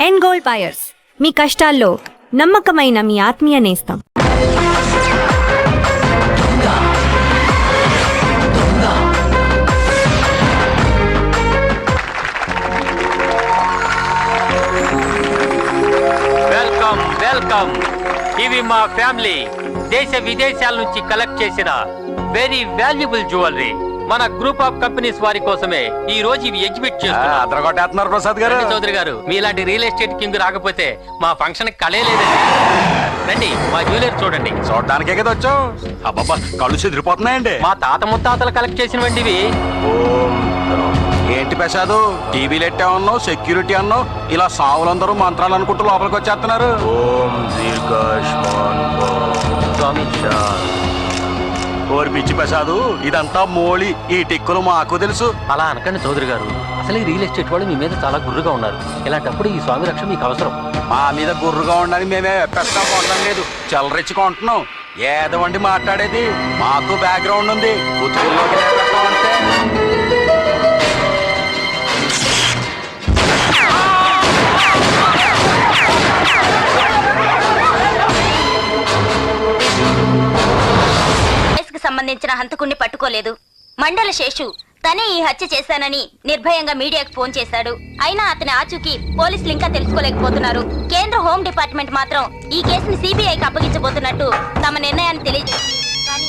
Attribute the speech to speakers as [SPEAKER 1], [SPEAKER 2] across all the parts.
[SPEAKER 1] End gold buyers, మీ కష్టాల్లో నమ్మకమైన మీ ఆత్మీయ నేస్తం.
[SPEAKER 2] Welcome welcome. ఇవి మా ఫ్యామిలీ దేశ విదేశాల నుంచి కలెక్ట్ చేసిన వెరీ వాల్యుబుల్ జ్యువెలరీ. మన గ్రూప్ ఆఫ్ కంపెనీస్ వారి కోసమే ఈ రోజు ఇవి ఎగ్జిబిట్ చేస్తున్నారు.
[SPEAKER 3] ప్రసాద్ గారు,
[SPEAKER 2] చౌదరి గారు, మీలాంటి రియల్ ఎస్టేట్ కింగ్ రాకపోతే మా ఫంక్షన్ కళే లేదండి. రండి, మా జ్యువెలరీ చూడండి.
[SPEAKER 3] చూడడానికే కదా వచ్చాం. అబ్బబ్బా, కళ్ళు చెదిరిపోతున్నాయండి.
[SPEAKER 2] మా తాత ముత్తాతలు కలెక్ట్ చేసినవండి ఇవి.
[SPEAKER 3] ఏంటి ప్రసాదు, టీవీలు ఎట్టా ఉన్నావు, సెక్యూరిటీ అన్నావు, ఇలా సావులందరూ మంత్రాలు అనుకుంటూ లోపలికి వచ్చేస్తున్నారు.
[SPEAKER 4] ఓం దీర్ఘాయుష్మాన్
[SPEAKER 3] ఓరి పిచ్చి ప్రసాదు, ఇదంతా మోళి. ఈ టిక్కులు మాకు తెలుసు.
[SPEAKER 2] అలా అనకండి చౌదరి గారు, అసలు ఈ రియల్ ఎస్టేట్ వాళ్ళు మీ మీద చాలా గుర్రుగా ఉన్నారు. ఇలాంటప్పుడు ఈ స్వామి రక్ష మీకు అవసరం.
[SPEAKER 3] మా మీద గుర్రుగా ఉండని మేమే పెద్ద కొనడం లేదు, చల్లరెచ్చుకుంటున్నాం. ఏదవండి మాట్లాడేది, మాకు బ్యాక్గ్రౌండ్ ఉంది. కుతుకుల్లోకి అంటే
[SPEAKER 5] సంబంధించిన హంతకుణ్ణి పట్టుకోలేదు. మండల శేషు తనే ఈ హత్య చేశానని నిర్భయంగా మీడియాకు ఫోన్ చేశాడు. అయినా అతని ఆచూకీ పోలీసులు ఇంకా తెలుసుకోలేకపోతున్నారు. కేంద్ర హోం డిపార్ట్మెంట్ మాత్రం ఈ కేసుని సిబిఐకి అప్పగించబోతున్నట్టు తమ నిర్ణయాన్ని తెలియజేసింది. కానీ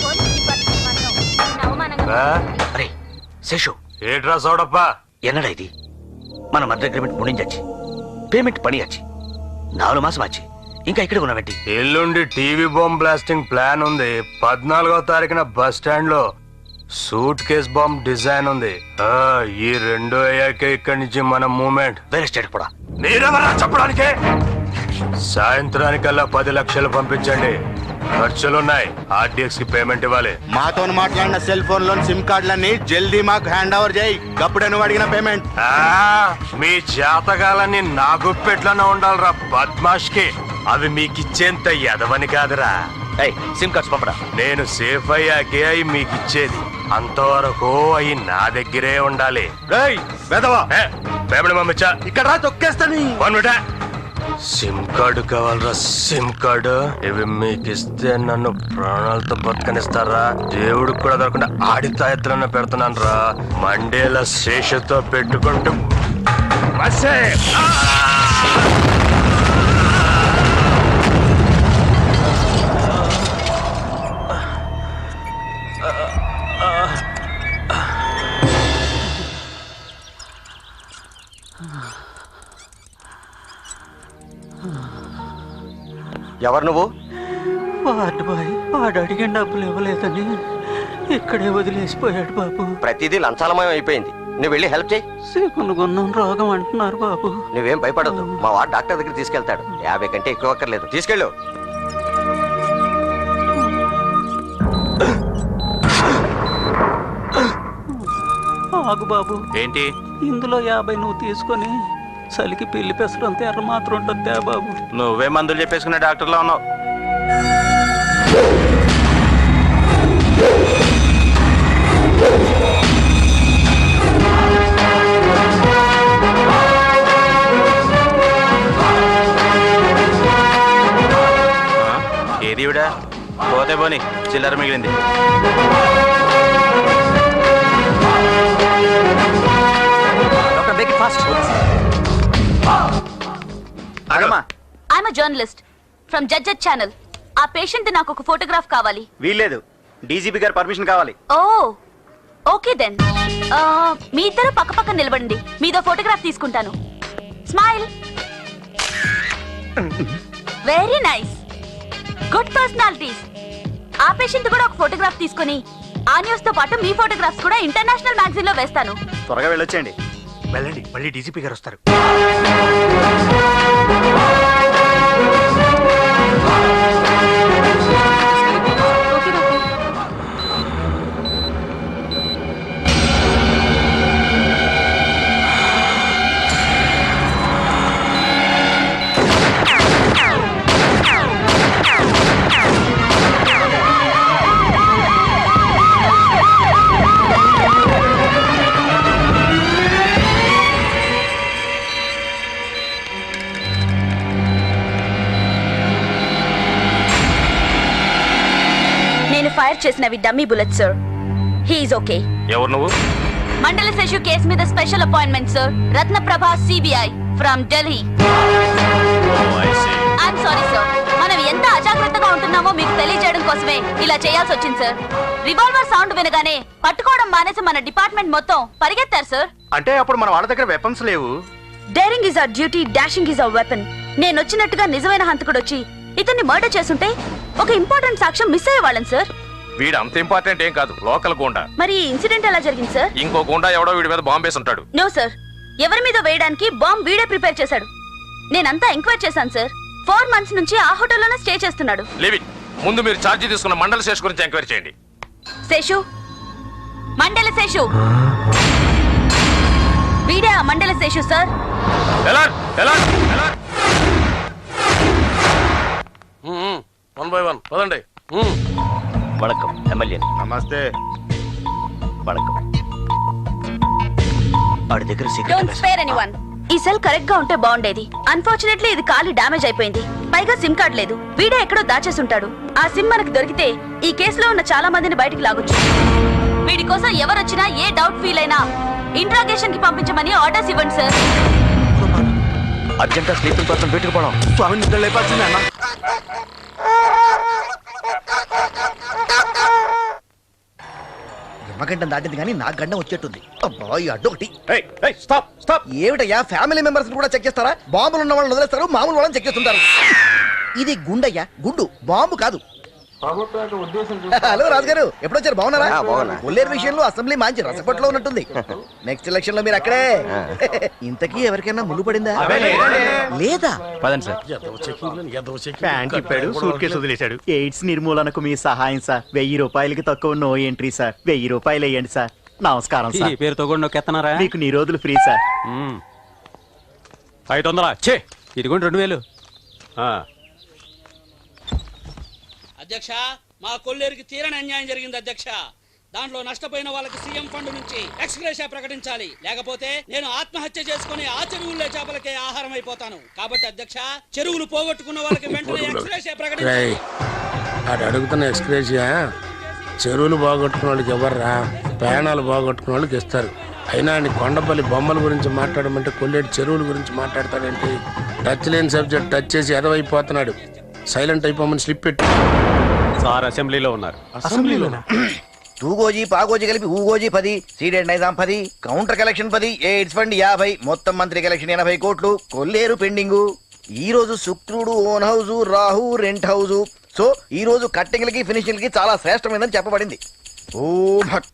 [SPEAKER 5] పోలీస్ డిపార్ట్మెంట్ మాత్రం దీన్ని అవమానంగా
[SPEAKER 4] శేషు ఏట్రా సోడప్పా, ఎన్నడా ఇది? మన మధ్య అగ్రిమెంట్ ముడించచ్చి, పేమెంట్ పని వచ్చి 4 మాసం వచ్చి ఇంకా ఇక్కడ ఉన్నావేంటి? ఎల్లుండి టీవీ బాంబ్ బ్లాస్టింగ్ ప్లాన్ ఉంది. 14వ తారీఖున బస్ స్టాండ్ లో సూట్ కేస్ బాంబ్ డిజైన్ ఉంది. ఈ 2 అయ్యాకే ఇక్కడి నుంచి మన మూవ్మెంట్ వేరే స్టేట్ కూడా. మీరెవరా చెప్పడానికే? సాయంత్రానికల్లా 10 లక్షలు పంపించండి. ఖర్చులున్నాయి, ఆర్డీఎక్స్ కి పేమెంట్ ఇవ్వాలి.
[SPEAKER 6] మాతో మాట్లాడిన సెల్ ఫోన్ లోని సిమ్ కార్డులన్నీ జల్దీ మాకు హ్యాండ్ ఓవర్ చేయి. అప్పుడే నువ్వు అడిగిన పేమెంట్.
[SPEAKER 4] మీ జాతకాలన్నీ నా గుప్పెట్లోనే ఉండాలిరా బద్మాష్ కి. అవి మీకిచ్చేంత ఎదవని కాదురా. సిమ్ కార్డ్స్ పంపడా. నేను సేఫ్ అయ్యాకే అవి మీకిచ్చేది. అంతవరకు అవి నా దగ్గరే ఉండాలి. పేమెంట్ పంపించా.
[SPEAKER 6] ఇక్కడ తొక్కేస్తాను.
[SPEAKER 4] సిమ్ కార్డు కావాలరా, సిమ్ కార్డు. ఇవి మీకు ఇస్తే నన్ను ప్రాణాలతో బతకనిస్తారా? దేవుడికి కూడా దొరకకుండా ఆడి తాయత్తులన్న పెడుతున్నాను రా. మండేల శేషతో పెట్టుకుంటూ
[SPEAKER 3] ఎవరు నువ్వు?
[SPEAKER 7] Ward boy. వాడు అడిగిన డబ్బులు ఇవ్వలేదని ఇక్కడే వదిలేసిపోయాడు బాబు.
[SPEAKER 3] ప్రతిదీ లంచాలమయం అయిపోయింది. నువ్వు వెళ్ళి హెల్ప్ చేయి.
[SPEAKER 7] సిగునుగున్నం రోగం అంటున్నారు బాబు.
[SPEAKER 3] నువ్వేం భయపడద్దు, మా వాడు డాక్టర్ దగ్గర తీసుకెళ్తాడు. 50 కంటే ఎక్కువ అక్కర్లేదు, తీసుకెళ్ళు.
[SPEAKER 7] ఆగు బాబు.
[SPEAKER 4] ఏంటి?
[SPEAKER 7] ఇందులో 50 నువ్వు తీసుకొని చలికి పిల్లి పెసరంత ఎర్ర మాత్రం ఉంటుంది బాబు.
[SPEAKER 3] నువ్వే మందులు చెప్పేసుకునే డాక్టర్లా ఉన్నావు.
[SPEAKER 4] ఏది విడా పోతే పోని, చిల్లర మిగిలింది.
[SPEAKER 5] ఐఎమ్ జర్నలిస్ట్ ఫ్రమ్ జడ్జెట్ ఛానల్. ఆ పేషెంట్ నాకు ఒక ఫోటోగ్రాఫ్ కావాలి.
[SPEAKER 3] వీల్లేదు, డీజీపీ గారి పర్మిషన్ కావాలి.
[SPEAKER 5] ఓ ఓకే దెన్. మీ ఇద్దరు పక్క పక్కన నిలబడండి, మీదో ఫోటోగ్రాఫ్ తీసుకుంటాను. Smile. Very nice, good personalities. ఆ పేషెంట్ కూడా ఒక ఫోటోగ్రాఫ్ తీసుకుని ఆ న్యూస్ తో పాటు మీ ఫోటోగ్రాఫ్స్ కూడా ఇంటర్నేషనల్ మ్యాగజైన్ లో వేస్తాను.
[SPEAKER 3] త్వరగా వెళ్ళొచ్చండి.
[SPEAKER 4] వెళ్ళండి, మళ్ళీ డీజీపీ గారు వస్తారు.
[SPEAKER 5] ఫైర్ చేసినవి dummy bullet sir. He's okay.
[SPEAKER 4] ఎవరు నువ్వు?
[SPEAKER 5] మండల శేషు కేసు మీద special appointment sir. Ratnaprabha CBI from Delhi. I'm sorry sir, మనం ఎంత అజాగ్రత్తగా ఉంటున్నామో మీకు తెలియజేయడం కోసమే ఇలా చేయాల్సి వచ్చింది సార్. రివాల్వర్ సౌండ్ వినగానే పట్టుకోవడం మానేసి మన డిపార్ట్మెంట్ మొత్తం పరిగెత్తారు సార్.
[SPEAKER 6] అంటే అప్పుడు మన వాళ్ళ దగ్గర వెపన్స్ లేవు.
[SPEAKER 5] Daring is our duty, dashing is our weapon. నేను వచ్చినట్టుగా నిజమైన హంతకుడు వచ్చి ఇతన్ని మర్డర్ చేస్తుంటే ఒక ఇంపార్టెంట్ సాక్ష్యం మిస్ అయ్యేవాళ్ళం సార్.
[SPEAKER 4] వీడు అంత ఇంపార్టెంట్ ఏం కాదు, లోకల్ గుండా.
[SPEAKER 5] మరి ఇన్సిడెంట్ ఎలా జరిగింది సార్?
[SPEAKER 4] ఇంకో గుండా ఎవడో వీడి మీద బాంబేసి ఉంటాడు.
[SPEAKER 5] నో సార్, ఎవరి మీద వేయడానికి బాంబ్ వీడే ప్రిపేర్ చేశాడు. నేనంతా ఎంక్వైరీ చేశాను సార్. 4 months నుంచి ఆ హోటల్లోనే స్టే చేస్తున్నాడు.
[SPEAKER 4] లివిట్, ముందు మీరు ఛార్జీ తీసుకున్న మండల శేషు గురించి ఎంక్వైరీ చేయండి.
[SPEAKER 5] శేషు, మండల శేషు, వీడే ఆ మండల Seshu sir.
[SPEAKER 4] One by one పదండి. వణకం ఎమ్మెల్యే.
[SPEAKER 6] నమస్తే.
[SPEAKER 4] వణకం. వాడి దగ్గర
[SPEAKER 5] డోంట్ స్పేర్ ఎనీవన్. ఈ సెల్ కరెక్ట్ గా ఉంటే బాగుండేది. అన్ఫార్చునేట్లీ ఇది ఖాళీ డ్యామేజ్ అయిపోయింది. పైగా సిమ్ కార్డ్ లేదు. వీడే ఎక్కడో దాచేసుంటాడు. ఆ సిమ్ మనకు దొరికితే ఈ కేసులో ఉన్న చాలా మందిని బయటికి లాగొచ్చు. వీడి కోసం ఎవరొచ్చినా ఏ డౌట్ ఫీల్ అయినా ఇంట్రాగేషన్ కి పంపించమని ఆర్డర్స్ ఇవ్వండి సార్.
[SPEAKER 4] అర్జెంట్ స్లీపింగ్ పర్సన్ బయటకు పోవడం.
[SPEAKER 6] స్వామి నిద్ర లేపాల్సిందే అన్న.
[SPEAKER 8] గంటం దాటింది కానీ నాకు గండం వచ్చేట్టుంది. అబ్బా ఈ అడ్డు ఒకటి.
[SPEAKER 6] Stop stop.
[SPEAKER 8] ఏమిటయ్యా ఫ్యామిలీ మెంబర్స్ కూడా చెక్ చేస్తారా? బాంబులు ఉన్న వాళ్ళని వదిలేస్తారు, మామూలు వాళ్ళని చెక్ చేస్తుంటారు. ఇది గుండయ్యా, గుండు, బాంబు కాదు. హలో రాజుగారు, ఎప్పుడొచ్చారు? బాగున్నారా? కొల్లేరు విషయంలో అసెంబ్లీ మంచి రసపట్లో ఉన్నట్టుంది. నెక్స్ట్ ఎలక్షన్ లో మీరు అక్కడే. ఇంతకీ ఎవరికైనా ముళ్ళు పడిందా? లేదా?
[SPEAKER 3] పదండి సార్.
[SPEAKER 7] ప్యాంట్ ఇప్పాడు, సూట్ కేసు వదిలేశాడు. ఎయిడ్స్ నిర్మూలనకు మీ సహాయం సార్. 1000 రూపాయలకి తక్కువ నో ఎంట్రీ సార్. 1000 రూపాయలు వేయండి సార్. నమస్కారం సార్.
[SPEAKER 9] పేరుతో కూడా నొక్కెత్తనారా?
[SPEAKER 7] మీకు నీ రోజులు ఫ్రీ సార్.
[SPEAKER 9] 500 చే ఇదిగోండి 2000.
[SPEAKER 10] అధ్యక్ష, మా కొల్లేరుకి తీరని అన్యాయం జరిగింది అధ్యక్ష. దాంట్లో నష్టపోయిన వాళ్ళకి సీఎం ఫండ్ నుంచి ఎక్స్గ్రేషియా ప్రకటించాలి. లేకపోతే నేను ఆత్మహత్య చేసుకుని ఆ చెరువుల్లో చేపలకే ఆహారం అయిపోతాను. కాబట్టి అధ్యక్ష, చెరువులు పోగొట్టుకున్న వాళ్ళకి వెంటనే ఎక్స్గ్రేషియా ప్రకటించాలి.
[SPEAKER 11] అడుగుతున్న ఎక్స్గ్రేషియా చెరువులు బాగొట్టుకున్న వాళ్ళకి ఎవర్రా? ప్రయాణాలు బాగొట్టుకున్న వాళ్ళకి ఇస్తారు. అయినా ఆయన కొండపల్లి బొమ్మల గురించి మాట్లాడమంటే కొల్లేటి చెరువుల గురించి మాట్లాడతాడేంటి? టచ్ లేని సబ్జెక్ట్ టచ్ చేసి ఎదవైపోతున్నాడు. సైలెంట్ అయిపోమని స్లిప్ పెట్టి
[SPEAKER 9] సార్ అసెంబ్లీలో ఉన్నారు.
[SPEAKER 6] అసెంబ్లీలోనా?
[SPEAKER 8] తూగోజీ పాగోజీ కలిపి ఊగోజీ 10, Ceded Nizam 10, counter collection 10, AIDS fund 50, మొత్తం మంత్రి కలెక్షన్ 80 కోట్లు. కొల్లేరు పెండింగు. ఈ రోజు శుక్రుడు own house, Rahu rent house. So ఈ రోజు కట్టింగ్లకి ఫినిషింగ్ కి చాలా శ్రేష్టమైనదని చెప్పబడింది. ఓ భక్.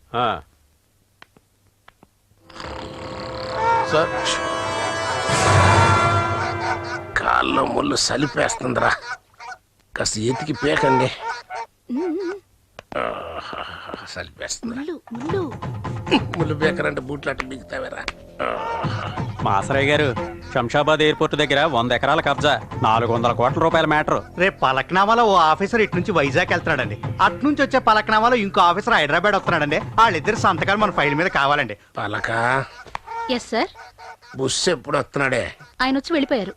[SPEAKER 11] సార్ కాల్లో ముళ్ళు సలిపేస్తుందిరా, కాస్త ఎతికి పేకండి. సలిపేస్తుందిరా. ముళ్ళు పేకరంటే బూట్లు అట్ట బిగుతావేరా.
[SPEAKER 9] మాసరయ్య గారు, శంషాబాద్ ఎయిర్పోర్ట్ దగ్గర 100 ఎకరాల కబ్జా, 400 కోట్ల రూపాయల మ్యాటర్.
[SPEAKER 7] రేపు పలక్నామాలో ఓ ఆఫీసర్ ఇటు నుంచి వైజాగ్ వెళ్తున్నాడండి. అటు నుంచి వచ్చే పలక్నామాలో ఇంకో ఆఫీసర్ హైదరాబాద్ వస్తున్నాడండి. వాళ్ళిద్దరు సంతకాలు మన ఫైల్ మీద కావాలండి.
[SPEAKER 11] పలక
[SPEAKER 5] ఎస్ సార్.
[SPEAKER 11] బుస్ ఎప్పుడు వస్తున్నాడే?
[SPEAKER 5] ఆయన వచ్చి వెళ్ళిపోయారు.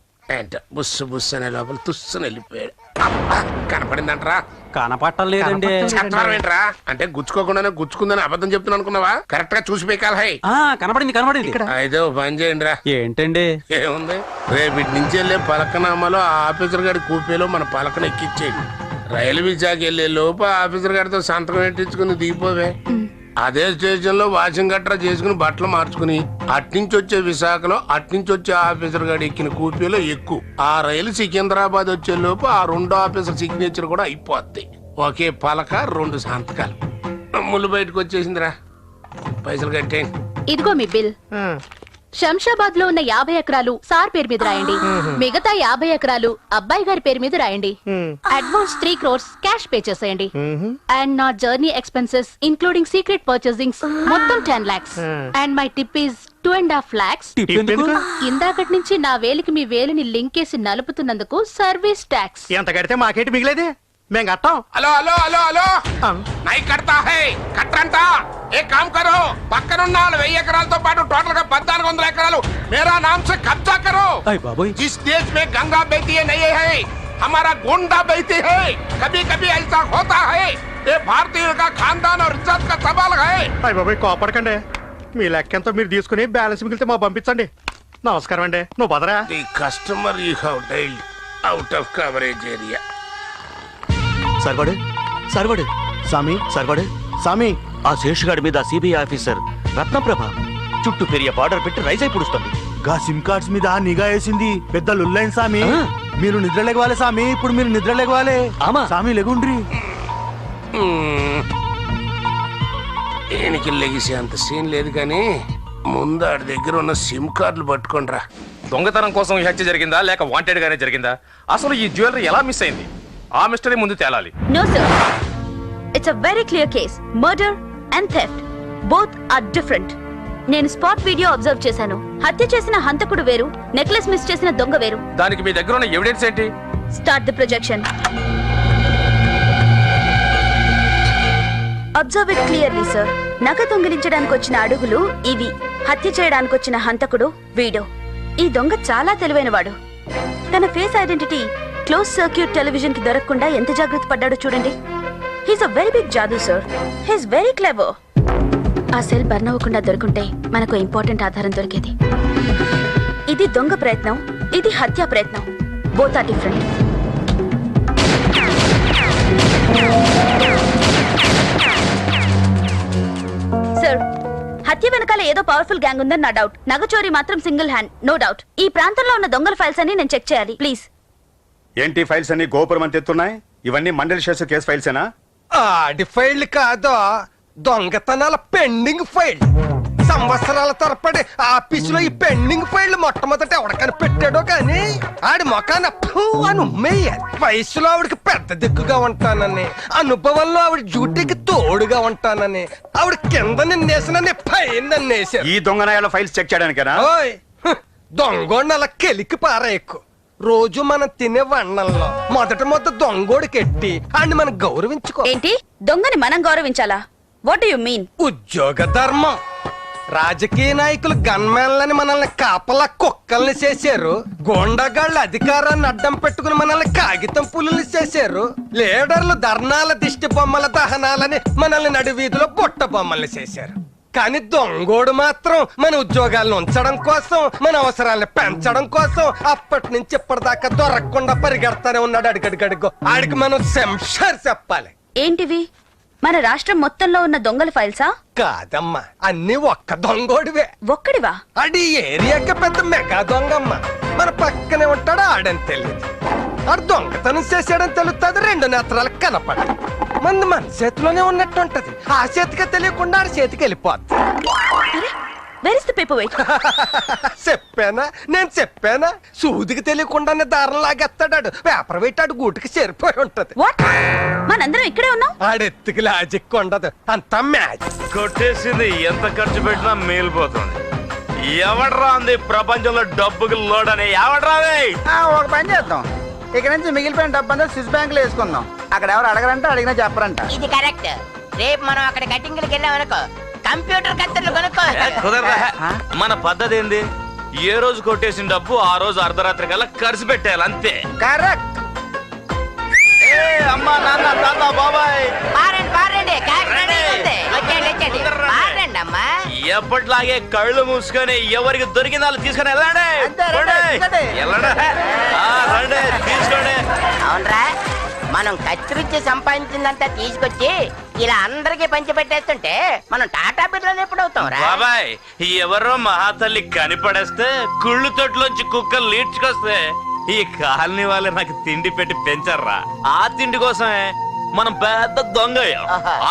[SPEAKER 11] బుస్సు బుస్సు అనే లోపల తుస్సుని వెళ్ళిపోయాడు. కనపడిందంటరా?
[SPEAKER 9] కనపట్టం లేదండి.
[SPEAKER 11] ఏంట్రా అంటే గుచ్చుకోకుండానే గుచ్చుకుందని అబద్ధం చెప్తున్నా అనుకున్నావా? కరెక్ట్ గా చూసి పేకాలి.
[SPEAKER 9] కనపడింది.
[SPEAKER 11] అయితే ఓ పని చేయండి రా.
[SPEAKER 9] ఏంటండి?
[SPEAKER 11] ఏముంది, రేపు ఇటు నుంచి వెళ్ళే పలకనామాలో ఆ ఆఫీసర్ గారి కూపీలో మన పలకన ఎక్కిచ్చేయండి. రైల్వే శాఖ వెళ్ళే లోపు ఆఫీసర్ గారితో సంతకం పెట్టించుకుని దిగిపోవే. అదే స్టేషన్ లో వాషింగ్ గట్రా చేసుకుని బట్టలు మార్చుకుని అట్నుంచి వచ్చే విశాఖలో అట్నుంచి వచ్చే ఆఫీసర్ గారు ఎక్కిన కూపీలో ఎక్కువ. ఆ రైలు సికింద్రాబాద్ వచ్చే లోపు ఆ 2 ఆఫీసర్ సిగ్నేచర్ కూడా అయిపోద్ది. ఒకే పలక 2 సంతకాలు. ముళ్ళు బయటకు వచ్చేసిందిరా. పైసలు కట్టేయండి.
[SPEAKER 5] ఇదిగో మీ బిల్. శంషాబాద్ లో ఉన్న 50 ఎకరాలు సార్ పేరు మీద రాయండి. మిగతా 50 ఎకరాలు అబ్బాయి గారి పేరు మీద రాయండి. అడ్వాన్స్ 3 crores క్యాష్ పే చేసేయండి. అండ్ నా journey expenses including secret purchasings మొత్తం 10 lakhs. And my tip is 2.5 lakhs. ఇందాకటి నుంచి నా వేలికి మీ వేలిని లింకేసి నలుపుతున్నందుకు సర్వీస్ ట్యాక్స్.
[SPEAKER 7] ఎంత కడితే మాకేటి మిగిలేది? మేము కట్టాం.
[SPEAKER 11] హలో హలో హలో హలో నై కడతా హై కట్టంట. ఏ కామ్ కరో, పక్కనున్న 1000 ఎకరాలతో పాటు టోటల్ గా 1400 ఎకరాలు मेरा नाम से कब्जा करो. जिस देश में गंगा बहती है नहीं है, हमारा गोंडा बहती है. कभी कभी ऐसा होता है ఏ భారతీయ కా ఖాన్దాన్ और इज्जत का सवाल है।
[SPEAKER 7] అయ్య బాబాయ్ కోపడకండి. మీ లెక్కంతా మీరు తీసుకుని బ్యాలెన్స్ మిగిలితే మా పంపించండి. నమస్కారం అండి. నువ్వు బదరా.
[SPEAKER 11] The customer you have dialled out of coverage area.
[SPEAKER 4] సర్వడు సర్వడు
[SPEAKER 7] స్వామి
[SPEAKER 4] సర్వడు
[SPEAKER 7] స్వామి
[SPEAKER 4] ఆ శేషుగాడి మీద సిబిఐ ఆఫీసర్ రత్నప్రభ చుట్టూ పెరియ బార్డర్ పెట్టి రైస్ అయి పుడుస్తుంది.
[SPEAKER 7] గా సిమ్ కార్డ్స్ మీద నిఘా వేసింది. పెద్ద లుల్లైన్ స్వామి. మీరు నిద్ర లేవాలి స్వామి. ఇప్పుడు మీరు నిద్ర లేవాలి.
[SPEAKER 4] ఆమా
[SPEAKER 7] స్వామి లెగుండ్రి.
[SPEAKER 11] ఈయనకి లెగిసే అంత సీన్ లేదు కానీ ముందు ఆడి దగ్గర ఉన్న సిమ్ కార్డులు పట్టుకోండిరా.
[SPEAKER 12] దొంగతనం కోసం ఈ హత్య జరిగిందా లేక వాంటెడ్ గానే జరిగిందా? అసలు ఈ జ్యువెలరీ ఎలా మిస్ అయింది? ఆ మిస్టరీ ముందు తేలాలి.
[SPEAKER 5] No sir, it's a very clear case. Murder and theft both are different. నేను స్పాట్ వీడియో అబ్జర్వ్ చేశాను. హత్య చేసిన హంతకుడు వేరు, నెక్లెస్ మిస్ చేసిన దొంగ వేరు.
[SPEAKER 12] దానికి మీ దగ్గర ఉన్న ఎవిడెన్స్ ఏంటి?
[SPEAKER 5] Start the projection. Observe it clearly sir. నగ దొంగిలించడానికి వచ్చిన అడుగులు ఇవి, హత్య చేయడానికి వచ్చిన హంతకుడు వీడు. ఈ దొంగ చాలా తెలివైనవాడు. తన face identity close circuit television కి దొరకకుండా ఎంత జాగ్రత్త పడ్డాడో చూడండి. హీస్ అ వెరీ బిగ్ జాదూ సార్. He's very clever. ఆ సెల్ బర్న్ అవ్వకుండా దొరుకుంటే మనకు ఇంపార్టెంట్ ఆధారం దొరికేది. ఇది దొంగ ప్రయత్నం, ఇది హత్యా ప్రయత్నం. Both are different. సార్, హత్య వెనకాల ఏదో పవర్ఫుల్ గ్యాంగ్ ఉందని నా డౌట్. నగచోరీ మాత్రం సింగిల్ హ్యాండ్, నో డౌట్. ఈ ప్రాంతంలో ఉన్న దొంగల ఫైల్స్ అన్ని నేను చెక్ చేయాలి ప్లీజ్.
[SPEAKER 13] ఏంటి ఫైల్స్ అన్ని గోపురం అంత ఎత్తున్నాయి? ఇవన్నీ మండలి శేష కేసు ఫైల్సేనా?
[SPEAKER 14] ఆడి ఫైల్ కాదో, దొంగతనాల పెండింగ్ ఫైల్. సంవత్సరాల తరపడి ఆఫీసులో ఈ పెండింగ్ ఫైల్ మొట్టమొదట ఎవరికైనా పెట్టాడో కానీ ఆడి మొఖాన అని ఉమ్మేయాలి. వయసులో ఆవిడకి పెద్ద దిక్కుగా ఉంటానని, అనుభవంలో ఆవిడ డ్యూటీకి తోడుగా ఉంటానని, ఆవిడ కింద నిన్నేసినని పైన నన్నేసారు.
[SPEAKER 13] ఈ దొంగనాయాల ఫైల్స్ చెక్ చేయడానికేనా?
[SPEAKER 14] దొంగోడిని అలా కెలికి పారేయకు. రోజు మనం తినే వన్నంలో మొదట దొంగోడికి ఎట్టి ఆడిని మనం గౌరవించుకో.
[SPEAKER 5] ఏంటి, దొంగని మనం గౌరవించాలా? What do you mean?
[SPEAKER 14] ఉద్యోగ ధర్మం. రాజకీయ నాయకులు గన్మ్యాన్లని మనల్ని కాపలా కుక్కల్ని చేశారు. గోండాగాళ్ళు అధికారాన్ని అడ్డం పెట్టుకుని మనల్ని కాగితం పులుల్ని చేశారు. లీడర్లు ధర్నాల దిష్టి బొమ్మల దహనాలని మనల్ని నడి వీధిలో బుట్ట బొమ్మల్ని చేశారు. కానీ దొంగోడు మాత్రం మన ఉద్యోగాలను ఉంచడం కోసం, మన అవసరాలను పెంచడం కోసం అప్పటి నుంచి ఇప్పటిదాకా దొరకకుండా పరిగెడతానే ఉన్నాడు. అడిగడిగడిగో ఆడికి మనం శంషార్ చెప్పాలి.
[SPEAKER 5] ఏంటివి? మన రాష్ట్రం మొత్తంలో ఉన్న దొంగల ఫైల్సా?
[SPEAKER 14] కాదమ్మా, అన్ని ఒక్క దొంగోడివే.
[SPEAKER 5] ఒక్కడివా?
[SPEAKER 14] అడి ఏరియాకి పెద్ద మెగా దొంగమ్మ. మన పక్కనే ఉంటాడు, ఆడని తెలియదు. ఆడు దొంగతనం చేసాడని తెలుస్తుంది, రెండు నేత్రాలకు కనపడదు. మన చేతిలోనే ఉన్నట్టు ఉంటది. ఆ చేతికి తెలియకుండా ఆడి చేతికి వెళ్ళిపోద్ది. చెప్పానా, నేను చెప్పానా? సూదికి తెలియకుండానే దారం లాగేస్తాడు. పేపర్ పెట్టాడు గూటికి చేరిపోయి ఉంటది.
[SPEAKER 5] మనందరం ఇక్కడే ఉన్నాం.
[SPEAKER 14] ఆడెత్తుకి లాజిక్ ఉండదు, అంతా మ్యాచ్.
[SPEAKER 12] కొట్టేసింది ఎంత ఖర్చు పెట్టినా మేలిపోతుంది. ఎవడ్రా అంది ప్రపంచంలో డబ్బుకి లోడ్ అని? ఎవడ్రా?
[SPEAKER 8] ఒక పని చేద్దాం, ఇక నుంచి మిగిలిపోయిన డబ్బు అంతా స్విస్ బ్యాంక్ లో వేసుకుందాం. అక్కడ ఎవరు అడగరంట, అడిగినా చెప్పరంట.
[SPEAKER 15] ఇది కరెక్ట్. రేపు మనం అక్కడ కటింగ్కి వెళ్ళామనుకో, కంప్యూటర్ కత్తెర్లు కొనుక్కో.
[SPEAKER 12] కుదరదా? మన పద్ధతి ఏంది? ఏ రోజు కొట్టేసిన డబ్బు ఆ రోజు అర్ధరాత్రి కల్లా ఖర్చు పెట్టేయాలి, అంతే.
[SPEAKER 8] కరెక్ట్.
[SPEAKER 12] అమ్మా, నాన్న, తాత, బాబాయ్, ఎప్పటిలాగే కళ్ళు మూసుకొని ఎవరికి దొరికిన వాళ్ళు తీసుకొని వెళ్ళండి. తీసుకోండి.
[SPEAKER 15] అవునరా, మనం కత్తిరించి సంపాదించిందంతా తీసుకొచ్చి ఇలా అందరికి పంచి పెట్టేస్తుంటే మనం టాటా బిర్లాలు ఎప్పుడు అవుతాం రా?
[SPEAKER 12] బాబాయ్, ఎవరో మహాతల్లి కనిపడేస్తే కుళ్ళు తొట్లోంచి కుక్కలు లీడ్చుకొస్తే ఈ కాలనీ వాళ్ళే నాకు తిండి పెట్టి పెంచారా. ఆ తిండి కోసమే మనం పెద్ద దొంగ.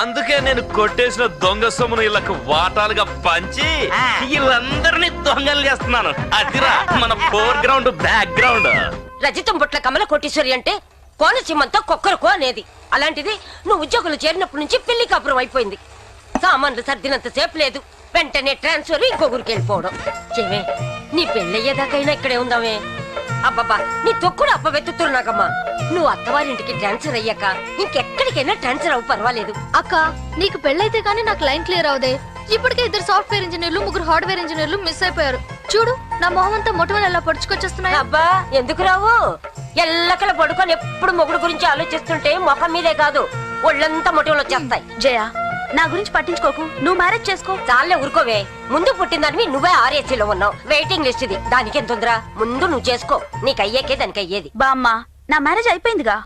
[SPEAKER 12] అందుకే నేను కొట్టేసిన దొంగ సొమ్మును వీళ్ళకు వాటాలుగా పంచి వీళ్ళందరినీ దొంగలు చేస్తున్నాను. అదిరా మన ఫోర్ గ్రౌండ్, బ్యాక్ గ్రౌండ్.
[SPEAKER 15] రజితం బుట్ల కమల కోటేశ్వరి అంటే కోనసీమంతో కొక్కరుకో అనేది. అలాంటిది నువ్వు ఉద్యోగులు చేరినప్పటి నుంచి పిల్లి కాపురం అయిపోయింది. సామాన్లు సర్దినంత సేపు లేదు, వెంటనే ట్రాన్స్ఫర్ ఇంకొకరికి వెళ్ళిపోవడం. చెవే, నీ పెళ్ళయ్యేదాకైనా ఇక్కడే ఉందామే. అబ్బబ్బా, నీ తొక్కుడు అప్పవెత్తుతురు నాకమ్మా. నువ్వు అత్తవారింటికి ట్రాన్స్ఫర్ అయ్యాక ఇంకెక్కడికైనా ట్రాన్స్ఫర్ అవ్వ పర్వాలేదు.
[SPEAKER 16] అక్క, నీకు పెళ్ళైతే కానీ నాకు లైన్ క్లియర్ అవుదే. ఇప్పటికే 2 సాఫ్ట్వేర్ ఇంజనీర్లు, 3 హార్డ్వేర్ ఇంజనీర్లు మిస్ అయిపోయారు. చూడు, నా మొహం అంతా మొట్టమొదటి ఎలా పడుచుకొచ్చేస్తున్నాయి.
[SPEAKER 15] అబ్బా, ఎందుకు రావు? ఎల్లకల పడుకొని ఎప్పుడు మొగుడు గురించి ఆలోచిస్తుంటే మొహం మీదే కాదు ఒళ్ళంతా మొటిమలు వచ్చేస్తాయి.
[SPEAKER 5] జయ, నా గురించి పట్టించుకోకు, నువ్వు మ్యారేజ్ చేసుకో.
[SPEAKER 15] చాలే ఊరుకోవే, ముందు పుట్టిందాన్ని నువ్వే ఆర్ఏసీలో ఉన్నావు. వెయిటింగ్ లిస్ట్ ఇది, దానికి ఎంత ఉందిరా? ముందు నువ్వు చేసుకో, నీకు అయ్యేకే దానికి అయ్యేది.
[SPEAKER 5] బామ్మ, నా మ్యారేజ్ అయిపోయిందిగా.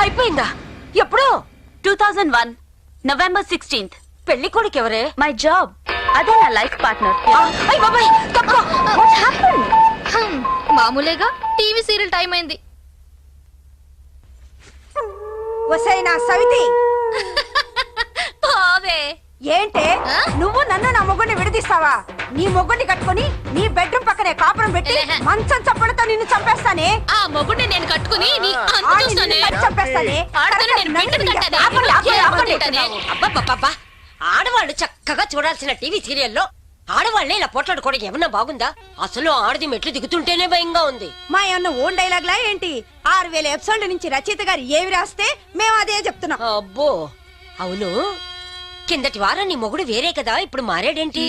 [SPEAKER 15] అయిపోయిందా? ఎప్పుడో?
[SPEAKER 5] 2001 November 16th.
[SPEAKER 15] పెళ్లి కొడుకు ఎవరే?
[SPEAKER 5] మై జాబ్, అదే నా లైఫ్ పార్ట్నర్.
[SPEAKER 16] మామూలేగా, టీవీ సీరియల్ టైం అయింది.
[SPEAKER 17] వసైనా సవితి, ఏంటే నువ్వు నన్ను నా మొగ్గుని విడదీస్తావా? నీ మొగ్గుని కట్టుకుని నీ బెడ్రూమ్ పక్కనే కాపురం పెట్టి మంచం చప్పలతో నిన్ను చంపేస్తానే.
[SPEAKER 16] ఆ మొగుడిని నేను కట్టుకుని
[SPEAKER 17] చంపేస్తానే.
[SPEAKER 15] అబ్బబ్బబ్బబ్బా, ఆడవాళ్ళు చక్కగా చూడాల్సిన టీవీ సీరియల్లో ఆడవాళ్లే ఇలా పోట్లాడుకోవడం ఏమన్నా బాగుందా? అసలు ఆడది మెట్లు దిగుతుంటేనే భయంగా ఉంది.
[SPEAKER 17] మా ఏమన్నా ఓన్ డైలాగ్ లా ఏంటి? 6000 ఎపిసోడ్ల నుంచి రచయిత గారు ఏవి రాస్తే మేము అదే చెప్తున్నాం.
[SPEAKER 15] అబ్బో, అవును, కిందటి వారం నీ మొగుడు వేరే కదా, ఇప్పుడు మారాడేంటి?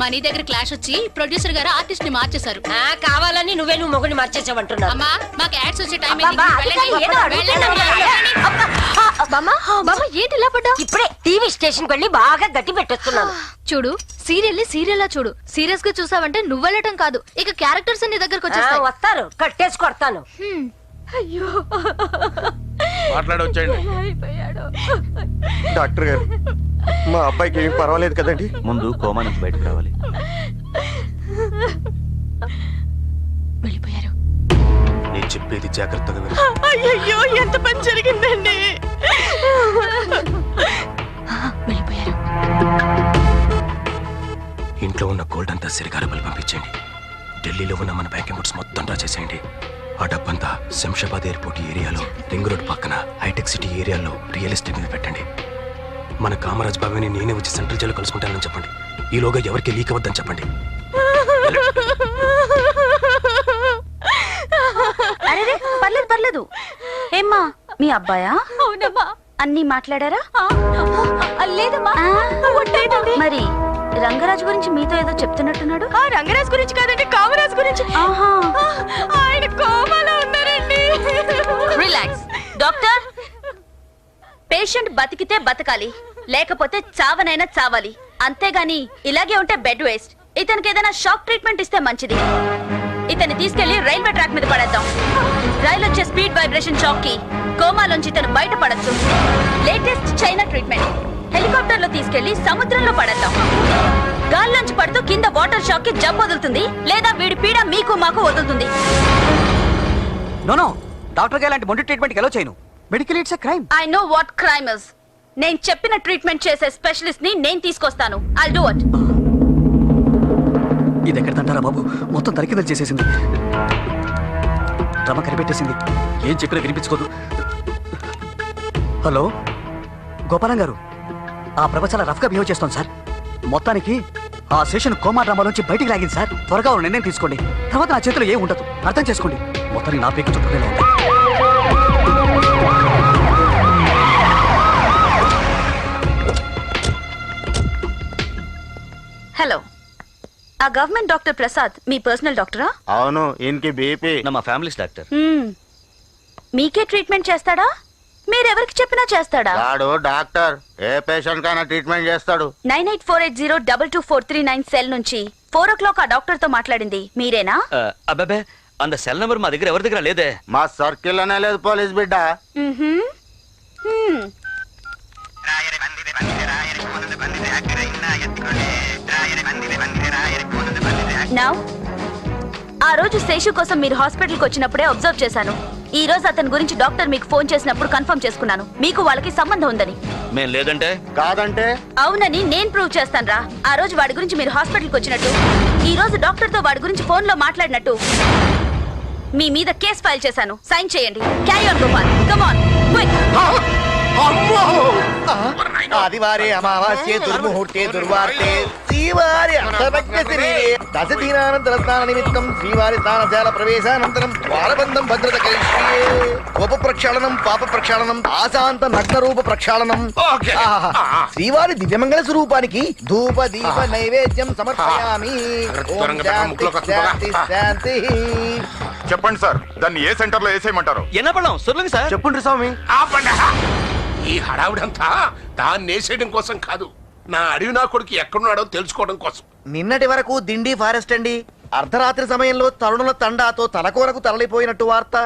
[SPEAKER 16] మనీ దగ్గర క్లాష్ వచ్చి ప్రొడ్యూసర్ గారు ఆర్టిస్ట్ ని మార్చేశారు.
[SPEAKER 15] కావాలని నువ్వు మొగుడిని మార్చేసావంటున్నా.
[SPEAKER 16] అమ్మా, మాకు యాడ్స్ వచ్చే టైం ఏంటి ఇలా పడ్డా?
[SPEAKER 15] ఇప్పుడే టీవీ స్టేషన్ కి వెళ్ళి బాగా గట్టి పెట్టేస్తున్నాను.
[SPEAKER 16] చూడు, సీరియల్ చూడు. సీరియస్ గా చూసావంటే నువ్వు వెళ్ళటం కాదు, ఇక క్యారెక్టర్స్ నీ దగ్గరకు వచ్చేస్తాయి.
[SPEAKER 15] వస్తారు, కట్టేసి కొడతాను.
[SPEAKER 16] అయ్యో,
[SPEAKER 11] మాట్లాడొచ్చండి.
[SPEAKER 7] డాక్టర్ గారు, మా అబ్బాయికి ఏం పర్వాలేదు కదండి?
[SPEAKER 4] ముందు కోమా నుంచి బయటకు రావాలి.
[SPEAKER 16] వెళ్ళిపోయారు.
[SPEAKER 4] నేను చెప్పేది జాగ్రత్తగా విను.
[SPEAKER 17] అయ్యో, ఎంత పని జరిగిందండి.
[SPEAKER 16] వెళ్ళిపోయారు.
[SPEAKER 4] ఇంట్లో ఉన్న గోల్డ్ అంతా సిరిగారబలు పంపించండి. ఢిల్లీలో ఉన్న మన బ్యాంక్ అకౌంట్స్ మొత్తం డ్రా చేసేయండి. ఆ డబ్బంతా శంషాబాద్ ఎయిర్పోర్ట్ ఏరియాలో, రింగ్ రోడ్ పక్కన హైటెక్ సిటీ ఏరియాలో రియల్ ఎస్టేట్ మీద పెట్టండి. మన కామరాజ్ బాబుని నేనే వచ్చి సెంట్రల్ జైల్లో కలుసుకుంటానని చెప్పండి. ఈలోగా ఎవరికి లీక్ అవ్వద్దని చెప్పండి.
[SPEAKER 5] అరే, పర్లేదు. ఏమ్మా, మీ అబ్బాయా?
[SPEAKER 17] అవునమ్మా.
[SPEAKER 5] అన్నీ మాట్లాడారా?
[SPEAKER 17] లేదమ్మా,
[SPEAKER 5] మరి రంగరాజు గురించి మీతో ఏదో చెప్తున్నట్టున్నాడు.
[SPEAKER 17] రంగరాజు గురించి కాదండి, కామరాజు గురించి. ఆయన కోమాలో ఉన్నారండి.
[SPEAKER 5] Relax doctor. పేషెంట్ బతికితే బతకాలి, లేకపోతే చావనైనా చావాలి. అంతేగాని ఇలాగే ఉంటే బెడ్ వేస్ట్. ఇతనికి ఏదైనా షాక్ ట్రీట్మెంట్ ఇస్తే మంచిది. ఇతన్ని తీసుకెళ్లి రైల్వే ట్రాక్ మీద పడేద్దాం. రైలు వచ్చే స్పీడ్ వైబ్రేషన్ షాక్ కి కోమాలోంచి ఇతను బయటపడచ్చు. Latest China treatment. హెలికాప్టర్ లో తీసుకెళ్లి సముద్రంలో పడేద్దాం. గాల్లోంచి పడుతూ కింద వాటర్ షాక్ కి జబ్బు వదులుతుంది, లేదా వీడి పీడ మీకు మాకు వదులుతుంది.
[SPEAKER 18] నో, డాక్టర్ గారు ఇలాంటి మొండి ట్రీట్మెంట్ ఎలా చేయను? Medical it's a crime.
[SPEAKER 5] I know what crime is. నేను చెప్పిన ట్రీట్మెంట్ చేసే స్పెషలిస్ట్ ని నేను తీసుకొస్తాను. I'll do it.
[SPEAKER 18] ఇది ఎక్కడ తంటారా బాబు? మొత్తం తరికిదలు చేసేసింది, డ్రమ కనిపెట్టేసింది. ఏం చెప్పినా వినిపించుకోదు. హలో గోపాలం గారు, ఆ ప్రభ చాలా రఫ్ గా బిహేవ్ చేస్తాం సార్. మొత్తానికి ఆ సెషన్ కోమా డ్రామాలోంచి బయటికి లాగింది సార్. త్వరగా నిర్ణయం తీసుకోండి, తర్వాత నా చేతిలో ఏం ఉండదు. అర్థం చేసుకోండి. మొత్తానికి నా పేరు చుట్టూనే ఉంది.
[SPEAKER 5] హలో, ఆ గవర్నమెంట్ డాక్టర్ ప్రసాద్ మీ పర్సనల్ డాక్టరా?
[SPEAKER 6] అవును, ఈయనకి బీపీ.
[SPEAKER 4] మా ఫ్యామిలీస్ డాక్టర్.
[SPEAKER 5] మీకే ట్రీట్మెంట్ చేస్తాడా? మీరెవరికి చెప్పినా చేస్తాడా?
[SPEAKER 6] వాడు డాక్టర్, ఏ పేషెంట్ కైనా ట్రీట్మెంట్ చేస్తాడు.
[SPEAKER 5] 9848022439 సెల్ నుంచి 4 o'clock ఆ డాక్టర్ తో మాట్లాడింది మీరేనా?
[SPEAKER 4] అబ్బాబే, అంత సెల్ నెంబర్ మా దగ్గర ఎవరి దగ్గర లేదే.
[SPEAKER 6] మా సర్కిల్ అనే లేదు పోలీస్ బిడ్డ.
[SPEAKER 5] నౌ, ఆ రోజు శేషు కోసం మీరు హాస్పిటల్కి వచ్చినప్పుడే అబ్జర్వ్ చేశాను. ఈ రోజు అతని గురించి డాక్టర్ మీకు ఫోన్ చేసినప్పుడు కన్ఫర్మ్ చేసుకున్నాను. మీకు వాళ్ళకి సంబంధం ఉందని.
[SPEAKER 4] మేం లేదంటే
[SPEAKER 6] కాదంటే
[SPEAKER 5] అవునని నేను ప్రూవ్ చేస్తాను రా. ఆ రోజు వాడి గురించి మీరు హాస్పిటల్కి వచ్చినట్టు, ఈ రోజు డాక్టర్ తో వాడి గురించి ఫోన్ లో మాట్లాడినట్టు మీ మీద కేసు ఫైల్ చేశాను. సైన్ చేయండి. Carry on Gopal, come on quick.
[SPEAKER 8] ఆదివారే అమావాస్యే దుర్ముహూర్తే దుర్వార్తే శ్రీవారి అష్టభక్త శరీరే దశదీనానంతర స్నాన నిమిత్తం శ్రీవారి స్నానశాల ప్రవేశానంతరం ద్వారబంధం భద్రత కరిష్యే. కోప ప్రక్షాళనం, పాప ప్రక్షాళనం, ఆశాంత నగ్న రూప ప్రక్షాళనం. శ్రీవారి దివ్యమంగళ స్వరూపానికి ధూప దీప నైవేద్యం సమర్పయామి. ఓం శాంతి శాంతి.
[SPEAKER 13] చెప్పండి సార్, దాన్ని ఏ సెంటర్ లో వేసేయమంటారు?
[SPEAKER 4] ఎన్నపడం సొల్లుంగి సార్.
[SPEAKER 7] చెప్పండి స్వామి.
[SPEAKER 11] ఈ హడావిడంతా దాన్ని వేసేయడం కోసం కాదు, నా అడవి నా కొడుకు ఎక్కడున్నాడో తెలుసుకోవడం కోసం.
[SPEAKER 8] నిన్నటి వరకు దిండి ఫారెస్ట్ అండి. అర్ధరాత్రి సమయంలో తరుణుల తండాతో తలకోరకు తరలిపోయినట్టు వార్త.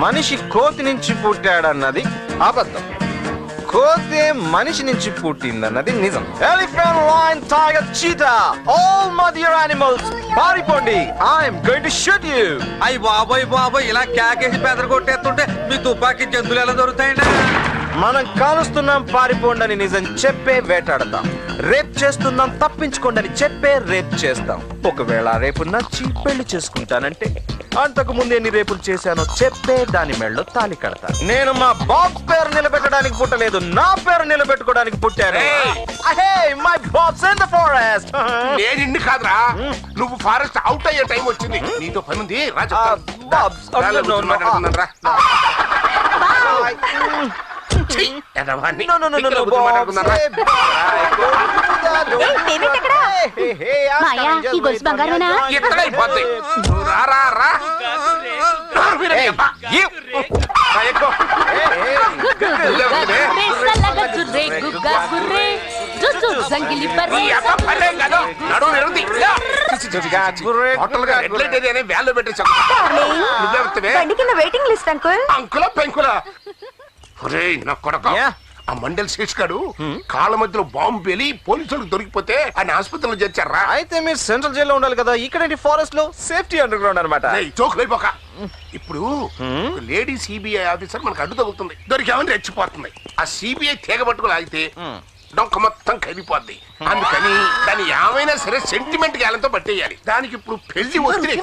[SPEAKER 19] మనిషి కోతి నుంచి పుట్టాడన్నది అబద్ధం, కోతే మనిషి నుంచి పుట్టిందన్నది నిజం. Elephant, lion, tiger, cheetah, all mother animals పారిపోండి. I'm going to shoot you.
[SPEAKER 20] అయ్య బాబోయ్ బాబోయ్, ఇలా కేకేసి బెదర కొట్టేస్తుంటే మీ తుపాకీ జంతువులు ఎలా దొరుకుతాయండి?
[SPEAKER 19] మనం కాలుస్తున్నాం పారిపోండి అని నిజం చెప్పే వేటాడతాం, రేప్ చేస్తున్నాం తప్పించుకోండి అని చెప్పే రేప్ చేస్తాం. ఒకవేళ రేపు నచ్చి పెళ్లి చేసుకుంటానంటే అంతకు ముందు ఎన్ని రేపులు చేశానో చెప్పే దాని మెళ్ళలో తాళి కడతా. నేను మా బాబ్ పేరు నిలబెట్టడానికి పుట్టలేదు, నా పేరు నిలబెట్టుకోవడానికి పుట్టాను. My bobs in the forest.
[SPEAKER 11] నేను ఇన్ని కాదురా, నువ్వు ఫారెస్ట్ అవుట్ అయ్యే టైం వచ్చింది. నీతో పని ఉంది రాజా.
[SPEAKER 17] Waiting list uncle.
[SPEAKER 11] అంకులా పెంకులా? నా కొడక, ఆ మండల్ శేష్ గారు కాళ్ళ మధ్యలో బాంబు పేలి పోలీసులకు దొరికిపోతే ఆయన ఆసుపత్రిలో చేర్చారా?
[SPEAKER 19] అయితే మీరు సెంట్రల్ జైల్లో ఉండాలి కదా, ఇక్కడ ఫారెస్ట్ లో సేఫ్టీ అండర్ గ్రౌండ్ అనమాట.
[SPEAKER 11] చోకులైపోక. ఇప్పుడు లేడీ సిబిఐ ఆఫీసర్ మనకు అడ్డు తగ్గుతుంది, దొరికామని రెచ్చిపోతుంది. ఆ సిబిఐ తీగ పట్టుకుని ఆగితే డొంక మొత్తం కదిపోద్ది. అందుకని దాన్ని ఏమైనా సరే సెంటిమెంట్ గాలంతో పట్టేయాలి. దానికి ఇప్పుడు పెళ్లి ఒత్తిడి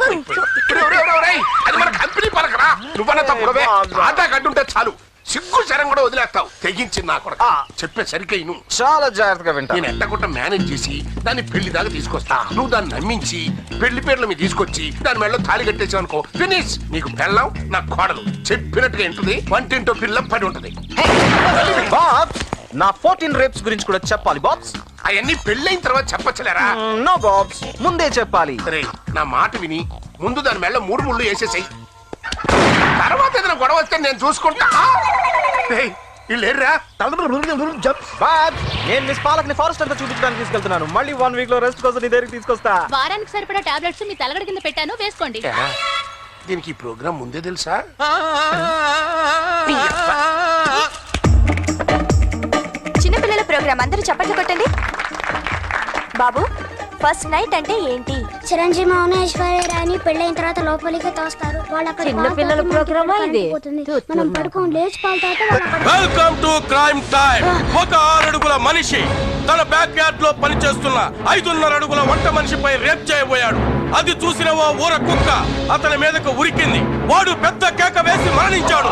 [SPEAKER 11] అది మన కంపెనీ పలకరా. నువ్వన్నా తప్పుడవే, ఆటా కట్టుంటే చాలు సిగ్గు శరం కూడా వదిలేస్తావు. తెగించింది నా కొడుకు. చెప్పే సరికైను
[SPEAKER 19] చాలా జాగ్రత్తగా వింటా.
[SPEAKER 11] నేను ఎట్టకుండా మేనేజ్ చేసి దాన్ని పెళ్లి దాకా తీసుకొస్తా. నువ్వు దాన్ని నమ్మించి పెళ్లి పేర్లు మీద తీసుకొచ్చి దాని మెడలో తాళి కట్టేసావు అనుకో, ఫినిష్. నీకు పెళ్ళాం, నా కోడలు చెప్పినట్టుగా ఉంటుంది. వంటింటో పిల్ల పడి ఉంటది.
[SPEAKER 19] బాబ్స్, నా 14 రేప్స్ గురించి కూడా చెప్పాలి బాబ్స్.
[SPEAKER 11] అవన్నీ పెళ్ళైన తర్వాత చెప్పచ్చలేరా?
[SPEAKER 19] నో బాబ్స్, ముందే చెప్పాలి.
[SPEAKER 11] సరే, నా మాట విని ముందు దాని మెడలో 3 ముళ్ళు వేసేసాయి. తర్వాత ఏదైనా గొడవ వస్తే నేను చూసుకుంటా.
[SPEAKER 19] నేను మిస్ పాలక్ని ఫారెస్ట్ అంతా చూపించడానికి తీసుకెళ్తున్నాను. మళ్ళీ 1 వీక్ లో రెస్ట్ కోసం నీ దగ్గరికి తీసుకొస్తా.
[SPEAKER 16] వారానికి సరిపడా టాబ్లెట్స్ మీ తలగడ కింద పెట్టాను, వేసుకోండి.
[SPEAKER 11] దీనికి ఈ ప్రోగ్రామ్ ముందే తెలుసా?
[SPEAKER 5] చిన్నపిల్లల ప్రోగ్రామ్ అందరూ చప్పట్లు కొట్టండి. బాబు, ఫస్ట్ నైట్ అంటే ఏంటి?
[SPEAKER 21] చిరంజీవి మౌనేశ్వరి రాని పెళ్ళైన తర్వాత లోపలికి తోస్తారు.
[SPEAKER 15] చిన్న పిల్లల ప్రోగ్రామా ఇది?
[SPEAKER 21] మనం పడుకోని లేచి పాల్తాత.
[SPEAKER 22] Welcome to crime time. ఒక 6 అడుగుల మనిషి తన బ్యాక్ యార్డ్ లో పనిచేస్తున్న 5.5 అడుగుల వంట మనిషిపై రేప్ చేయబోయాడు. అది చూసిన ఓ ఊర కుక్క అతని మీదకు ఉరికింది. వాడు పెద్ద కేక వేసి మరణించాడు.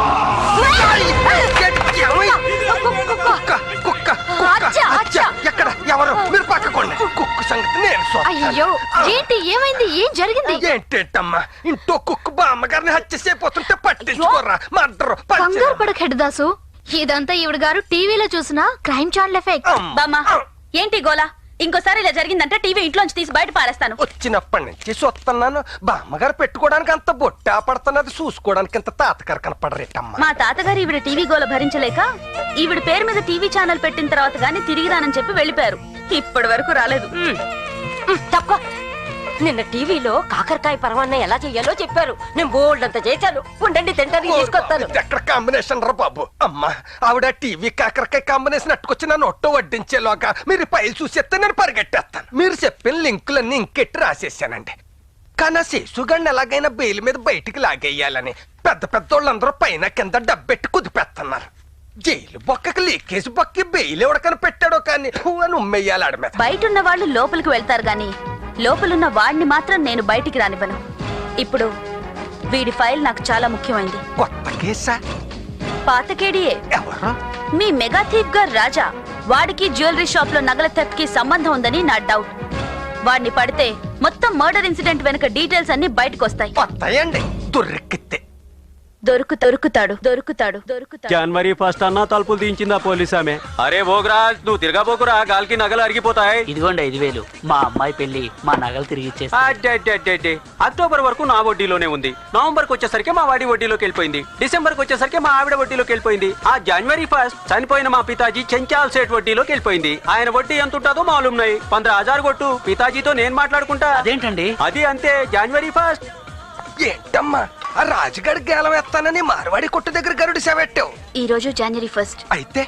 [SPEAKER 14] ఎక్కడ ఎవరు? మీరు పక్కకోండి. కుక్క సంగతి నేను.
[SPEAKER 16] అయ్యో, ఏంటి ఏమైంది? ఏం జరిగింది?
[SPEAKER 14] ఏంటమ్మా, ఇంట్లో కుక్క బామ్మగారిని హత్య చేయబోతుంటే పట్టించుకోరా.
[SPEAKER 16] కంగారు పడక హెడ్దాసు, ఇదంతా ఈవిడ గారు టీవీలో చూసిన క్రైమ్ ఛానల్ ఎఫెక్ట్.
[SPEAKER 5] బామ్మా, ఏంటి గోలా? ఇంకోసారి ఇలా జరిగిందంటే టీవీ ఇంట్లోంచి తీసి బయట పారేస్తాను.
[SPEAKER 14] వచ్చినప్పటి నుంచి చూస్తున్నాను, బామ్మగారు పెట్టుకోవడానికి అంత బొట్టా పడుతున్నది, చూసుకోవడానికి అంత తాతగారు కనపడరేటమ్మా.
[SPEAKER 5] మా తాతగారు ఈవిడ టీవీ గోల భరించలేక ఈవిడ పేరు మీద టీవీ ఛానల్ పెట్టిన తర్వాత గానీ తిరిగి రానని చెప్పి వెళ్ళిపోయారు. ఇప్పటి వరకు రాలేదు.
[SPEAKER 15] తక్కువ. నిన్న టీవీలో కాకరకాయ పరమాన్నం ఎలా చెయ్యాలో చెప్పారు. నేను బోల్డ్ అంత చేశాను. ఉండండి, తింటానికి తీసుకొస్తాను.
[SPEAKER 14] ఎక్కడ కాంబినేషన్ రా బాబు. అమ్మా, ఆవిడ టీవీ కాకరకాయ కాంబినేషన్ అట్టుకొచ్చి నన్ను ఒట్టో వడ్డించేలోగా మీరు పైలు చూసేస్తే నేను పరిగెట్టేస్తాను. మీరు చెప్పిన లింకులన్నీ ఇంకెట్టి రాసేసానండి. కానీ శేషుగాడిని ఎలాగైనా బెయిల్ మీద బయటికి లాగేయాలని పెద్ద పెద్దోళ్ళందరూ పైన కింద డబ్బెట్టి కుదిపేస్తున్నారు. జైలు బొక్కకి లీకేజ్ బొక్కి బెయిల్ ఎవడకని పెట్టాడో కానీ ఉమ్మేయాలి ఆడ మీద.
[SPEAKER 5] బయట ఉన్న వాళ్ళు లోపలికి వెళ్తారు గాని లోపలున్న వాడిని మాత్రం నేను బయటికి రానివ్వను. ఇప్పుడు వీడి ఫైల్ నాకు చాలా ముఖ్యమైంది.
[SPEAKER 14] కొత్త కేసా?
[SPEAKER 5] పాత కేడియే. మీ మెగా థీఫ్ గారు రాజా. వాడికి జ్యువెలరీ షాప్ లో నగల థెఫ్ట్ కి సంబంధం ఉందని నా డౌట్. వాడిని పడితే మొత్తం మర్డర్ ఇన్సిడెంట్ వెనుక డీటెయిల్స్ అన్ని బయటకు వస్తాయి.
[SPEAKER 14] వస్తాయండి దుర్రెక్కితే.
[SPEAKER 16] దొరుకుతాడు.
[SPEAKER 9] జనవరి 1 అన్నా తలుపులు దించిందా పోలీస్ ఆమె? అరే భోగరాజ్, నువ్వు తిరగబోకురా, గాలికి నగలు అరిగిపోతాయి.
[SPEAKER 1] ఇదిగోండి 5,000. మా అమ్మాయి పెళ్లి, మా నగలు తిరిగి ఇచ్చేస్తా.
[SPEAKER 9] అక్టోబర్ వరకు నా వడ్డీలోనే ఉంది. నవంబర్కి వచ్చేసరికి మా వాడి వడ్డీలోకి వెళ్ళిపోయింది. డిసెంబర్కి వచ్చేసరికి మా ఆవిడ వడ్డీలోకి వెళ్ళిపోయింది. ఆ జనవరి 1 చనిపోయిన మా పితాజీ చెంచాల్ సేట్ వడ్డీలోకి వెళ్ళిపోయింది. ఆయన వడ్డీ ఎంత ఉంటుందో మాలూమ్ నై. 15,000 కొట్టు, పితాజీతో నేను మాట్లాడుకుంటా.
[SPEAKER 1] అదేంటండి?
[SPEAKER 9] అది అంతే, జనవరి 1.
[SPEAKER 14] ఏంటమ్మా ఆ రాజుగాడి గేలం ఎత్తానని మార్వాడి కొట్టు దగ్గర గరుడు సేవెట్టావు.
[SPEAKER 16] ఈ రోజు జనవరి 1.
[SPEAKER 14] అయితే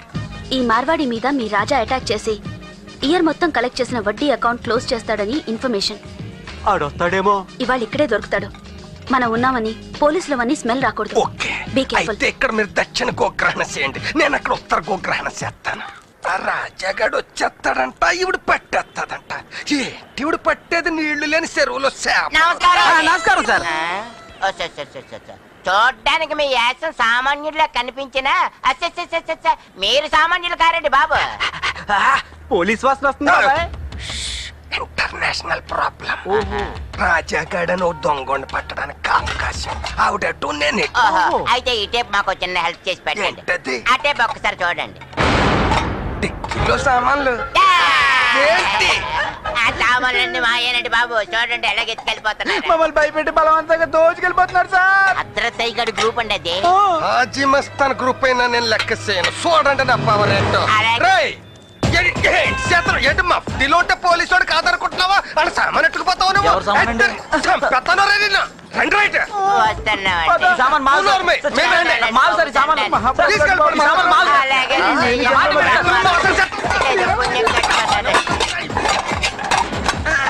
[SPEAKER 16] ఈ మార్వాడి మీద మీ రాజా అటాక్ చేసి ఇయర్ మొత్తం కలెక్ట్ చేసిన వడ్డీ అకౌంట్ క్లోజ్ చేస్తాడని ఇన్ఫర్మేషన్.
[SPEAKER 9] ఆడొస్తాడేమో.
[SPEAKER 16] ఇవాళ ఇక్కడే దొరుకుతాడు. మనం ఉన్నామని పోలీసులవన్నీ స్మెల్ రాకూడదు.
[SPEAKER 14] అయితే ఇక్కడ మీరు దక్షిణ గోగ్రహణ చేయండి, నేను అక్కడ ఉత్తర గోగ్రహణ చేస్తాను. ఆ రాజాగాడు వచ్చేస్తాడంట, ఇవిడు పట్టేస్తాడంట. ఏంటి ఇవిడు పట్టేది? నీళ్లు లేని చెరువులో
[SPEAKER 2] నమస్కారం సార్. చూడ్డానికి మీ యాసం సామాన్యుడిలా కనిపించినా మీరు సామాన్యులు కారండి బాబు.
[SPEAKER 14] పోలీస్ వాసన వస్తుంది. International problem. రాజాగాడను దొంగని పట్టడానికి అవకాశం. ఆవిడట్టు నేను
[SPEAKER 2] అయితే ఈ టేప్ మాకు చిన్న హెల్ప్ చేసి పెట్టండి. ఆ టేప్ ఒక్కసారి చూడండి.
[SPEAKER 14] టిక్కీలో సామాన్లు
[SPEAKER 2] ఆ సామాన్లన్నీ మాయేనండి బాబు. చూడండి ఎలాగ ఎత్తుకెళ్ళిపోతున్నారు.
[SPEAKER 14] మమ్మల్ని భయపెట్టి బలవంతంగా దోచుకెళ్ళిపోతున్నారు సార్.
[SPEAKER 2] అద్రతయ్యగడి గ్రూప్ అండి అది.
[SPEAKER 14] హాజీ మస్తాన్ గ్రూప్ అయినా నేను లెక్క చేయను. చూడండి నా పవర్ ఏంటో. ఏంటి మఫ్టీలో ఉంటే పోలీసు వాడికి ఆధారకుంటున్నావా? వాళ్ళ సామాన్ ఎట్టుకుపోతావు నువ్వు.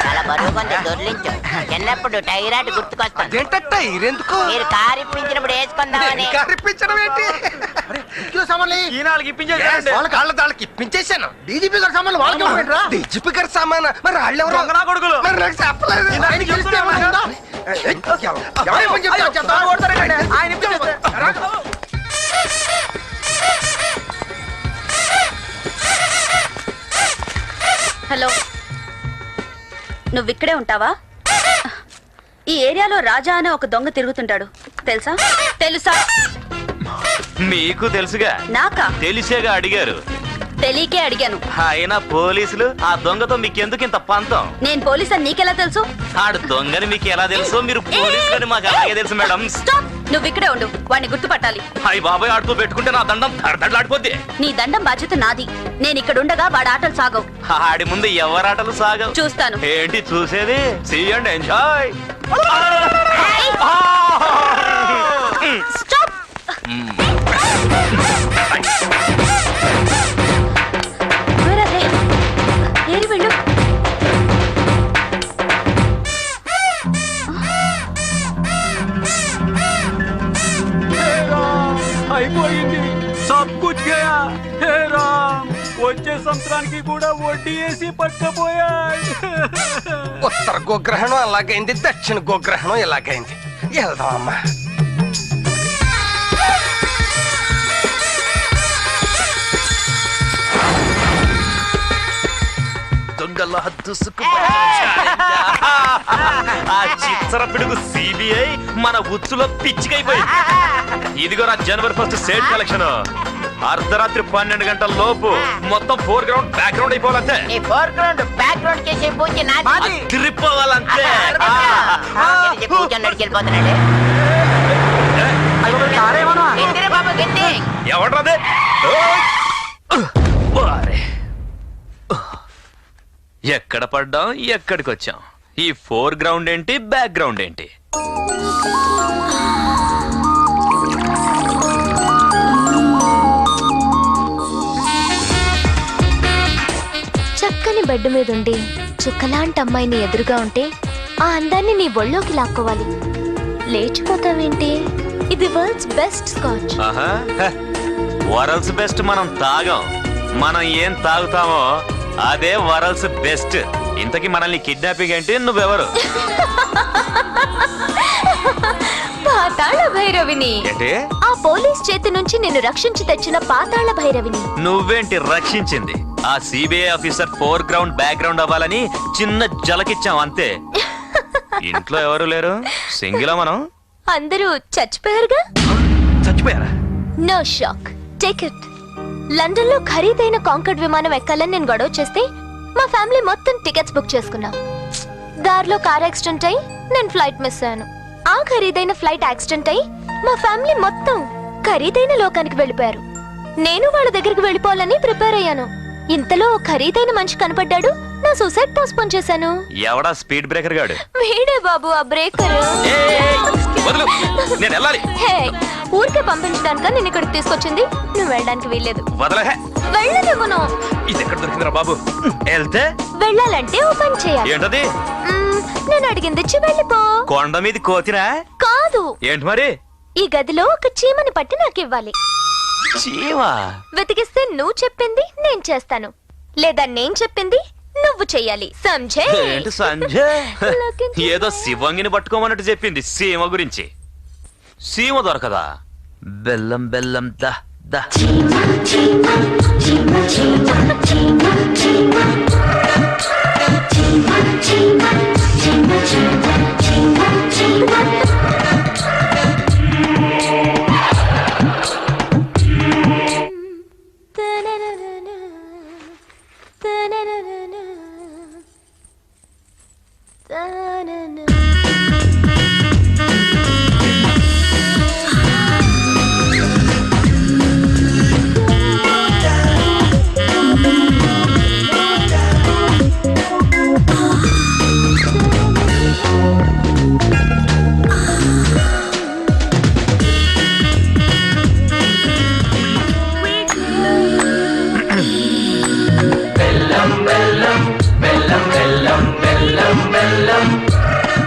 [SPEAKER 2] చాలా బరువు కొంత దొర్లించు. చిన్నప్పుడు టైరాట్ గుర్తుకొస్తాను.
[SPEAKER 14] ఎందుకు?
[SPEAKER 2] మీరు కారు ఇప్పించినప్పుడు వేసుకుందామని.
[SPEAKER 14] ఇప్పించడం ఏంటి? ఇప్పించేసాను. డీజీపీ గారి సామాన్లు వాళ్ళకి. డీజీపీ గారి సామాన్ మరి వాళ్ళు ఎవరు? మరి నాకు చెప్పలేదు.
[SPEAKER 16] హలో, నువ్వు ఇక్కడే ఉంటావా? ఈ ఏరియాలో రాజా అనే ఒక దొంగ తిరుగుతుంటాడు, తెలుసా?
[SPEAKER 12] మీకు తెలుసుగా.
[SPEAKER 16] నాకా?
[SPEAKER 12] తెలిసేగా అడిగారు.
[SPEAKER 16] తెలియకే అడిగాను.
[SPEAKER 12] అయినా పోలీసులు ఆ దొంగతో మీకెందుకు ఇంత పంతం?
[SPEAKER 16] నేను పోలీస్ అని నీకెలా తెలుసు?
[SPEAKER 12] ఆడు దొంగని మీకు ఎలా తెలుసు? మీరు పోలీసులని మాకు అలాగే తెలుసు మేడం.
[SPEAKER 16] నువ్వు ఇక్కడే ఉండు, వాడిని గుర్తుపట్టాలి.
[SPEAKER 12] హాయ్ బాబాయ్, ఆడుతూ పెట్టుకుంటే నా దండం దడదడలాడిపోద్ది.
[SPEAKER 16] నీ దండం బాధ్యత నాది. నేను ఇక్కడ ఉండగా వాడి ఆటలు సాగవు.
[SPEAKER 12] ఆడి ముందు ఎవరాటలు సాగవు.
[SPEAKER 16] చూస్తాను.
[SPEAKER 12] ఏంటి చూసేది? See and enjoy.
[SPEAKER 16] ఏరి వెళ్ళు.
[SPEAKER 9] అయిపోయింది, సబ్ కుచ్ గయా. హే రామ్, వచ్చే సంవత్సరానికి కూడా వడ్డీ వేసి పట్టపోయా.
[SPEAKER 14] ఉత్తర గోగ్రహణం అలాగైంది, దక్షిణ గోగ్రహణం ఇలాగైంది. వెళ్దాం అమ్మా.
[SPEAKER 12] ఆ చిత్ర పిడుగు సిబిఐ మన ఉచ్చులో పిచ్చికైపోయింది. ఇదిగో నా జనవరి 1 సేట్ కలెక్షన్. అర్ధరాత్రి 12 గంటల లోపు మొత్తం ఫోర్ గ్రౌండ్ బ్యాక్ గ్రౌండ్ అయిపోవాలంతే.
[SPEAKER 2] చేసే పూజ నాది.
[SPEAKER 12] తిరిగిపోవాలంతే.
[SPEAKER 2] కూర్చొని వెళ్ళిపోతున్నాడు.
[SPEAKER 12] ఎవడ్రాదే? ఎక్కడ పడ్డాం, ఎక్కడికి వచ్చాం? ఈ ఫోర్ గ్రౌండ్ ఏంటి, బ్యాక్ గ్రౌండ్ ఏంటి?
[SPEAKER 16] చక్కని బెడ్ మీద ఉండి చుక్కలాంటి అమ్మాయిని ఎదురుగా ఉంటే ఆ అందాన్ని నీ ఒళ్ళోకి లాక్కోవాలి. లేచిపోతావేంటి? ఇది world's best scotch.
[SPEAKER 12] World's best మనం తాగాం. మనం ఏం తాగుతామో అదే వరల్డ్స్ బెస్ట్. ఇంతకీ మనల్ని కిడ్నాపింగ్ ఏంటి? నువ్వెవరు?
[SPEAKER 16] పాతాళ భైరవిని.
[SPEAKER 12] ఏంటి?
[SPEAKER 16] ఆ పోలీస్ చేతి నుంచి నిన్ను రక్షించి తెచ్చిన పాతాళ భైరవిని.
[SPEAKER 12] నువ్వేంటి రక్షించింది? ఆ CBI officer four ground back ground అవ్వాలని చిన్న జలకిచ్చాం అంతే. ఇంట్లో ఎవరు లేరు, సింగిలా మనం.
[SPEAKER 16] అందరూ చచ్చిపోయారుగా.
[SPEAKER 4] చచ్చిపోయారా?
[SPEAKER 16] No shock, take it. London లో ఖరీదైన కాంకర్డ్ విమానం ఎక్కాలని నేను గొడవ చేస్తే మా ఫ్యామిలీ మొత్తం టికెట్స్ బుక్ చేసుకున్నాం. దారిలో కార్ యాక్సిడెంట్ అయి నేను ఫ్లైట్ మిస్ అయ్యాను. ఆ ఖరీదైన ఫ్లైట్ యాక్సిడెంట్ అయి మా ఫ్యామిలీ మొత్తం ఖరీదైన లోకానికి వెళ్ళిపోయారు. నేను వాళ్ళ దగ్గరికి వెళ్ళిపోవాలని ప్రిపేర్ అయ్యాను. ఇంతలో ఖరీదైన మనిషి కనపడ్డాడు. నా సూసైడ్ పోస్ట్పోన్ చేశాను.
[SPEAKER 12] ఎవడా స్పీడ్ బ్రేకర్ గాడు?
[SPEAKER 16] వీడే బాబు ఆ బ్రేకర్.
[SPEAKER 12] నేను వెళ్ళాలి.
[SPEAKER 16] హే, ఊరికే పంపించడానిక నేను ఇక్కడికి తీసుకొచ్చింది. నువ్వు వెళ్ళడానికి వీల్లేదు. వెళ్ళలేవును.
[SPEAKER 12] ఇది ఎక్కడ దొరికిందిరా బాబు? వెళ్తే
[SPEAKER 16] వెళ్ళాలంటే ఓ పని చేయాలి.
[SPEAKER 12] ఏంటది?
[SPEAKER 16] నేను అడిగింది ఇచ్చి వెళ్ళిపో.
[SPEAKER 12] కొండ మీద కోతిరా?
[SPEAKER 16] కాదు.
[SPEAKER 12] ఏంటి మరి?
[SPEAKER 16] ఈ గదిలో ఒక చీమని పట్టి నాకు ఇవ్వాలి.
[SPEAKER 12] చీమా?
[SPEAKER 16] వెతికిస్తే నువ్వు చెప్పింది నేను చేస్తాను, లేదా నేను చెప్పింది నువ్వు చెయ్యాలి. సంజయ్
[SPEAKER 12] ఏంటి సంజయ్? ఏదో శివంగిని పట్టుకోమన్నట్టు చెప్పింది సీమ గురించి. సీమ దొరకదా? బెల్లం బెల్లం దా దా.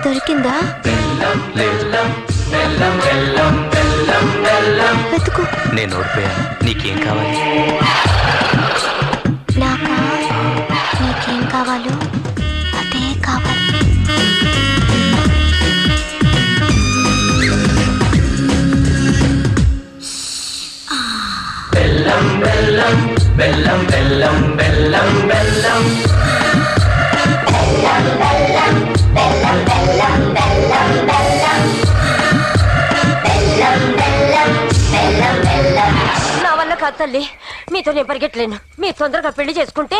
[SPEAKER 16] దొరికిందా? వెతుకు.
[SPEAKER 12] నేను ఓడిపోయాను. నీకేం కావాలి?
[SPEAKER 16] నాకా? నీకేం కావాలో అదే కావాలి.
[SPEAKER 3] బెల్లం బెల్లం బెల్లం బెల్లం బెల్లం బెల్లం
[SPEAKER 15] నా వల్ల కాదు తల్లి, మీతో నేను పరిగెట్టలేను. మీరు తొందరగా పెళ్లి చేసుకుంటే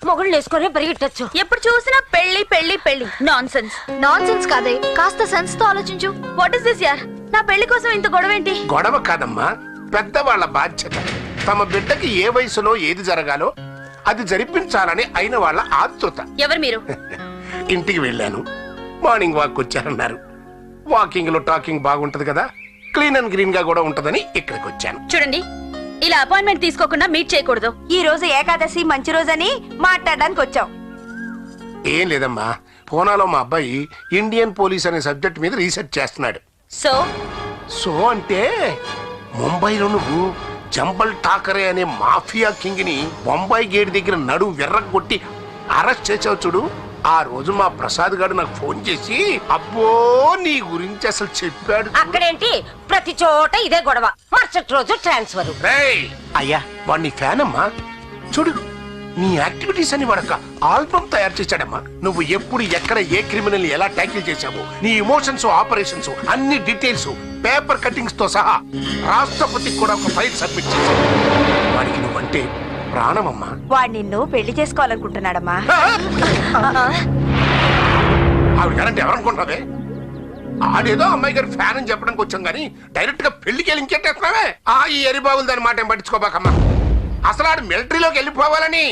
[SPEAKER 15] మొగుళ్ళు వేసుకొని పరిగెట్టచ్చు.
[SPEAKER 5] ఎప్పుడు చూసినా పెళ్లి పెళ్లి పెళ్లి. Non sense. నాన్ సెన్స్ కాదే, కాస్త సెన్స్ తో ఆలోచించు. వాట్ ఇస్ దిస్ యార్? నా పెళ్లి కోసం ఇంత గొడవ ఏంటి?
[SPEAKER 11] గొడవ కాదమ్మా, పెద్దవాళ్ల బాధ్యత. తమ బిడ్డకి ఏ వయసులో ఏది జరగాలో అది జరిపించాలని అయిన వాళ్ళ ఆతృత.
[SPEAKER 5] ఎవరు మీరు?
[SPEAKER 11] ఇంటికి వెళ్ళాను, మార్నింగ్ వాక్ వచ్చారన్నారు. వాకింగ్ లో టాకింగ్ బాగుంటది కదా, క్లీన్ అండ్ గ్రీన్ గా కూడా ఉంటదని ఇక్కడికి వచ్చాను.
[SPEAKER 5] చూడండి, ఇలా అపాయింట్మెంట్ తీసుకోకుండా మీట్ చేయకూడదు.
[SPEAKER 17] ఈ రోజు ఏకాదశి మంచి రోజని మాట్లాడడానికి వచ్చాం.
[SPEAKER 11] ఏం లేదమ్మా, పూనాలో మా అబ్బాయి ఇండియన్ పోలీస్ అనే సబ్జెక్ట్ మీద రీసెర్చ్ చేస్తున్నాడు. సో అంటే ముంబైలో నువ్వు జంబల్ ఠాకరే అనే మాఫియా కింగ్ ని బొంబాయి గేట్ దగ్గర నడు విర్రగొట్టి అరెస్ట్ చేసావు చూడు. ఆ రోజు మా ప్రసాద్ గారు నాకు ఫోన్ చేసి అబ్బో నీ గురించి అసలు చెప్పాడు.
[SPEAKER 15] అక్కడేంటి, ప్రతి చోట ఇదే గొడవ. మరుసటి రోజు ట్రాన్స్ఫర్.
[SPEAKER 11] అయ్యా వాడిని ఫ్యాన్ అమ్మా. చూడు నీ యాక్టివిటీస్ అని వాడక ఆల్బమ్ తయారు చేశాడమ్మా. నువ్వు ఎప్పుడు ఎక్కడ ఏ క్రిమినల్ ఎలా ట్యాకిల్ చేశావు, నీ ఎమోషన్స్ ఆపరేషన్స్ అన్ని డీటెయిల్స్ పేపర్ కటింగ్స్ తో సహా రాష్ట్రపతికి కూడా ఒక ఫైల్ సబ్మిట్ చేశావు. వాడికి నువ్వంటే ప్రాణమమ్మా.
[SPEAKER 17] వాడు నిన్ను పెళ్లి చేసుకోవాలనుకుంటున్నాడమ్మా.
[SPEAKER 11] ఆవిడ గారంటే ఎవరనుకుంటావే? ఆడేదో అమ్మాయి గారు ఫ్యాన్ అని చెప్పడానికి వచ్చాం గానీ డైరెక్ట్ గా పెళ్లికి వెళ్ళి ఇంకెట్టేస్తున్నావే. ఈ ఎరిబాబులు దాని మాట ఏం పట్టించుకోబాకమ్మా. అసలు ఆడు మిలిటరీలోకి వెళ్ళిపోవాలని,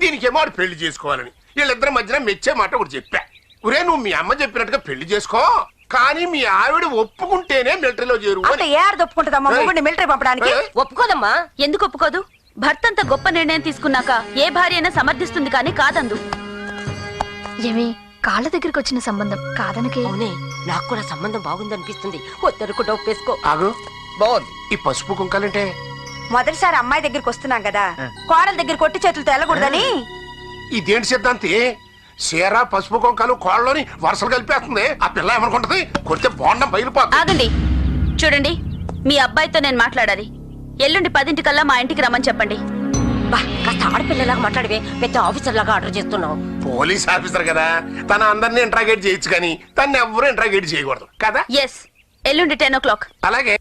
[SPEAKER 11] దీనికేమో ఆడు పెళ్లి చేసుకోవాలని. వీళ్ళిద్దరి మధ్యన మెచ్చే మాట ఒకటి చెప్పా. ఒరే నువ్వు మీ అమ్మ చెప్పినట్టుగా పెళ్లి చేసుకో, కానీ మీ ఆవిడ ఒప్పుకుంటేనే మిలిటరీలో చేరు.
[SPEAKER 17] ఒప్పుకుంటుందమ్మా మొగుడిని మిలిటరీ పంపడానికి?
[SPEAKER 15] ఒప్పుకోదమ్మా.
[SPEAKER 5] ఎందుకు ఒప్పుకోదు? భర్త అంత గొప్ప నిర్ణయం తీసుకున్నాక ఏ భార్య అయినా సమర్థిస్తుంది, కానీ కాదందు.
[SPEAKER 16] ఏమి కాళ్ళ దగ్గరికి వచ్చిన సంబంధం కాదనకే?
[SPEAKER 15] అవునే, నాకు కూడా సంబంధం బాగుందనిపిస్తుంది. వద్దనుకుంటా ఒప్పేసుకో.
[SPEAKER 11] ఆగు, బాగుంది. ఈ పసుపు కుంకాలంటే
[SPEAKER 17] మొదటిసారి అమ్మాయి దగ్గరికి వస్తున్నాం కదా, కోడల దగ్గర కొట్టి చేతులతో వెళ్ళకూడదని.
[SPEAKER 11] ఇదేంటి సిద్ధాంతి? చీర పసుపు కుంకాలు కోళ్ళని వరుసలు కలిపేస్తుంది. ఆ పిల్ల ఏమనుకుంటది? కొడితే బోండం బయలుపోతుంది.
[SPEAKER 5] ఆగండి, చూడండి, మీ అబ్బాయితో నేను మాట్లాడాలి. ఎల్లుండి 10 మా ఇంటికి రమ్మని చెప్పండి.
[SPEAKER 15] కాస్త ఆడపిల్లలాగా మాట్లాడివే, పెద్ద ఆఫీసర్ లాగా ఆర్డర్ చేస్తున్నావు.
[SPEAKER 11] పోలీస్ ఆఫీసర్ కదా, తన అందరినీ ఇంట్రాగేట్ చేయొచ్చు కానీ తను ఎవరు ఇంట్రాగేట్ చేయకూడదు కదా.
[SPEAKER 5] ఎస్, ఎల్లుండి 10 o'clock.
[SPEAKER 11] అలాగే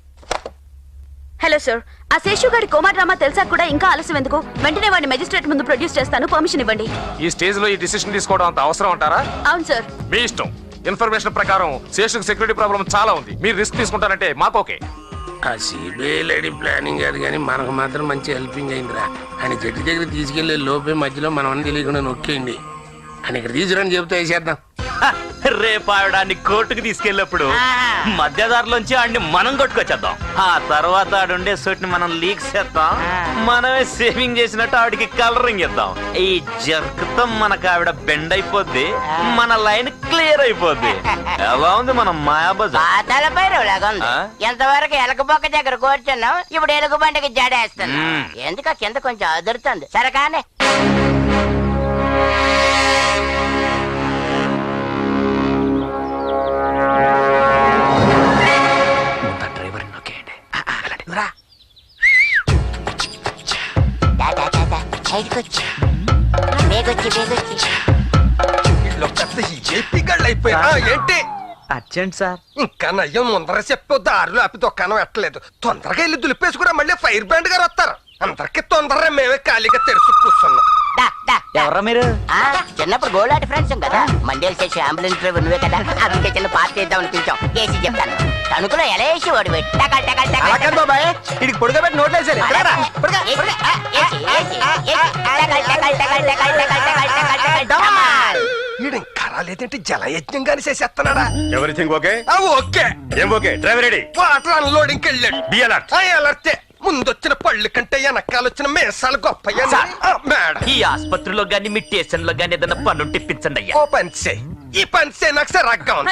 [SPEAKER 10] హలో సార్, ఆ శేషు గారి కోమా డ్రామా తెలుసా కూడా ఇంకా ఆలస్యం ఎందుకు? వెంటనే వాడిని మెజిస్ట్రేట్ ముందు ప్రొడ్యూస్ చేస్తాను, పర్మిషన్ ఇవ్వండి.
[SPEAKER 19] ఈ స్టేజ్ లో ఈ డిసిషన్ తీసుకోవడం అంత అవసరం అంటారా?
[SPEAKER 10] అవును సార్.
[SPEAKER 19] మీ ఇష్టం. ఇన్ఫర్మేషన్ ప్రకారం శేషుకు సెక్యూరిటీ ప్రాబ్లం చాలా ఉంది. మీరు రిస్క్ తీసుకుంటారంటే మాకు ఓకే.
[SPEAKER 11] ఆ సిబిఐ లేడీ ప్లానింగ్ కాదు కానీ మనకు మాత్రం మంచి హెల్పింగ్ అయిందిరా. ఆయన జడ్జి దగ్గర తీసుకెళ్లే లోపే మధ్యలో మనం తెలియకుండా నొక్కేయండి. ఆయన ఇక్కడ తీసుకురని చెబుతా వేసేద్దాం.
[SPEAKER 12] రేపు ఆవిడాన్ని కోర్టుకు తీసుకెళ్ళినప్పుడు మధ్యదారులోంచి ఆడిని మనం కొట్టుకొచ్చేద్దాం. ఆ తర్వాత ఆడుండే సోట్ని మనం లీక్ చేద్దాం. మనమే సేవింగ్ చేసినట్టు ఆవిడికి కలరింగ్ ఇద్దాం. ఈ జర్కుతో మనకు ఆవిడ బెండ్ అయిపోద్ది, మన లైన్ క్లియర్ అయిపోద్ది. ఎలా ఉంది మనం
[SPEAKER 2] మాయాబజార్? ఎంతవరకు ఎలకబొక్క దగ్గర కూర్చున్నాం, ఇప్పుడు ఎలుగు బండికి జడేస్తాను. ఎందుక కింద కొంచెం అదురుతుంది. సరే కానీ
[SPEAKER 14] ఏంటి
[SPEAKER 1] అర్జెంట్ సార్.
[SPEAKER 14] ఇంకా నయ్యం ముందర చెప్పు, దారులు ఆపి దుకాణం ఎట్టలేదు. తొందరగా వెళ్ళి దులిపేసుకురా, మళ్ళీ ఫైర్ బ్రాండ్ గారు వస్తారు. అందరికి తొందరగా మేమే ఖాళీగా తెరుచు కూర్చున్నాం.
[SPEAKER 1] ఎవరా మీరు?
[SPEAKER 2] చిన్నప్పుడు గోలాటి ఫ్రెండ్స్ కదా. మండేలు చేసి అంబులెన్స్ డ్రైవర్ నువ్వే కదా. అందుకే చిన్న పార్టీ ఇద్దాం అనిపించాం. కేసీ చెప్తాను. తణుకులో ఎలా వేసి వాడు
[SPEAKER 1] పొడుగబెట్టి నోట్లేసారు.
[SPEAKER 14] లేదంటే జలయజ్ఞం గాని చేసేస్తున్నాడా?
[SPEAKER 13] Everything okay?
[SPEAKER 14] ఓకే.
[SPEAKER 13] ఏం okay? Driver ready.
[SPEAKER 14] Water unloading వెళ్ళాడు.
[SPEAKER 13] Be alert.
[SPEAKER 14] అలర్టే. ముందొచ్చిన పళ్ళు కంటే వెనకాలొచ్చిన మేసాలు గొప్ప.
[SPEAKER 12] ఈ ఆసుపత్రిలో గాని మీ స్టేషన్ లో గాని ఏదైనా పన్ను టిప్పించండి అయ్యా.
[SPEAKER 14] ఓ పని చేయి. ఈ పని చేయి, నాకు సరగ్గా ఉంది.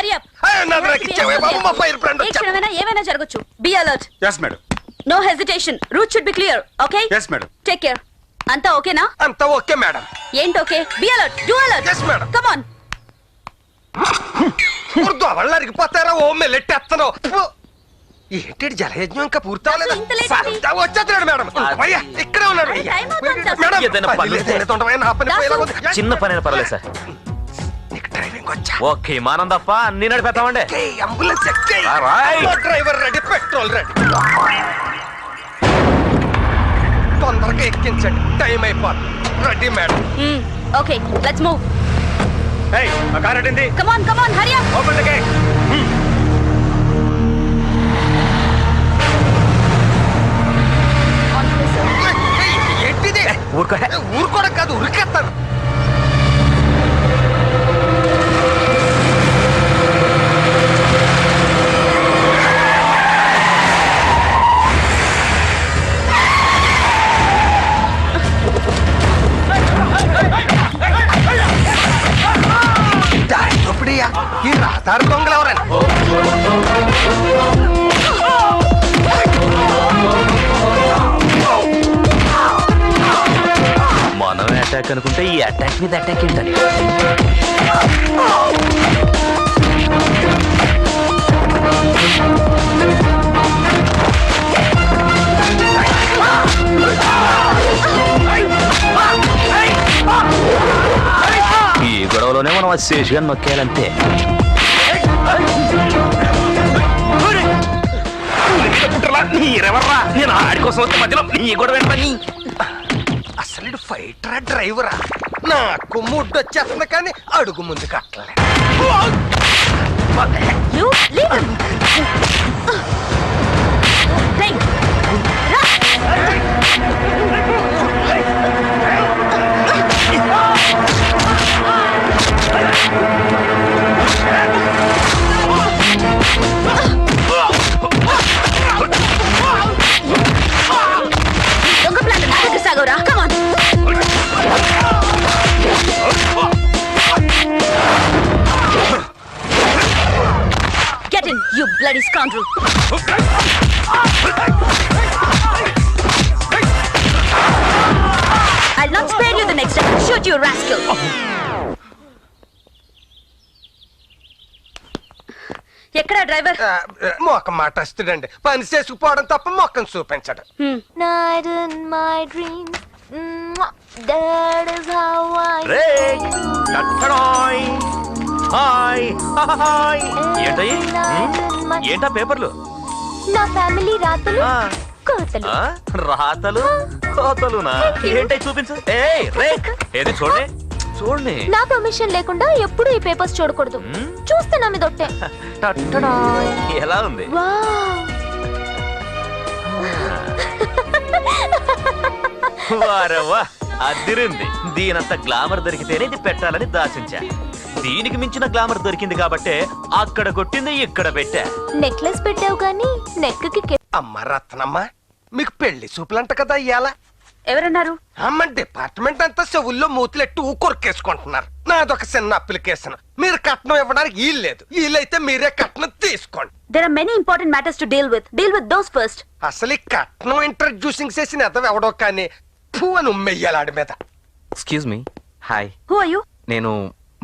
[SPEAKER 10] ఏమైనా జరగచ్చు. Be alert.
[SPEAKER 13] Yes madam.
[SPEAKER 10] No hesitation. Route should be clear. Okay?
[SPEAKER 13] Yes madam.
[SPEAKER 10] Take care. అంతా ఓకేనా?
[SPEAKER 14] అంతా ఓకే మేడం.
[SPEAKER 10] ఏంటి okay? Be alert. Do alert.
[SPEAKER 14] Yes madam.
[SPEAKER 10] Come on.
[SPEAKER 14] దోవళ్ళు అరిగిపోతారా? ఓ మెల్లెట్టేస్తున్నావు. ఏంటి జలయజ్ఞం ఇంకా పూర్తవలేదు? వచ్చేస్తున్నాడు మేడం. ఇక్కడే ఉన్నాడు మేడం.
[SPEAKER 12] చిన్న పని పర్లేదు సార్. ఓకే మానం తప్ప అన్ని నడిపేస్తామండి.
[SPEAKER 14] Ambulance driver ready, petrol ready. తొందరగా ఎక్కించండి, టైం అయిపోతుంది. Ready madam.
[SPEAKER 10] Okay, let's move.
[SPEAKER 13] Hey, a car at the.
[SPEAKER 10] Come on, hurry up.
[SPEAKER 13] Open the gate.
[SPEAKER 14] ఏంటిది? ఊరుకోవడం కాదు, ఉరికేస్తాను. ఈ రహదారి దొంగలు ఎవరని?
[SPEAKER 12] మనం అటాక్ అనుకుంటే ఈ అటాక్ మీద అటాక్ ఏంటని. ఈ గొడవలోనే మనం అది శేషుగా నొక్కేయాలంతే. నీరెవర్రా? నేను ఆడి కోసం వస్తే మధ్యలో నీ గొడవ ఏంటని.
[SPEAKER 14] అసలు ఫైటరా డ్రైవరా? నాకు ముడ్డు వచ్చేస్తుంది కానీ అడుగు ముందు కట్టలే.
[SPEAKER 10] దొంగ ప్లాన్ నా దగ్గర సాగోరా. Come on. Get in, you bloody scoundrel. I'll not spare you the next time. Shoot, you rascal. ఎక్కడ డ్రైవర్?
[SPEAKER 14] మొక్క మాట వస్తుందండి. పని చేసుకుపోవడం తప్ప మొక్కను చూపించడం.
[SPEAKER 16] Night in my dreams, that is how I
[SPEAKER 12] ఏంటా పేపర్లు?
[SPEAKER 16] నా ఫ్యామిలీ రాతలు కోతలు.
[SPEAKER 12] రాతలు కోతలునా? ఏంటై చూపించు. ఏయ్ రేక్, ఏది చూడండి చూడండి.
[SPEAKER 16] నా పర్మిషన్ లేకుండా ఎప్పుడు ఈ పేపర్స్ చూడకూడదు. చూస్తే నా మీద ఒట్టే.
[SPEAKER 12] టట్టడా, ఎలా ఉంది? వారవ్వా, అదిరింది. దీనంత గ్లామర్ దొరికితేనే ఇది పెట్టాలని దాచించా. దీనికి మించిన గ్లామర్ దొరికింది కాబట్టే అక్కడ కొట్టింది ఇక్కడ పెట్టా.
[SPEAKER 16] నెక్లెస్ పెట్టావు కానీ నెక్ కి.
[SPEAKER 14] అమ్మ రత్నమ్మ, మీకు పెళ్లి చూపులంట కదా ఇయ్యాల.
[SPEAKER 10] ఎవరన్నారు?
[SPEAKER 14] అమ్మ డిపార్ట్మెంట్ అంతా చెవుల్లో మూతులెట్టు కొరికేసుకుంటున్నారు. నాదొక చిన్న అప్లికేషన్. మీరు కట్నం ఇవ్వడానికి వీల్లేదు. వీలైతే మీరే కట్నం తీసుకోండి.
[SPEAKER 10] There are many important matters to deal with. Deal with those first.
[SPEAKER 14] అసలు ఈ కట్నం ఇంట్రడ్యూసింగ్ చేసిన ఎదవ ఎవడో కానీ అని ఉమ్మెయ్యాలి మీద.
[SPEAKER 19] Excuse me. Hi.
[SPEAKER 10] Who are you?
[SPEAKER 19] నేను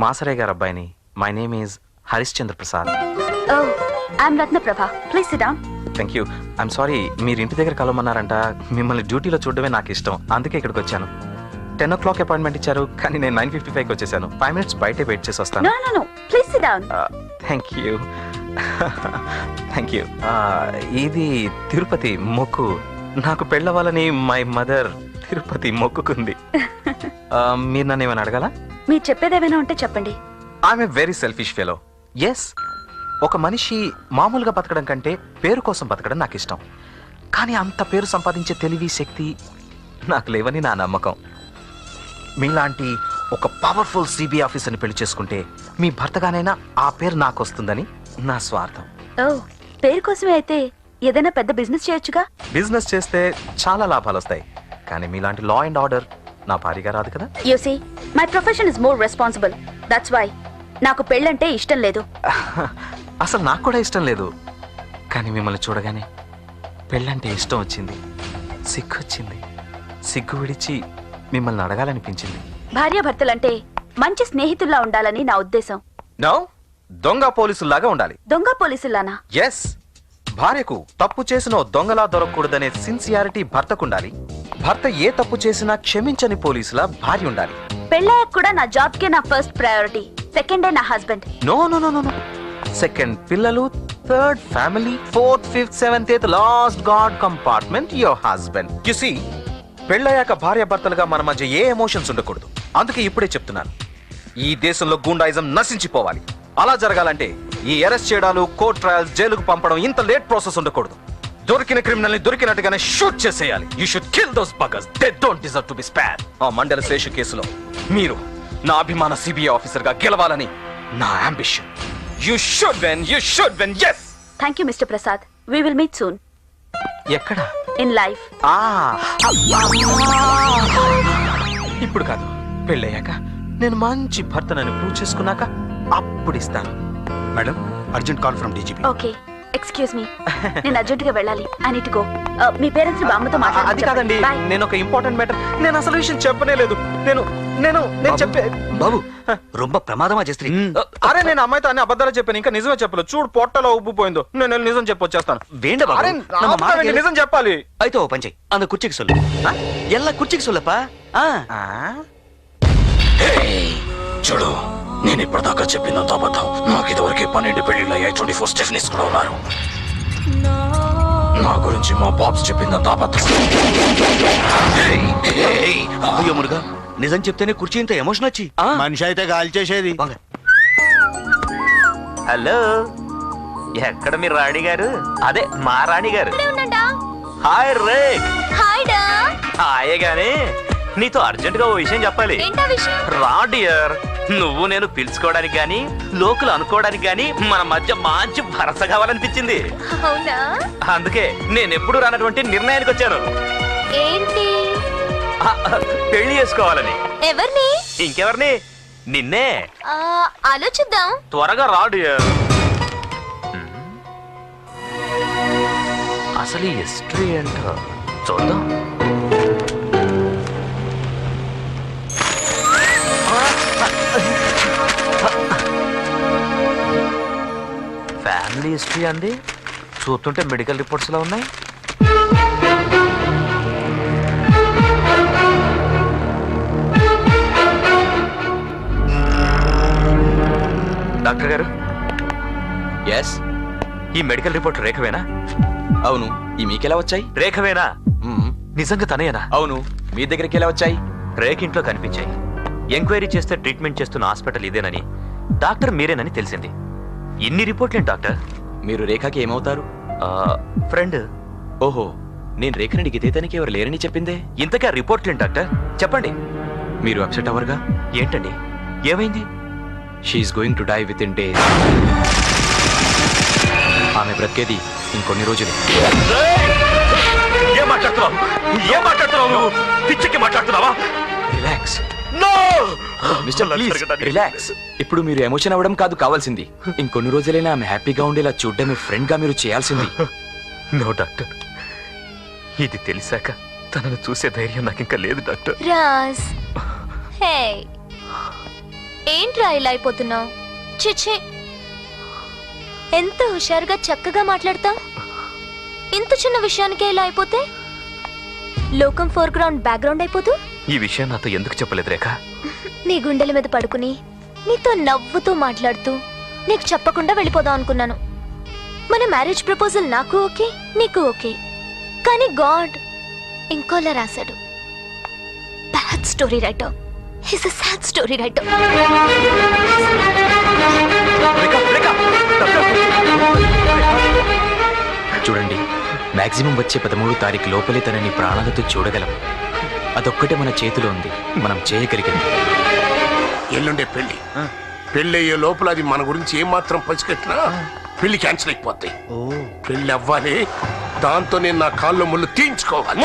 [SPEAKER 19] మాసరే గారి అబ్బాయిని. My name is Harishchandra Prasad.
[SPEAKER 10] Oh, I'm Ratna Prabha. Please sit down.
[SPEAKER 19] Thank you. I'm sorry, మీరు ఇంటి దగ్గర కలవమన్నారంట. మిమ్మల్ని డ్యూటీలో చూడడమే నాకు ఇష్టం, అందుకే ఇక్కడికి వచ్చాను. 10 o'clock అపాయింట్మెంట్ ఇచ్చారు, కానీ నేను 9:55కి వచ్చేసాను. 5 minutes బయటే వెయిట్ చేసి వస్తాను.
[SPEAKER 10] No. Please sit down.
[SPEAKER 19] Thank you. Thank you. ఇది తిరుపతి మొక్కు. నాకు పెళ్ళవాలని మై మదర్ తిరుపతి మొక్కుకుంది. మీరు నన్ను ఏమైనా అడగాల?
[SPEAKER 10] మీరు చెప్పేదేమైనా ఉంటే చెప్పండి.
[SPEAKER 19] I'm a very selfish fellow. Yes, ఒక మనిషి మామూలుగా బతకడం కంటే పేరు కోసం బతకడం నాకు ఇష్టం. కానీ అంత పేరు సంపాదించే తెలివి శక్తి నాకు లేవని నా నమ్మకం. మీలాంటి ఒక పవర్ఫుల్ సిబిఐ ఆఫీసర్ని పెళ్లి చేసుకుంటే మీ భర్తగానైనా ఆ పేరు నాకు వస్తుందని నా స్వార్థం.
[SPEAKER 10] ఓ, పేరు కోసమే అయితే ఏదైనా పెద్ద బిజినెస్ చేయొచ్చుగా.
[SPEAKER 19] బిజినెస్ చేస్తే చాలా లాభాలు వస్తాయి, కానీ మీలాంటి లా అండ్ ఆర్డర్ నా భారీగా రాదు కదా.
[SPEAKER 10] You see, my profession is more responsible. That's why నాకు పెళ్ళంటే ఇష్టం లేదు.
[SPEAKER 19] అసలు నాకు కూడా ఇష్టం లేదు, కానీ మిమ్మల్ని చూడగానే పెళ్ళంటే ఇష్టం వచ్చింది, సిగ్గు వచ్చింది. సిగ్గు విడిచి మిమ్మల్ని అడగాలనిపించింది.
[SPEAKER 10] భార్యాభర్తలంటే మంచి స్నేహితుల్లా ఉండాలని నా ఉద్దేశం.
[SPEAKER 19] నో, దొంగ పోలీసుల్లాగా ఉండాలి.
[SPEAKER 10] దొంగ పోలీసులానా?
[SPEAKER 19] ఎస్, భార్యకు తప్పు చేసిన దొంగలా దొరకకూడదనే సిన్సియారిటీ భర్తకుండాలి. భర్త ఏ తప్పు చేసినా క్షమించని పోలీసులా భార్య ఉండాలి.
[SPEAKER 10] పెళ్ళయ్యాక కూడా నా జాబ్ కే నా ఫస్ట్ ప్రయారిటీ, సెకండ్ నా husband.
[SPEAKER 19] No no no no. Second పిల్లలు, third family, fourth, fifth, seventh, eighth, last god compartment your husband. You see, పెళ్ళయ్యాక భార్య భర్తలుగా మన మధ్య ఏ ఎమోషన్స్ ఉండకూడదు. అందుకే ఇప్పుడే చెప్తున్నాను, ఈ దేశంలో గూండాయిజం నశించిపోవాలి. అలా జరగాలంటే ఈ అరెస్ట్ చేయడాలు, కోర్ట్ ట్రయల్స్, జైలుకు పంపడం, ఇంత లేట్ ప్రాసెస్ ఉండకూడదు. దొరికిన క్రిమినల్ ని దొరికినట్టుగానే షూట్ చేసేయాలి. You should kill those buggers. They don't deserve to be spared. ఆ మండల శేషు కేసులో మీరు నా అభిమాన సిబిఐ ఆఫీసర్ గా గెలవాలని నా ambition. You should win, you should win. yes.
[SPEAKER 10] Thank you, Mr. Prasad. We will meet soon.
[SPEAKER 19] ఎక్కడ?
[SPEAKER 10] In life.
[SPEAKER 19] ఇప్పుడు కాదు, పెళ్ళయ్యాక నేను మంచి భర్తనని ప్రూవ్ చేసుకున్నాక అప్పుడు ఇస్తాను.
[SPEAKER 13] Madam, urgent call from DGP.
[SPEAKER 10] Okay. Excuse me. నేను అర్జెంట్ గా వెళ్ళాలి. I need to go. మీ పేరెంట్స్ బామ్మతో
[SPEAKER 19] అది
[SPEAKER 10] మాట్లాడాలి.
[SPEAKER 19] కాదండి, నేను ఒక ఇంపార్టెంట్ మ్యాటర్. నేను అసలు విషయం చెప్పనే లేదు. నేను చెప్పే
[SPEAKER 4] బాబు రొంబ ప్రమాదమా చేస్త్రీ.
[SPEAKER 19] అరే, నేను అమ్మాయితో అన్ని అబద్ధాలు చెప్పాను, ఇంకా నిజమే చెప్పలేదు. చూడు పొట్టలో ఉబ్బిపోయిందో. నేను నిజం చెప్పొచ్చేస్తాను.
[SPEAKER 4] వేండ బాబు,
[SPEAKER 19] అరే, ఆపుతానండి, నిజం చెప్పాలి.
[SPEAKER 4] అయితే ఓ పంచై அந்த కుర్చీకి சொல்லு. எல்லா కుర్చీకి சொல்லப்பா.
[SPEAKER 6] చూడు, నేను ఇప్పటిదాకా చెప్పినంత అబద్ధం. నాకు ఇదివరకే 12 పెళ్లిళ్ళు అయ్యాయి. 24 స్టెఫనీస్ కూడా ఉన్నారు. నా గురించి మా బాబ్స్ చెప్పిందంత అబద్ధం.
[SPEAKER 4] అయ్యో మురుగా, నిజం చెప్తేనే కుర్చీ ఇంత ఎమోషన్ వచ్చి
[SPEAKER 7] మనిషి అయితే గాలి చేసేది.
[SPEAKER 12] హలో, ఎక్కడ మీ రాణి గారు? అదే మా రాణి గారు. Hi rake.
[SPEAKER 16] హాయ్ డా.
[SPEAKER 12] హాయే గాని నీతో అర్జెంట్ గా ఓ విషయం చెప్పాలి.
[SPEAKER 16] ఏంటా విషయం?
[SPEAKER 12] రా డియర్. నువ్వు నేను పిలుచుకోవడానికి గాని, లోకులు అనుకోవడానికి గాని మన మధ్య మంచి భరస కావాలనిపించింది.
[SPEAKER 16] అవునా?
[SPEAKER 12] అందుకే నేను ఎప్పుడు రానటువంటి నిర్ణయానికి వచ్చాను.
[SPEAKER 16] ఏంటి?
[SPEAKER 12] పెళ్లి చేసుకోవాలని.
[SPEAKER 16] ఎవరిని?
[SPEAKER 12] ఇంకెవరిని? నిన్నే.
[SPEAKER 16] ఆలోచిద్దాం.
[SPEAKER 12] త్వరగా రా డియర్. అసలు ఈ హిస్టరీ ఏంటో చూద్దాం. ఫ్యామిలీ హిస్టరీ అంది, చూస్తుంటే మెడికల్ రిపోర్ట్స్ లో ఉన్నాయి. డాక్టర్ గారు.
[SPEAKER 19] ఎస్.
[SPEAKER 12] ఈ మెడికల్ రిపోర్ట్ రేఖవేనా?
[SPEAKER 19] అవును. ఈ మీకెలా వచ్చాయి?
[SPEAKER 12] రేఖవేనా? నిజంగా తనేనా?
[SPEAKER 19] అవును. మీ దగ్గరికి ఎలా వచ్చాయి?
[SPEAKER 12] రేఖ ఇంట్లో కనిపించాయి. ఎంక్వైరీ చేస్తే ట్రీట్మెంట్ చేస్తున్న హాస్పిటల్ ఇదేనని, డాక్టర్ మీరేనని తెలిసింది. ఇన్ని రిపోర్ట్లేంటి డాక్టర్?
[SPEAKER 19] మీరు రేఖకి ఏమవుతారు?
[SPEAKER 12] ఫ్రెండ్.
[SPEAKER 19] ఓహో, నేను రేఖని గితేతానికి ఎవరు లేరని చెప్పిందే.
[SPEAKER 12] ఇంతగా రిపోర్ట్లేంటి డాక్టర్? చెప్పండి.
[SPEAKER 19] మీరు అప్సెట్ అవర్గా?
[SPEAKER 12] ఏంటండి, ఏమైంది?
[SPEAKER 19] She's going to die within days. ఆమె బ్రతికేది ఇంకొన్ని రోజులు.
[SPEAKER 12] ఏం మాట్లాడుతున్నావు? ఏం మాట్లాడుతున్నావు నువ్వు? పిచ్చికి మాట్లాడుతున్నావా?
[SPEAKER 19] రిలాక్స్. Mister please relax. ఇప్పుడు మీరు ఎమోషన్ అవ్వడం కాదు కావాల్సింది. ఇంకొన్ని రోజులైనా ఆమె హ్యాపీగా ఉండేలా చూడడమే ఫ్రెండ్ గా మీరు చేయాల్సింది.
[SPEAKER 12] నో డాక్టర్, ఇది తెలిసాక తనను చూసే ధైర్యం నాకు ఇంకా లేదు డాక్టర్.
[SPEAKER 16] రాజ్, హే, ఏంట్రా ఇలా అయిపోతున్నావు? చిచి, ఎంత హుషారుగా చక్కగా మాట్లాడతావు. ఇంత చిన్న విషయానికే ఇలా అయిపోతే లోకం ఫోర్గ్రౌండ్ బ్యాక్గ్రౌండ్ అయిపోతూ.
[SPEAKER 12] ఈ విషయం నాతో ఎందుకు చెప్పలేదు రేఖ?
[SPEAKER 16] నీ గుండెల మీద పడుకుని నీతో నవ్వుతూ మాట్లాడుతూ నీకు చెప్పకుండా వెళ్ళిపోదాం అనుకున్నాను. మన మ్యారేజ్ ప్రపోజల్ నాకు ఓకే, నీకు ఓకే, కానీ గాడ్ ఇంకోలా రాశాడు. Bad story writer. He's a sad story writer.
[SPEAKER 19] చూడండి, మాక్సిమం వచ్చే 13వ తారీఖు లోపలే తనని ప్రాణాలతో చూడగలం. అదొక్కటే మన చేతిలో ఉంది, మనం చేయగలిగింది.
[SPEAKER 11] ఎల్లుండే పెళ్లి. పెళ్లి అయ్యే లోపల అది మన గురించి ఏమాత్రం పసిగట్టినా పెళ్లి క్యాన్సిల్ అయిపోతాయి. పెళ్లి అవ్వాలి, దాంతో నేను నా కాల్లో ముళ్ళు తీయించుకోవాలి.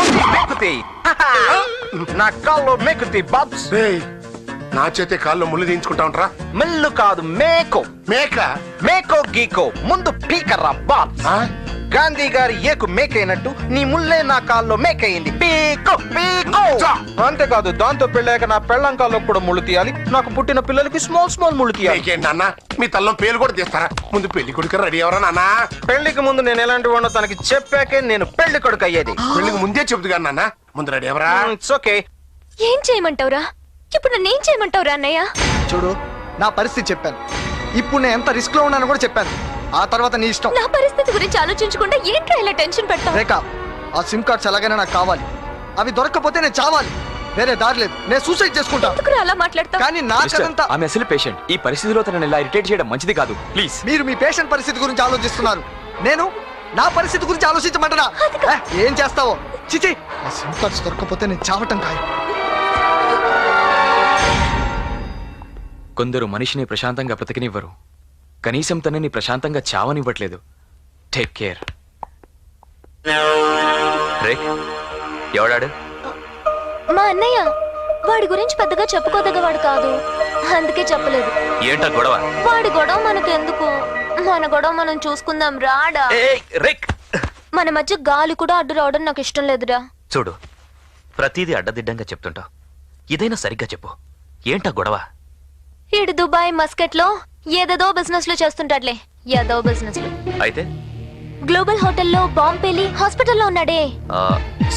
[SPEAKER 19] నా కాల్లో మేకుతి బాబ్స్.
[SPEAKER 11] నా చేతే కాల్లో ముళ్ళు తీయించుకుంటా ఉంటారా?
[SPEAKER 19] మిల్లు కాదు, మేకో.
[SPEAKER 11] మేక?
[SPEAKER 19] మేకో గీకో ముందు పీకర్రా బాబ్స్. గాంధీ గారి ఏకు మేకైనట్టు నీ ముల్లే నా కాల్లో మేకయింది. పీకో పీకో. అంతేకాదు, దాంతో పెళ్ళాక నా పెళ్ళం కాల్లో కూడా ముళ్ళు తీయాలి. నాకు పుట్టిన పిల్లలకి స్మాల్ స్మాల్ ముళ్ళు తీయాలి.
[SPEAKER 11] నాన్న, మీ తల్లో పేరు కూడా తీస్తారా? ముందు పెళ్లి కొడుకు రెడీ ఎవరా నాన్న?
[SPEAKER 19] పెళ్లికి ముందు నేను ఎలాంటి వాడినో తనకి చెప్పాకే నేను పెళ్లి కొడుకు అయ్యేది.
[SPEAKER 11] పెళ్లికి ముందే చెబుతుగా నాన్న, ముందు రెడీ ఎవరా?
[SPEAKER 19] It's okay.
[SPEAKER 16] ఏం చేయమంటావురా? ఇప్పుడు నన్ను ఏం చేయమంటావురా అన్నయ్య?
[SPEAKER 14] చూడు, నా పరిస్థితి చెప్పాను. ఇప్పుడు నేను ఎంత రిస్క్ లో ఉన్నాను కూడా చెప్పాను. ఆ తర్వాత నీ ఇష్టం.
[SPEAKER 16] నా పరిస్థితి గురించి ఆలోచించకుండా ఏంట్రా ఇలా టెన్షన్ పెడతావు?
[SPEAKER 14] రేఖ, ఆ సిమ్ కార్డ్స్ ఎలాగైనా నాకు కావాలి. అవి దొరకకపోతే నేను చావాలి. వేరే దారి లేదు. నేను సూసైడ్ చేసుకుంటా.
[SPEAKER 16] ఎందుకురా అలా మాట్లాడతావు?
[SPEAKER 14] కానీ నాకంతా
[SPEAKER 19] ఆమె అసలు పేషెంట్. ఈ పరిస్థితిలో తనని ఇలా ఇరిటేట్ చేయడం మంచిది కాదు. ప్లీజ్.
[SPEAKER 14] మీరు మీ పేషెంట్ పరిస్థితి గురించి ఆలోచిస్తున్నారు. నేను నా పరిస్థితి గురించి ఆలోచించమంటనా? ఏం చేస్తావో. చిచి, ఆ సిమ్ కార్డ్స్ దొరకకపోతే నేను చావటం ఖాయం.
[SPEAKER 19] కొందరు మనిషిని ప్రశాంతంగా బ్రతకనివ్వరు, కనీసం తనని ప్రశాంతంగా చావనివ్వట్లేదు. Take care.
[SPEAKER 12] రేఖ, ఎవడాడు?
[SPEAKER 16] మా అన్నయ్య. వాడి గురించి పెద్దగా చెప్పుకోదగ్గవాడు కాదు, అందుకే చెప్పలేదు.
[SPEAKER 12] ఏంటా గొడవ?
[SPEAKER 16] వాడి గొడవ మనకెందుకు? మన గొడవ మనం చూసుకుందాం రాడా. మన మధ్య గాలి కూడా అడ్డు రావడం నాకు ఇష్టం లేదురా.
[SPEAKER 12] చూడు, ప్రతిదీ అడ్డదిడ్డంగా చెప్తుంటావు. ఇదైనా సరిగ్గా చెప్పు, ఏంటా గొడవ?
[SPEAKER 16] ఈడు దుబాయ్ మస్కట్ లో ఏదేదో బిజినెస్ లో చేస్తుంటాడులే. ఏదో బిజినెస్ లో
[SPEAKER 12] అయితే
[SPEAKER 16] గ్లోబల్ హోటల్లో బాంబ్ పేలి హాస్పిటల్లో ఉన్నాడే.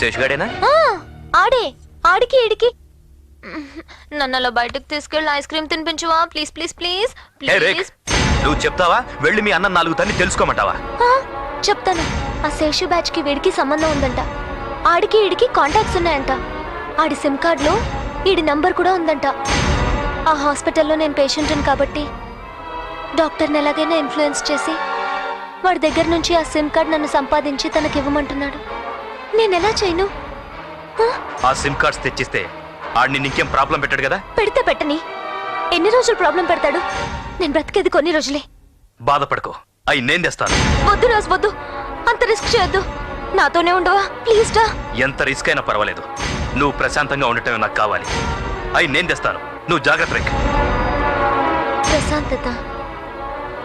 [SPEAKER 12] శేషుగాడేనా?
[SPEAKER 16] ఆడే. ఆడికి ఈడికి నన్ను అలా బయటకు తీసుకెళ్ళి ఐస్ క్రీమ్ తినిపించువా ప్లీజ్ ప్లీజ్ ప్లీజ్ ప్లీజ్.
[SPEAKER 12] నువ్వు చెప్తావా? వెళ్ళి మీ అన్న 4 తన్ని తెలుసుకోమంటావా?
[SPEAKER 16] చెప్తాను. ఆ శేషు బ్యాచ్ కి వీడికి సంబంధం ఉందంట. ఆడికి ఈడికి కాంటాక్ట్స్ ఉన్నాయంట. ఆడి సిమ్ కార్డ్ లో ఈడి నంబర్ కూడా ఉందంట. ఆ హాస్పిటల్లో నేను పేషెంట్ని కాబట్టి డాక్టర్ని ఎలాగైనా ఇన్ఫ్లుయెన్స్ చేసి వాడి దగ్గర నుంచి ఆ సిమ్ కార్డ్ నన్ను సంపాదించి తనకి ఇవ్వమంటున్నాడు. నేను ఎలా చేయను?
[SPEAKER 12] ఆ సిమ్ కార్డ్స్ తెచ్చిస్తే ఆడిని ఇంకేం ప్రాబ్లం పెట్టాడు కదా?
[SPEAKER 16] పెడితే పెట్టని. ఎన్ని రోజులు ప్రాబ్లం పెడతాడు? నేను బ్రతికేది కొన్ని రోజులే.
[SPEAKER 12] బాధపడుకో, అయి నేను తెస్తాను.
[SPEAKER 16] వద్దు రాజు, వద్దు. అంత రిస్క్ చేయొద్దు. నాతోనే ఉండవా ప్లీజ్ డా.
[SPEAKER 12] ఎంత రిస్క్ అయినా పర్వాలేదు, నువ్వు ప్రశాంతంగా ఉండటమే నాకు కావాలి. అయి నేను తెస్తాను, నువ్వు జాగ్రత్త రేఖ.
[SPEAKER 16] ప్రశాంతత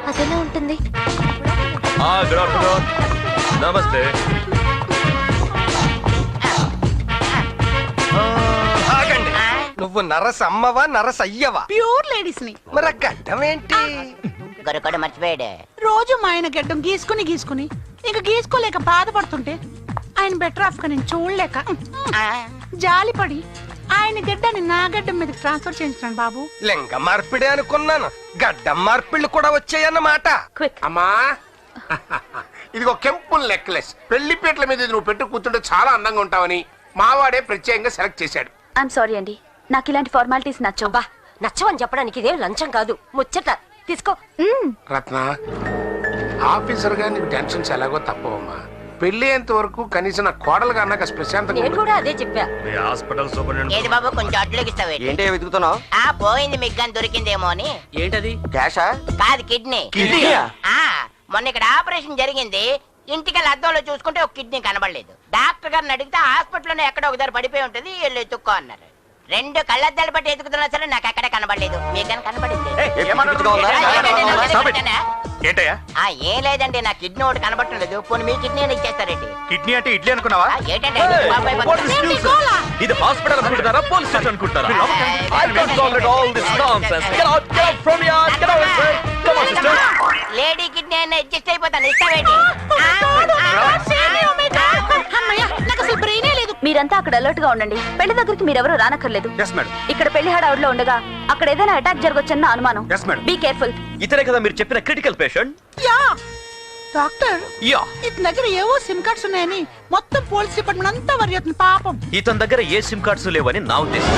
[SPEAKER 16] అదెలా ఉంటుంది?
[SPEAKER 12] Good afternoon. నమస్తే.
[SPEAKER 14] ఆగండి. నువ్వు నరసమ్మవా నరసయ్యవా?
[SPEAKER 17] ప్యూర్ లేడీస్ ని.
[SPEAKER 14] మరి ఆ గడ్డం ఏంటి?
[SPEAKER 2] గొరకడు మర్చిపోయాడే.
[SPEAKER 17] రోజు మా ఆయన గడ్డం గీసుకుని ఇంకా గీసుకోలేక బాధపడుతుంటే ఆయన బెటర్ ఆఫ్ గా నేను చూడలేక జాలిపడి ఆయన గడ్డాన్ని నా గడ్డం మీద ట్రాన్స్ఫర్ చేయించాను బాబు.
[SPEAKER 14] లింగ మార్పిడే అనుకున్నాను, గడ్డం మార్పిళ్ళు కూడా వచ్చాయన్నమాట.
[SPEAKER 11] అమ్మా, ఇదిగో కెంపుల్ నెక్లెస్. పెళ్లి పీటల మీద ఇది నువ్వు పెట్టు కూర్చుంటే చాలా అందంగా ఉంటావని మావాడే ప్రత్యేకంగా సెలెక్ట్ చేశాడు.
[SPEAKER 10] ఐఎమ్ సారీ అండి, నాకు ఇలాంటి ఫార్మాలిటీస్ నచ్చవు.
[SPEAKER 15] నచ్చవని చెప్పడానికి ఇదేం లంచం కాదు, ముచ్చట. తీసుకో.
[SPEAKER 11] రత్న, ఆఫీసర్ గా నీకు టెన్షన్స్ ఎలాగో తప్పవమ్మా. పెళ్లి అయ్యేంత వరకు కనీసం నా కోడలుగా అన్నాక ప్రశాంతంగా
[SPEAKER 15] నేను కూడా అదే చెప్పా.
[SPEAKER 4] హాస్పిటల్
[SPEAKER 2] ఏది బాబు కొంచెం అడ్డులోకి ఇస్తావే.
[SPEAKER 19] ఏంటి వెతుకుతున్నావు?
[SPEAKER 2] పోయింది మీకు కానీ దొరికిందేమో అని.
[SPEAKER 19] ఏంటది? క్యాషా?
[SPEAKER 2] కాదు, కిడ్నీ. మొన్న ఇక్కడ ఆపరేషన్ జరిగింది. ఇంటికి అద్దంలో చూసుకుంటే ఒక కిడ్నీ కనబడలేదు. డాక్టర్ గారిని అడిగితే హాస్పిటల్లోనే ఎక్కడో ఒక దగ్గర పడిపోయి ఉంటది, వీళ్ళు ఎత్తుక్కో అన్నారు. 2 కళ్ళద్దాలు బట్టి ఎత్తుకుతున్నా సరే నాకు ఎక్కడ కనబడలేదు. మీకు కానీ కనబడింది?
[SPEAKER 13] ఏంటయ్యా?
[SPEAKER 2] ఏం లేదండి, నా కిడ్నీ ఒకటి కనబట్టలేదు. పోనీ మీ కిడ్నీ ఇచ్చేస్తారేంటి?
[SPEAKER 13] కిడ్నీ అంటే ఇడ్లీ అనుకున్నావా?
[SPEAKER 2] ఏంటంటే
[SPEAKER 12] ఇది హాస్పిటల్ అనుకుంటారా, పోలీస్ స్టేషన్ అనుకుంటారా?
[SPEAKER 2] లేడీ కిడ్నీ అయినా అడ్జస్ట్ అయిపోతాను. ఇస్తావేంటి?
[SPEAKER 10] మీరంతా అక్కడ అలర్ట్ గా ఉండండి. పెళ్లి దగ్గరికి మీరెవరూ రానక్కర్లేదు. ఇక్కడ పెళ్లి హడావుడిలో ఉండగా అక్కడ ఏదైనా అటాక్ జరగొచ్చన్న అనుమానం. Be careful.
[SPEAKER 12] ఇతనే కదా మీరు చెప్పిన క్రిటికల్ పేషెంట్?
[SPEAKER 17] డాక్టర్, ఇతని దగ్గర ఏవో సిమ్ కార్డ్స్ ఉన్నాయని మొత్తం పోలీస్ డిపార్ట్మెంట్ అంతా వరి అవుతుంది పాపం.
[SPEAKER 12] ఇతని దగ్గర ఏ సిమ్ కార్డ్స్ లేవని నా ఉద్దేశం.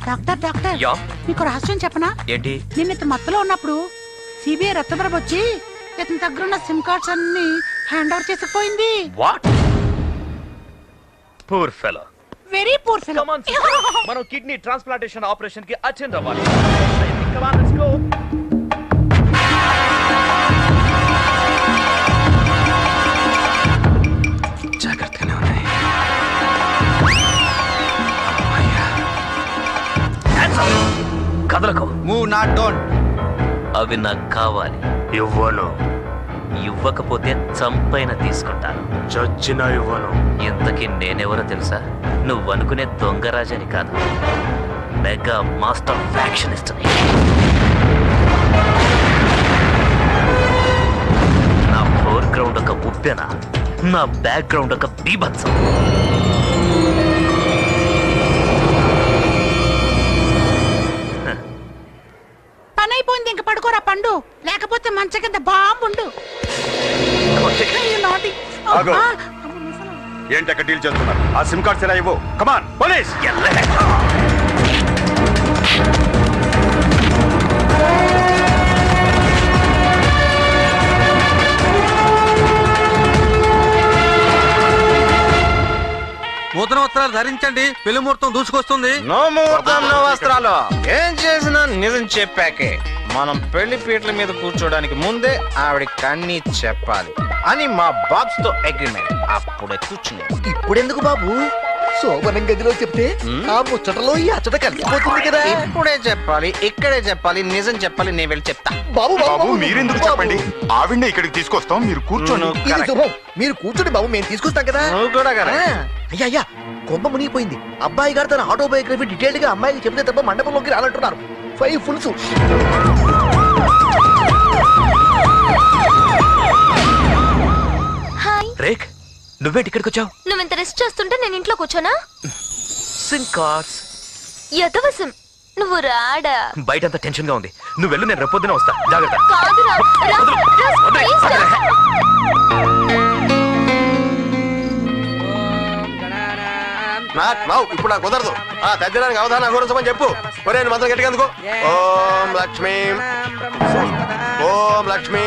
[SPEAKER 17] డాక్టర్ డాక్టర్, మీకు రహస్యం చెప్పనా?
[SPEAKER 12] ఏంటి?
[SPEAKER 17] నిన్న ఇతను మత్తులో ఉన్నప్పుడు సిబిఐ రత్నప్రభ వచ్చి ఇతని దగ్గర ఉన్న సిమ్ కార్డ్స్ అన్ని హ్యాండ్ ఓవర్ చేసుకుపోయింది.
[SPEAKER 12] What? Poor fellow.
[SPEAKER 17] Very poor fellow.
[SPEAKER 12] మనం కిడ్నీ ట్రాన్స్ప్లాంటేషన్ ఆపరేషన్ కి అటెండ్ అవ్వాలి.
[SPEAKER 19] జాగ్రత్తగానే ఉన్నాయి.
[SPEAKER 12] కదలకు.
[SPEAKER 19] Move not don't.
[SPEAKER 12] అవి నాకు కావాలి.
[SPEAKER 4] ఇవ్వను.
[SPEAKER 12] ఇవ్వకపోతే చంపైన తీసుకుంటాను.
[SPEAKER 4] చచ్చినా ఇవ్వను.
[SPEAKER 12] ఇంతకీ నేనెవరో తెలుసా? నువ్వు అనుకునే దొంగరాజని కాదు, మెగా మాస్టర్ ఫ్యాక్షనిస్ట్. నా ఫోర్ గ్రౌండ్ ఒక ఉప్పెన, నా బ్యాక్ గ్రౌండ్ ఒక బీభత్సం.
[SPEAKER 17] పని అయిపోయింది, ఇంక పడుకోరా పండు, లేకపోతే మంచ కింద బాంబుండు.
[SPEAKER 13] ఏంటి అక్కడ డీల్ చేస్తున్నారు? ఆ సిమ్ కార్డ్స్ ఎలా ఇవ్వు? కమాన్ పోలీస్.
[SPEAKER 20] నూతన వస్త్రాలు ధరించండి, పెళ్లి ముహూర్తం దూసుకొస్తుంది.
[SPEAKER 19] నో ముహూర్తం, నో వస్త్రాలు. ఏం చేసినా నిజం చెప్పాకే. మనం పెళ్లి పీటల మీద కూర్చోడానికి ముందే ఆవిడకి అన్ని చెప్పాలి అని మా బాబ్స్ తో అగ్రిమెంట్. అప్పుడే కూర్చుని.
[SPEAKER 8] ఇప్పుడెందుకు బాబు? శోభనం గదిలో చెప్తే ఆ ముచ్చటలో ఈ అచ్చట కలిసిపోతుంది కదా.
[SPEAKER 19] ఇప్పుడే చెప్పాలి, ఇక్కడే చెప్పాలి, నిజం చెప్పాలి. నేను వెళ్ళి చెప్తా.
[SPEAKER 8] బాబు
[SPEAKER 13] బాబు మీరెందుకు చెప్పండి, ఆవిడ్ని ఇక్కడికి తీసుకొస్తాం, మీరు కూర్చోండి.
[SPEAKER 8] ఇది శుభం, మీరు కూర్చోండి బాబు, మేము తీసుకొస్తాం కదా.
[SPEAKER 19] నువ్వు కూడా కదా.
[SPEAKER 8] అయ్యా కొంప మునిగిపోయింది. అబ్బాయి గారు తన ఆటోబయోగ్రఫీ డీటెయిల్డ్ గా అమ్మాయికి చెప్తే తప్ప మండపంలోకి రాలంటున్నారు. 5 ఫుల్స్.
[SPEAKER 16] హాయ్
[SPEAKER 12] రేక్, నువ్వేంటి ఇక్కడికి వచ్చావు?
[SPEAKER 16] నువ్వు ఇంత రెస్ట్ చేస్తుంటే నేను ఇంట్లో కూర్చోనా?
[SPEAKER 12] SIM cards.
[SPEAKER 16] యదవసం, నువ్వు రాడా?
[SPEAKER 12] బయటంతా టెన్షన్ గా ఉంది, నువ్వు వెళ్ళు, నేను రేపొద్దున వస్తా. జాగ్రత్త.
[SPEAKER 16] కాదురా, ప్లీజ్ రా.
[SPEAKER 18] ఇప్పుడు నాకు కుదరదు. ఆ తగ్గడానికి అవధానం గురించమని చెప్పు. ఒరే మంత్రం గట్టిగా ఓం లక్ష్మీ ఓం లక్ష్మీ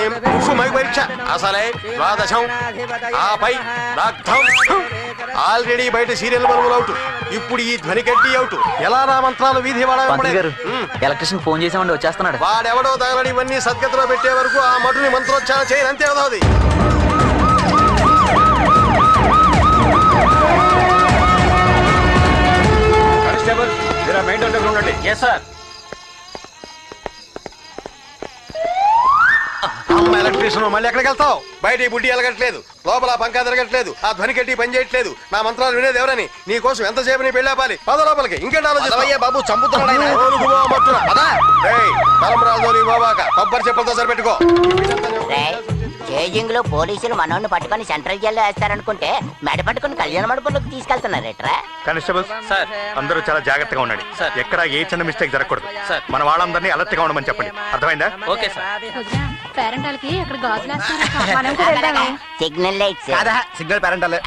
[SPEAKER 18] మైకు పరీక్ష అసలే ద్వాదశం ఆపై రక్తం. ఆల్రెడీ బయట సీరియల్ బల్బులు అవుట్, ఇప్పుడు ఈ ధ్వని గడ్డి అవుట్. ఎలా నా మంత్రాలు వీధి
[SPEAKER 1] ఎలక్ట్రిషియన్ ఫోన్ చేసామండి, వచ్చేస్తున్నాడు.
[SPEAKER 18] వాడెవడో తగలని ఇవన్నీ సద్గతిలో పెట్టే వరకు ఆ మటుని మంత్రోచ్చారణ చేయని అంతే అవుతుంది.
[SPEAKER 13] కానిస్టేబుల్, మీరు మెయిన్ డోర్ దగ్గర ఉండండి.
[SPEAKER 19] Yes sir.
[SPEAKER 18] అమ్మ ఎలక్ట్రీషియన్, మళ్ళీ ఎక్కడికి వెళ్తావు? బయట ఈ బుడ్డి ఎలగట్లేదు, లోపల పంకా తిరగట్లేదు, ఆ ధ్వని కట్టి పని చేయట్లేదు. నా మంత్రాలు వినేది ఎవరని? నీ కోసం ఎంతసేపు నీ పెళ్ళాపాలి. పద లోపలికి. ఇంకేంటి ఆలోచన
[SPEAKER 8] బాబు? చంపుతున్నాడు.
[SPEAKER 18] కొబ్బరి చెప్పులతో సరిపెట్టుకో.
[SPEAKER 2] చేజింగ్ లో పోలీసులు మనోడిని పట్టుకొని సెంట్రల్ జైల్లో వేస్తారనుకుంటే మెడ పట్టుకుని కళ్యాణ మండపంలోకి తీసుకెళ్తున్నారేట్రా?
[SPEAKER 13] కానిస్టేబుల్ సార్, అందరూ చాలా జాగ్రత్తగా ఉండండి. ఎక్కడ ఏ చిన్న మిస్టేక్ జరగకూడదు. మన వాళ్ళందరినీ అలర్ట్ గా ఉండమని చెప్పండి. అర్థమైందా?
[SPEAKER 12] Okay sir.
[SPEAKER 10] పేరెంటాలకి ఇక్కడ గాజులేస్తారు మనం కూడా వెళ్దామే
[SPEAKER 2] సిగ్నల్ లైట్స్
[SPEAKER 8] కాదా సిగ్నల్ పేరెంటాలే.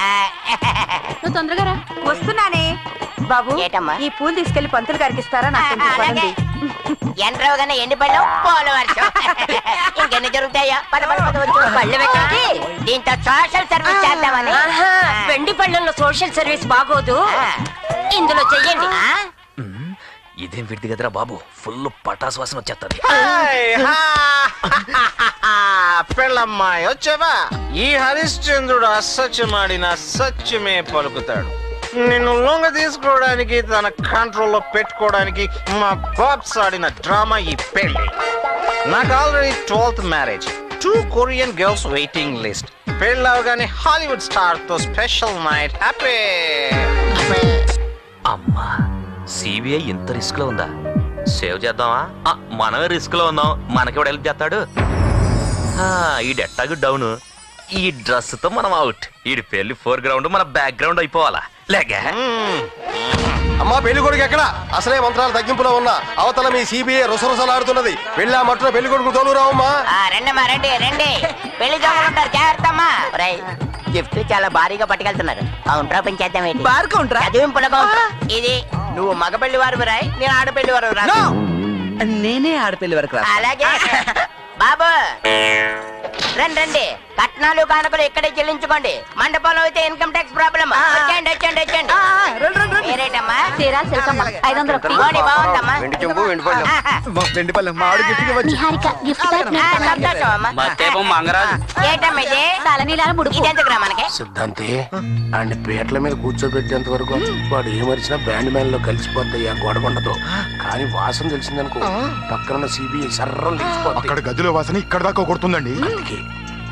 [SPEAKER 10] నువ్వు తొందరగా రా.
[SPEAKER 15] వస్తున్నానే బాబు.
[SPEAKER 2] ఏటమ్మా?
[SPEAKER 15] ఈ పూలు తీసుకెళ్లి పంతులు గారికి ఇస్తారా? నాకు పదండి.
[SPEAKER 2] ఎండ్రవగానే ఎండి పళ్ళు పోల వర్షం ఇంకెన్ని జరుగుతాయా? పద పద పద వచ్చు.
[SPEAKER 15] పళ్ళు పెట్టండి.
[SPEAKER 2] దీంతో సోషల్ సర్వీస్ చేద్దామని.
[SPEAKER 15] వెండి పళ్ళల్లో సోషల్ సర్వీస్ బాగోదు, ఇందులో చెయ్యండి.
[SPEAKER 4] ఇదేం విడిది కదరా బాబు, ఫుల్ పటాస్ వాసన వచ్చేస్తుంది.
[SPEAKER 19] పెళ్ళమ్మాయి వచ్చావా? ఈ హరిశ్చంద్రుడు అసత్యమాడిన సత్యమే పలుకుతాడు. నిన్ను లొంగ తీసుకోవడానికి, తన కంట్రోల్లో పెట్టుకోవడానికి మా బాబ్స్ ఆడిన డ్రామా ఈ పెళ్లి. నాకు already 12th marriage, 2 Korean girls waiting list. పెళ్ళి అవగానే హాలీవుడ్ స్టార్ తో స్పెషల్ నైట్ హ్యాపీ.
[SPEAKER 12] అమ్మా, సిబిఐ ఇంత రిస్క్ లో ఉందా? సేవ్ చేద్దామా? మనమే రిస్క్ లో ఉన్నాం, మనకెవడు హెల్ప్ చేస్తాడు? ఈ డెట్టాగు డౌన్, ఈ డ్రెస్ తో మనం అవుట్. ఈ పెళ్లి 4 మన బ్యాక్ గ్రౌండ్ అయిపోవాలా లేక?
[SPEAKER 18] అమ్మా పెళ్లి కొడుకు ఎక్కడ? అసలే మంత్రాలు తగ్గింపులో ఉన్నా అవతల మీ సిబిఐ రుసరుసలాడుతున్నది. వెళ్ళా మట్టున పెళ్లి కొడుకు తోలురావమ్మా.
[SPEAKER 2] రెండమ్మా రండి రండి. పెళ్లి జోగులు ఉంటారు, జాగ్రత్తమ్మా. గిఫ్ట్ చాలా భారీగా పట్టుకెళ్తున్నారు. కౌంటరా పెంచేద్దాం ఏంటి?
[SPEAKER 8] బార్ కౌంటరా?
[SPEAKER 2] చదివింపుల కౌంటర్ ఇది. నువ్వు మగ పెళ్లి వారు రాయ్, నేను ఆడపెళ్లి వారు రా.
[SPEAKER 8] నేనే ఆడపిల్లి వరకు రా.
[SPEAKER 2] అలాగే బాబు రండి రండి. కట్నాలు కానుకలు ఇక్కడే చెల్లించుకోండి. మండపంలో అయితే ఇన్కమ్ ట్యాక్స్ ప్రాబ్లమ్. వచ్చేయండి వచ్చేయండి వచ్చేయండి. మీరేటమ్మా?
[SPEAKER 10] తీరా సిల్కమ్మ 500
[SPEAKER 2] పోనీ బాగుందమ్మా.
[SPEAKER 18] వెండి చెంబు వెండి పళ్ళెం.
[SPEAKER 8] వెండి పళ్ళెం మా ఆవిడ గిఫ్ట్ ఇవ్వచ్చు.
[SPEAKER 2] సంతోషం అమ్మా.
[SPEAKER 9] మత్తేపం మంగరాజు.
[SPEAKER 2] ఏటమ్మా ఇది?
[SPEAKER 10] తలనీలాల ముడుపు.
[SPEAKER 2] ఇదెందుకురా మనకి?
[SPEAKER 11] సిద్ధాంతి ఆయన పీటల మీద కూర్చోబెట్టేంత వరకు వాడు ఏమరిచినా బ్యాండ్ మ్యాన్ లో కలిసిపోతాయి. ఆ గొడవండదు. కానీ వాసన తెలిసిందనుకో పక్కన సిబిఐ సర్రం లేచిపోతాయి.
[SPEAKER 13] అక్కడ గదిలో వాసన ఇక్కడ దాకా కొడుతుందండి.
[SPEAKER 11] అందుకే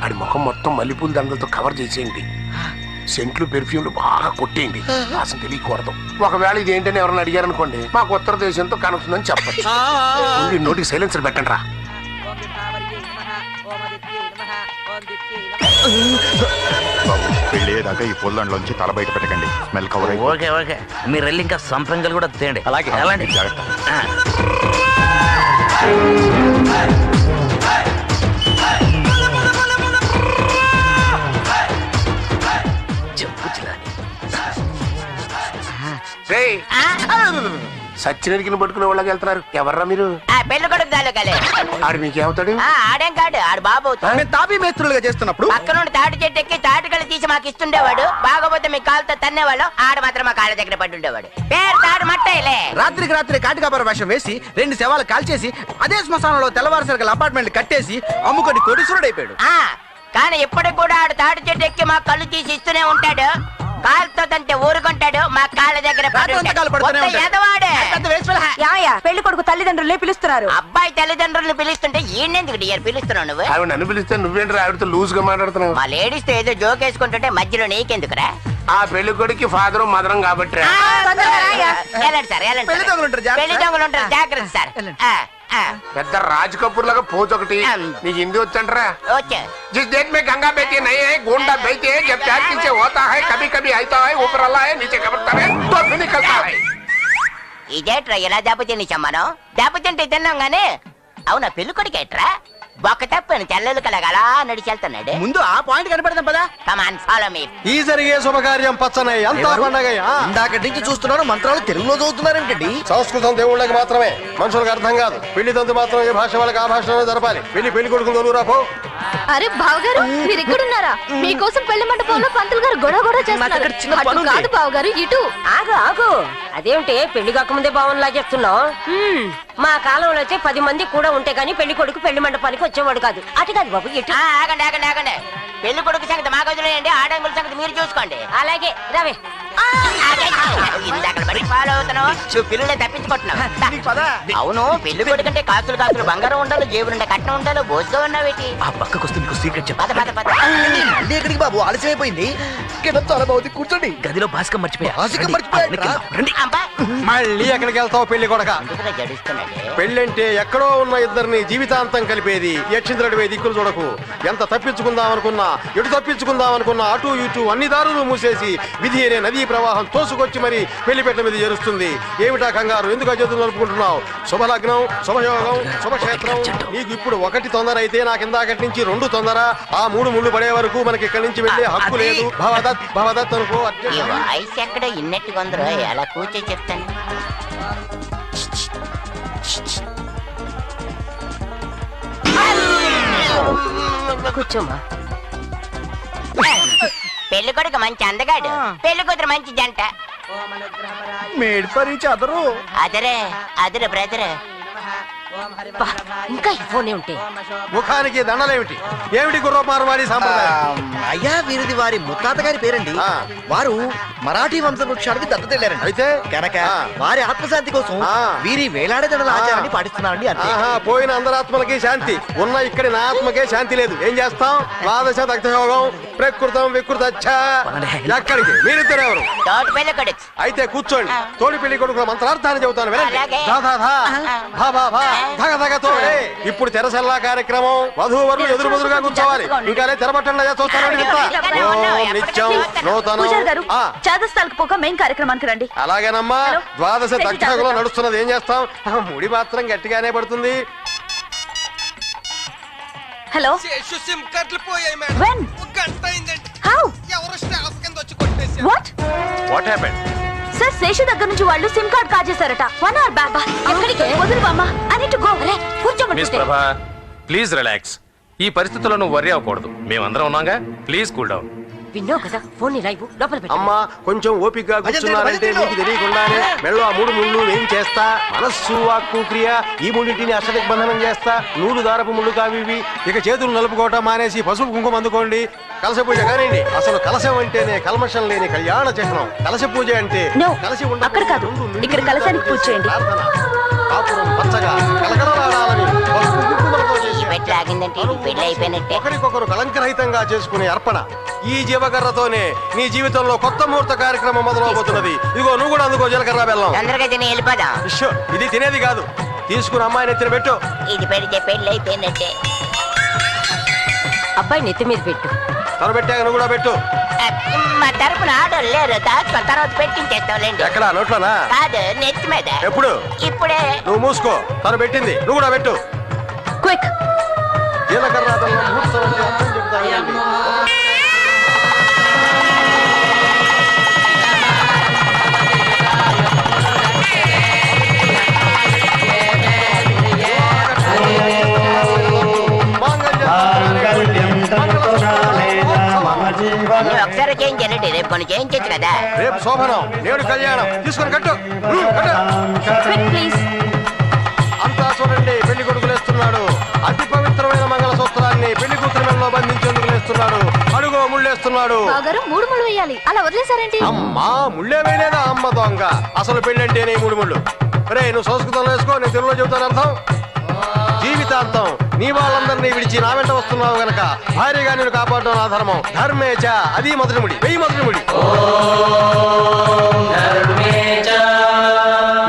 [SPEAKER 11] ఆడి ముఖం మొత్తం మల్లెపూల దండలతో కవర్ చేసేయండి. సెంట్లు పెర్ఫ్యూమ్లు బాగా కొట్టేయండి, వాసన తెలియకూడదు. ఒకవేళ ఇది ఏంటని ఎవరైనా అడిగారు అనుకోండి, మాకు ఉత్తర దేశంతో కనెక్షన్ అని చెప్పచ్చు. నోటికి సైలెన్సర్ పెట్టండి రా.
[SPEAKER 13] పెళ్ళేదాకా ఈ పొల్లంలోంచి తల బయట పెట్టకండి. స్మెల్ కవర్
[SPEAKER 4] ఓకే ఓకే, మీరు వెళ్ళి ఇంకా సంప్రంగలు కూడా తేండి. అలాగే అలాంటి
[SPEAKER 11] సచ్చినడికిని పట్టుకునే వాళ్ళకి వెళ్తున్నారు. ఎవర్రా మీరు?
[SPEAKER 2] పెళ్లి కొడుకు తాలూకాలే.
[SPEAKER 11] ఆడు మీకేమవుతాడు?
[SPEAKER 2] ఆడేం కాడు, ఆడు బాబు.
[SPEAKER 8] తాపీ మేస్త్రులుగా చేస్తున్నప్పుడు
[SPEAKER 2] పక్క నుండి తాటి చెట్టు ఎక్కి తాటికలు తీసి మాకు ఇస్తుండేవాడు. బాగోపోతే మీ కాలుతో తన్నేవాళ్ళు. ఆడు మాత్రం మా కాళ్ళ దగ్గర పడి ఉండేవాడు. పేరు తాడు మట్టేలే.
[SPEAKER 8] రాత్రికి రాత్రి కాటికాపర వేషం వేసి 2 శవాలు కాల్చేసి అదే శ్మశానంలో తెల్లవారుసరికల అపార్ట్మెంట్ కట్టేసి అమ్ముకొని కోటీశ్వరుడైపోయాడు.
[SPEAKER 2] కానీ ఇప్పటికి కూడా ఆడు తాటి చెట్టు ఎక్కి మా కళ్ళు తీసి ఇస్తూనే ఉంటాడు. కాలుతో తంటే ఊరుకుంటాడు, మా కాళ్ళ దగ్గర
[SPEAKER 15] పెళ్లి కొడుకు తల్లిదండ్రులే పిలుస్తున్నారు.
[SPEAKER 2] అబ్బాయి తల్లిదండ్రులను పిలుస్తుంటే ఈయనెందుకు డియర్ పిలుస్తున్నావు నువ్వు?
[SPEAKER 11] ఆవిడ నన్ను పిలిస్తే నువ్వేంటి ఆవిడతో లూజ్ గా మాట్లాడుతున్నావు?
[SPEAKER 2] మా లేడీస్ తో ఏదో జోక్ వేసుకుంటుంటే మధ్యలో నీకెందుకురా?
[SPEAKER 11] ఆ పెళ్లి కొడుకు ఫాదరు మదరం కాబట్టి
[SPEAKER 2] వెళ్ళండి సార్ వెళ్ళండి. పెళ్లి దొంగలు ఉంటారు, జాగ్రత్త సార్.
[SPEAKER 11] పెద్ద రాజ్ కపూర్ లాగా పోజ్ ఒకటి. నీకు హిందీ వచ్చంటరా? जिस देश में गंगा बहती नहीं है, गोंडा बहती है, जब प्यार पीछे होता है, कभी कभी आता है, ऊपर अल्लाह है, नीचे कबूतर है, तो फिर निकलता है.
[SPEAKER 2] ఇదేట్రా ఇలా దెబ్బతిని చమ్మను? దెబ్బతింటే తిన్నాం గానీ అవునా పెళ్లి కొడుకేట్రా? బొక్క తప్పని తెల్లలు కలగా అలా నడిచెళ్తున్నాడు.
[SPEAKER 8] ముందు ఆ పాయింట్ కనపడదాం పదా.
[SPEAKER 2] Come on follow me.
[SPEAKER 18] ఈ జరిగే శుభకార్యం పచ్చనయ్య అంతా పండగయ్య.
[SPEAKER 8] ఇందాక నుంచి చూస్తున్నాను మంత్రాలు తెలుగులో చదువుతున్నారేంటండి.
[SPEAKER 18] సంస్కృతం దేవుళ్ళకి మాత్రమే, మనుషులకు అర్థం కాదు. పెళ్లి తంతు మాత్రం ఏ భాష వాళ్ళకి ఆ భాషలోనే జరపాలి. పెళ్లి కొడుకుని తోలురా పో.
[SPEAKER 16] అరే బావగారు మీరు ఇక్కడున్నారా? మీకోసం పెళ్లి మండపంలో పంతులు గారు గొడవ చేస్తున్నారు. అటు కాదు బావగారు, ఇటు.
[SPEAKER 15] ఆగు ఆగు, అదేమిటి పెళ్లి కాకముందే భావన లాగేస్తున్నావు? మా కాలంలో అయితే 10 మంది కూడా ఉంటే గానీ పెళ్లి కొడుకు పెళ్లి మండపానికి వచ్చేవాడు కాదు. అటు కాదు బాబు, ఇటు.
[SPEAKER 2] ఆగండి ఆగండి ఆగండి. పెళ్లి కొడుకు సంగతి మాకు వదిలేయండి, ఆడంగుల సంగతి మీరు చూసుకోండి.
[SPEAKER 15] అలాగే రవే.
[SPEAKER 2] ఇందాక బడి ఫాలో అవుతున్నావు, నువ్వు పిల్లలే తప్పించుకుంటున్నావు. అవును పెళ్లి కొడుకంటే కాసులు కాసులు బంగారం ఉండాలి, జేబులుండే కట్నం ఉండాలి. బోసుగా ఉన్నావేటి?
[SPEAKER 4] ఆ పక్కకు వస్తే మీకు సీక్రెట్ చెప్పు.
[SPEAKER 2] పద పద పద.
[SPEAKER 8] మళ్ళీ ఎక్కడికి బాబు? ఆలస్యమైపోయింది. చాలా బాగుంది, కూర్చోండి.
[SPEAKER 4] గదిలో భాస్కర్ మర్చిపోయా.
[SPEAKER 18] మళ్ళీ ఎక్కడికి వెళ్తావు పెళ్లి కొడక? పెళ్ళంటే ఎక్కడో ఉన్న ఇద్దరిని జీవితాంతం కలిపేది. యక్షింద్రుడివే దిక్కులు చూడకు. ఎంత తప్పించుకుందాం అనుకున్నా, ఎటు తప్పించుకుందాం అనుకున్నా అటు ఇటు అన్ని దారులు మూసేసి విధి అనే నదీ ప్రవాహం వాహనం తోసుకొచ్చి మరి పెళ్లిపేట మీద చేరుస్తుంది. ఏమిటా కంగారు? ఎందుకు చేతులు నలుపుకుంటున్నావు? శుభలగ్నం, శుభయోగం, శుభక్షేత్రం. నీకు ఇప్పుడు ఒకటి తొందర అయితే నాకు ఇందాకటి నుంచి 2 తొందర. ఆ 3 ముళ్ళు పడే వరకు మనకి ఇక్కడి నుంచి వెళ్ళే హక్కు లేదు. భవదత్ భవదత్ అనుకో.
[SPEAKER 2] వాయిస్ ఎక్కడ ఇన్నట్టుగా ఉందరో అలా కూర్చో చెప్తాను.
[SPEAKER 15] కూర్చోమ్మా.
[SPEAKER 2] పెళ్లి కొడుకు మంచి అందగాడు, పెళ్లి కూతురు మంచి జంట.
[SPEAKER 7] Made for each other.
[SPEAKER 2] Other brother.
[SPEAKER 15] ఇంకా ఈ ఫోనే ఉంటే
[SPEAKER 18] ముఖానికి దండలేమిటి? ఏమిటి గుర్రమారవాడి సాంప్రదాయం?
[SPEAKER 8] అయ్యా వీరిది వారి ముత్తాత గారి పేరండి. వారు మరాఠీ వంశవృక్షానికి దత్తతెళ్లారండి.
[SPEAKER 18] అయితే
[SPEAKER 8] కనుక వారి ఆత్మశాంతి కోసం వీరి వేలాడే దండల ఆచారాన్ని పాటిస్తున్నామండి. అంతే.
[SPEAKER 18] పోయిన అందరాత్మలకి శాంతి ఉన్న, ఇక్కడి నా ఆత్మకే శాంతి లేదు. ఏం చేస్తాం? ద్వాదశ దగ్ధయోగం, ప్రకృతం వికృత. ఎక్కడికి? మీరిద్దరు ఎవరు? అయితే కూర్చోండి. తోడి పెళ్లి కొడుకుల మంత్రార్థాన్ని చెబుతాను. ఇప్పుడు తెరసల్లా కార్యక్రమం. వధూవరులు ఎదురుబెదురుగా కూర్చోవాలి. ఇంకా తెరబట్టండి చూస్తానండి. నిత్యం నూతనం.
[SPEAKER 10] చాదస్తాలకు పోక మెయిన్ కార్యక్రమానికి రండి.
[SPEAKER 18] అలాగేనమ్మా. ద్వాదశ దగ్ధయోగంలో నడుస్తున్నది. ఏం చేస్తాం? ముడి మాత్రం గట్టిగానే పడుతుంది.
[SPEAKER 10] హలో.
[SPEAKER 14] సిమ్ కార్డులు పోయాయి మేడం.
[SPEAKER 10] వెన్?
[SPEAKER 14] ఒక గంట అయిందండి.
[SPEAKER 10] హౌ?
[SPEAKER 14] ఎవరో స్టాఫ్ కింద వచ్చి కొట్టేశారు.
[SPEAKER 18] What happened?
[SPEAKER 10] సార్ శేషు దగ్గర నుంచి వాళ్ళు సిమ్ కార్డ్ కాజేశారట. 1 hour బ్యాక్. ఎక్కడికి? వదులు బామ్మ. I need to go.
[SPEAKER 20] Miss Prabha, please relax. ఈ పరిస్థితుల్లో నువ్వు వర్రీ అవ్వకూడదు. మేమందరం ఉన్నాగా. Please cool down.
[SPEAKER 15] విన్నావు కదా, ఫోన్ లైవ్ లోపల పెట్టు.
[SPEAKER 18] అమ్మా కొంచెం ఓపికగా కూర్చున్నారంటే మీకు తెలియకుండానే మెళ్ళో ఆ 3 ముళ్ళు ఏం చేస్తా? మనస్సు, వాక్కు, క్రియ ఈ మూడింటిని అష్టదిగ్బంధనం చేస్తా. నూలు దారపు ముళ్ళు కావి. ఇక చేతులు నలుపుకోవటం మానేసి పసుపు కుంకుమ అందుకోండి. కలశ పూజ కానివ్వండి. అసలు కలశం అంటేనే కల్మషం లేని కళ్యాణ చిహ్నం. కలశ పూజ అంటే
[SPEAKER 10] కలిసి అక్కడ కాదు, ఇక్కడ కలశానికి పూజ చేయండి.
[SPEAKER 18] కాపురం పచ్చగా కలకలలాడాలని పసుపు కుంకుమలతో చేసి ఒకరికొకరు కలంకరహితంగా చేసుకునే అర్పణ. ఈ జీవకర్రతోనే నీ జీవితంలో కొత్త ముహూర్త కార్యక్రమం మొదలవబోతున్నది. ఇదిగో నువ్వు కూడా అందుకో జీలకర్ర బెల్లం. ఇది తినేది కాదు. తీసుకుని అమ్మాయిని ఎత్తిన పెట్టు.
[SPEAKER 2] ఇది పెడితే పెళ్లి అయిపోయినట్టే.
[SPEAKER 15] అబ్బాయి నెత్తి మీద పెట్టు.
[SPEAKER 18] తను పెట్టాక నువ్వు కూడా పెట్టు.
[SPEAKER 2] మా తరపున ఆడోళ్ళు లేరు. దాచుకొని తర్వాత పెట్టించేస్తాంలేండి.
[SPEAKER 18] ఎక్కడ? నోట్లోనా?
[SPEAKER 2] కాదు, నెత్తి మీద.
[SPEAKER 18] ఎప్పుడు?
[SPEAKER 2] ఇప్పుడే.
[SPEAKER 18] నువ్వు మూసుకో. తను పెట్టింది, నువ్వు కూడా పెట్టు.
[SPEAKER 10] క్విక్.
[SPEAKER 18] జీలకర్ర బెల్లం ముహూర్తం అంటే అర్థం చెప్తాను.
[SPEAKER 2] ఒకసారి చేంజ్ చేయండి. రేపు కొన్ని చేయించచ్చు కదా.
[SPEAKER 18] రేపు శోభనం, నేడు కళ్యాణం. తీసుకొని కట్టు. అంతా చూడండి, పెళ్లి కొడుకులు వేస్తున్నాడు. అతి పవిత్రమైన మంగళ సూత్రాన్ని పెళ్లి కూతురు మెడలో బంధించేందుకు వేస్తున్నాడు. అడుగో ముళ్ళేస్తున్నాడు.
[SPEAKER 16] 3 ముళ్ళు వేయాలి. అలా వదిలేసారేంటి?
[SPEAKER 18] అమ్మా ముళ్ళే వేయలేదా? అమ్మ దొంగ. అసలు పెళ్లి అంటేనే 3 ముళ్ళు. రే నువ్వు సంస్కృతంలో వేసుకో, నేను తెలుగులో చెబుతాను అర్థం. జీవితాంతం నీ వాళ్ళందరినీ విడిచి నా వెంట వస్తున్నావు గనక భార్యగా నేను కాపాడడం నా ధర్మం. ధర్మేచ. అది మొదటి ముడి. వెయ్యి మొదటి ముడి.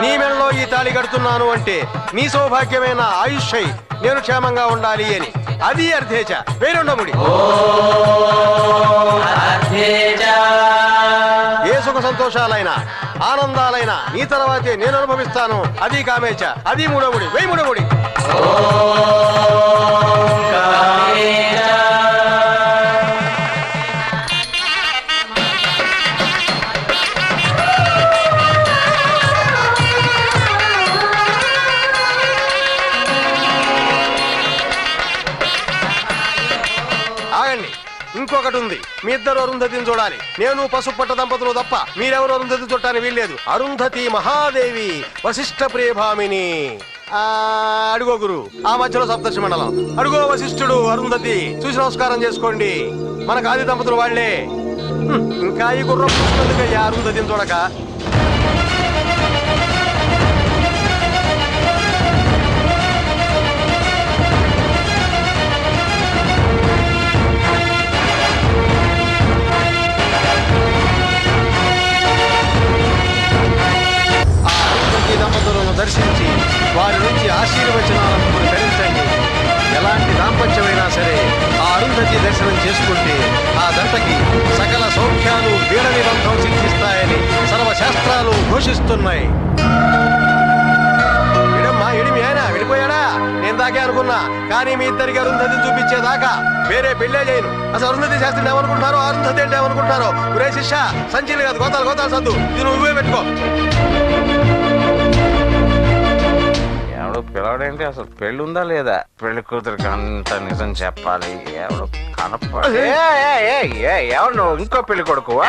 [SPEAKER 18] నీ మెడలో ఈ తాళి కడుతున్నాను అంటే నీ సౌభాగ్యమైన ఆయుష్ై నేను క్షేమంగా ఉండాలి అని. అది అర్థేచ. వేరెండో ముడి. ఏ సుఖ సంతోషాలైనా ఆనందాలైనా నీ తర్వాతే నేను అనుభవిస్తాను. అది కామేచ. అది 3వ ముడి. వెయ్యి 3వ ముడి. ఆగండి, ఇంకొకటి ఉంది. మీ ఇద్దరు అరుంధతిని చూడాలి. నేను పసుపట్ట దంపతులు తప్ప మీరెవరు అరుంధతి చూడటానికి వీల్లేదు. అరుంధతి మహాదేవి వశిష్ఠ ప్రియభామిని. అడుగో గురు. ఆ మధ్యలో సప్తర్షి మండలం. అడుగో వశిష్ఠుడు, అరుంధతి. చూసి నమస్కారం చేసుకోండి. మనకు ఆది దంపతులు వాళ్లే. ఇంకా ఈ గుర్రం పుష్పందుకయ్యా అరుంధతిని చూడక. దంపతులను దర్శించి వారి నుంచి ఆశీర్వచనాలను గ్రహించండి. ఎలాంటి దాంపత్యమైనా సరే ఆ అరుంధతి దర్శనం చేసుకుంటే ఆ దంతకి సకల సౌఖ్యాలు వీడ నిబంధం సిద్ధిస్తాయని సర్వశాస్త్రాలు ఘోషిస్తున్నాయి. ఇడి మీ ఆయన వెళ్ళిపోయాడా? నేను దాకే అనుకున్నా, కానీ మీ ఇద్దరికి అరుంధతి చూపించేదాకా వేరే పెళ్ళే చేయను. అసలు అరుంధతి శాస్త్రిని ఏమనుకుంటారో, అరుంధతి అంటే ఏమనుకుంటారో. ఒరే శిష్య, సంచిలు కాదు గోతాలు సద్దు, ఇది నువ్వే పెట్టుకో.
[SPEAKER 19] ఎవడు పిలవడేంటి? అసలు పెళ్లి ఉందా లేదా? పెళ్లి కూతురికి అంత నిజం చెప్పాలి. ఎవడు ఎవరు నువ్వు? ఇంకో పెళ్లి కొడుకువా?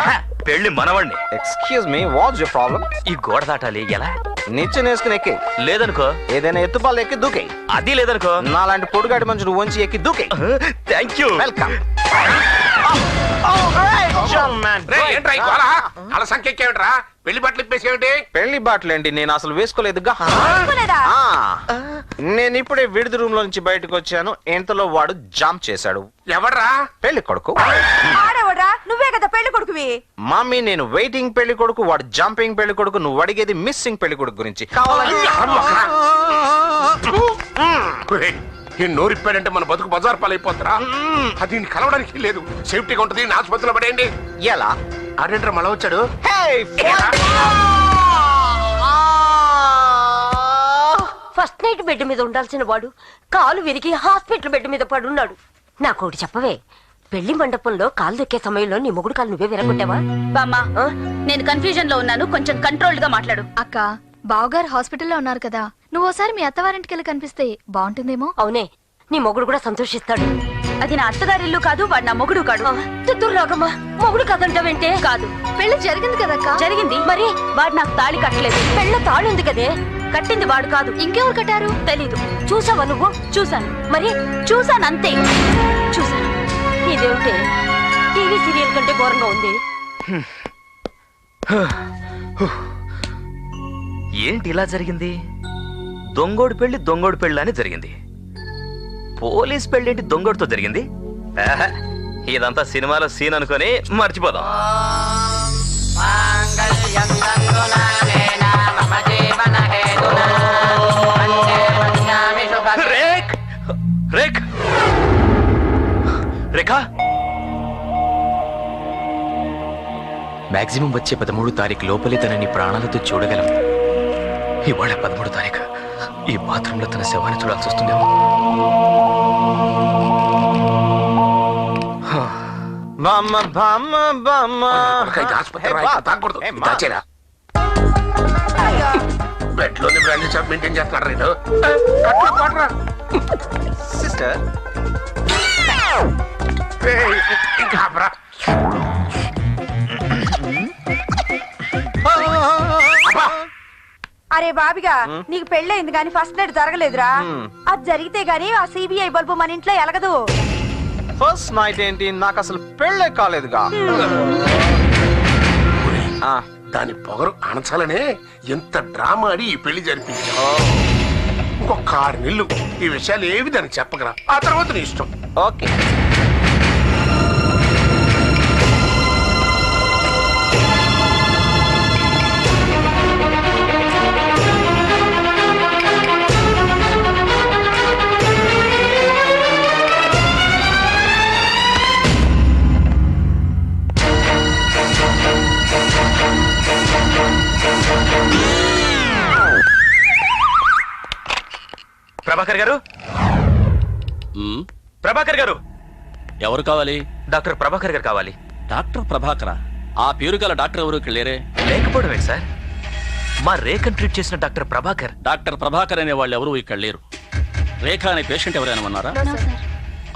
[SPEAKER 12] పెళ్లి మనవాణ్ణి.
[SPEAKER 19] Excuse me, what's your problem?
[SPEAKER 12] ఈ గోడ దాటాలి ఎలా?
[SPEAKER 19] నిచ్చెన వేసుకుని ఎక్కి.
[SPEAKER 12] లేదనుకో
[SPEAKER 19] ఏదైనా ఎత్తుపాలు ఎక్కి దూకే.
[SPEAKER 12] అది లేదనుకో
[SPEAKER 19] నాలాంటి పొడుగాటి మనుషులు వంచి ఎక్కి దూకే.
[SPEAKER 12] Thank you.
[SPEAKER 19] వెల్కమ్.
[SPEAKER 11] అలా సంఖ్యరా పెళ్లి బట్టలు ఇప్పేసేమిటి?
[SPEAKER 19] పెళ్లి బాటలేండి, నేను అసలు వేసుకోలేదుగా. నేను ఇప్పుడే విడిది రూమ్ లో నుంచి బయటకు వచ్చాను. ఇంతలో వాడు జంప్ చేశాడు.
[SPEAKER 11] ఎవడ్రా?
[SPEAKER 19] పెళ్లి కొడుకు.
[SPEAKER 10] నువ్వే కదా పెళ్లి కొడుకువి.
[SPEAKER 19] మమ్మీ, నేను వెయిటింగ్ పెళ్లి కొడుకు, వాడు జంపింగ్ పెళ్లి కొడుకు. నువ్వు అడిగేది మిస్సింగ్ పెళ్లి కొడుకు గురించి.
[SPEAKER 11] నోరిప్పాడంటే మన బతుకు బజార్ పాలైపోతారా? అది కలవడానికి లేదు. సేఫ్టీగా ఉంటుంది. ఆసుపత్రిలో పడేయండి.
[SPEAKER 19] ఎలా?
[SPEAKER 11] అదేంట్రా మళ్ళా వచ్చాడు?
[SPEAKER 15] ఫస్ట్ నైట్ బెడ్ మీద ఉండాల్సిన వాడు కాలు విరిగి హాస్పిటల్ బెడ్ మీద పడున్నాడు. నాకోటి చెప్పవే, పెళ్లి మండపంలో కాలు దొక్కే సమయంలో నీ మొగుడు కాలు నువ్వే విరగొట్టావా?
[SPEAKER 10] బామ్మా, నేను కన్ఫ్యూజన్ లో ఉన్నాను, కొంచెం కంట్రోల్డ్ గా మాట్లాడు.
[SPEAKER 16] అక్క, బావగారు హాస్పిటల్లో ఉన్నారు కదా, నువ్వు ఒకసారి మీ అత్తవారింటికి వెళ్ళి కనిపిస్తే బాగుంటుందేమో.
[SPEAKER 15] అవునే, నీ మొగుడు కూడా సంతోషిస్తాడు.
[SPEAKER 10] అది నా అత్తగారి ఇల్లు కాదు, వాడు నా మొగుడు కాడు.
[SPEAKER 15] రాగమ్మా, మొగుడు కాదంటావేంటే?
[SPEAKER 10] కాదు,
[SPEAKER 16] పెళ్లి జరిగింది కదక్క.
[SPEAKER 10] జరిగింది. మరి వాడు నాకు తాళి కట్టలేదు.
[SPEAKER 15] పెళ్ళ తాళి ఉంది కదే,
[SPEAKER 10] కట్టింది వాడు కాదు.
[SPEAKER 16] ఇంకెవరు కట్టారు?
[SPEAKER 10] తెలీదు.
[SPEAKER 15] చూసావా నువ్వు?
[SPEAKER 10] చూసాను.
[SPEAKER 15] మరి
[SPEAKER 10] చూసాను అంతే.
[SPEAKER 15] చూసాను. ఇదేమిటే టీవీ సీరియల్ కంటే ఘోరంగా ఉంది.
[SPEAKER 12] ఏంటి ఇలా జరిగింది? దొంగోడు పెళ్లి అని జరిగింది. పోలీస్ పెళ్ళేంటి దొంగోడితో జరిగింది? ఇదంతా సినిమాలో సీన్ అనుకొని మర్చిపోదాం. రేఖా,
[SPEAKER 6] మాక్సిమం వచ్చే 13 తారీఖు లోపలే తనని ప్రాణాలతో చూడగలం. ఇవాళ 13 తారీఖు. ఈ బాత్రూంలో తన శవాన్ని చూడాల్సి వస్తుందేమో.
[SPEAKER 11] బెడ్లోని బ్రాండ్ షాప్ మెయింటైన్ చేస్తున్నాడు రేటు.
[SPEAKER 19] సిస్టర్,
[SPEAKER 10] అరే బాబిగా, నీకు పెళ్ళయింది కానీ ఫస్ట్ నైట్ జరగలేదురా. అది జరిగితే గానీ ఆ సిబిఐ బల్బు మన ఇంట్లో ఎలగదు.
[SPEAKER 19] ఫస్ట్ నైట్ ఏంటి? నాకు అసలు పెళ్ళే కాలేదుగా.
[SPEAKER 11] దాని పొగరు అణచాలనే ఎంత డ్రామా ఆడి ఈ పెళ్లి జరిపించా. ఇంకొక 6 నెలలు ఈ విషయాలు ఏవి దానికి చెప్పగరా, ఆ తర్వాత నీ ఇష్టం.
[SPEAKER 19] ఓకే.
[SPEAKER 12] ప్రభాకర్ గారు, ప్రభాకర్ గారు.
[SPEAKER 21] ఎవరు కావాలి?
[SPEAKER 12] డాక్టర్ ప్రభాకర్ గారు కావాలి.
[SPEAKER 21] డాక్టర్ ప్రభాకరా? ఆ పేరు గల డాక్టర్ ఎవరు ఇక్కడ లేరే?
[SPEAKER 12] లేకపోవడమే సార్, మా రేఖను ట్రీట్ చేసిన డాక్టర్ ప్రభాకర్.
[SPEAKER 21] డాక్టర్ ప్రభాకర్ అనే వాళ్ళు ఎవరు ఇక్కడ లేరు. రేఖ అనే పేషెంట్ ఎవరైనా ఉన్నారా?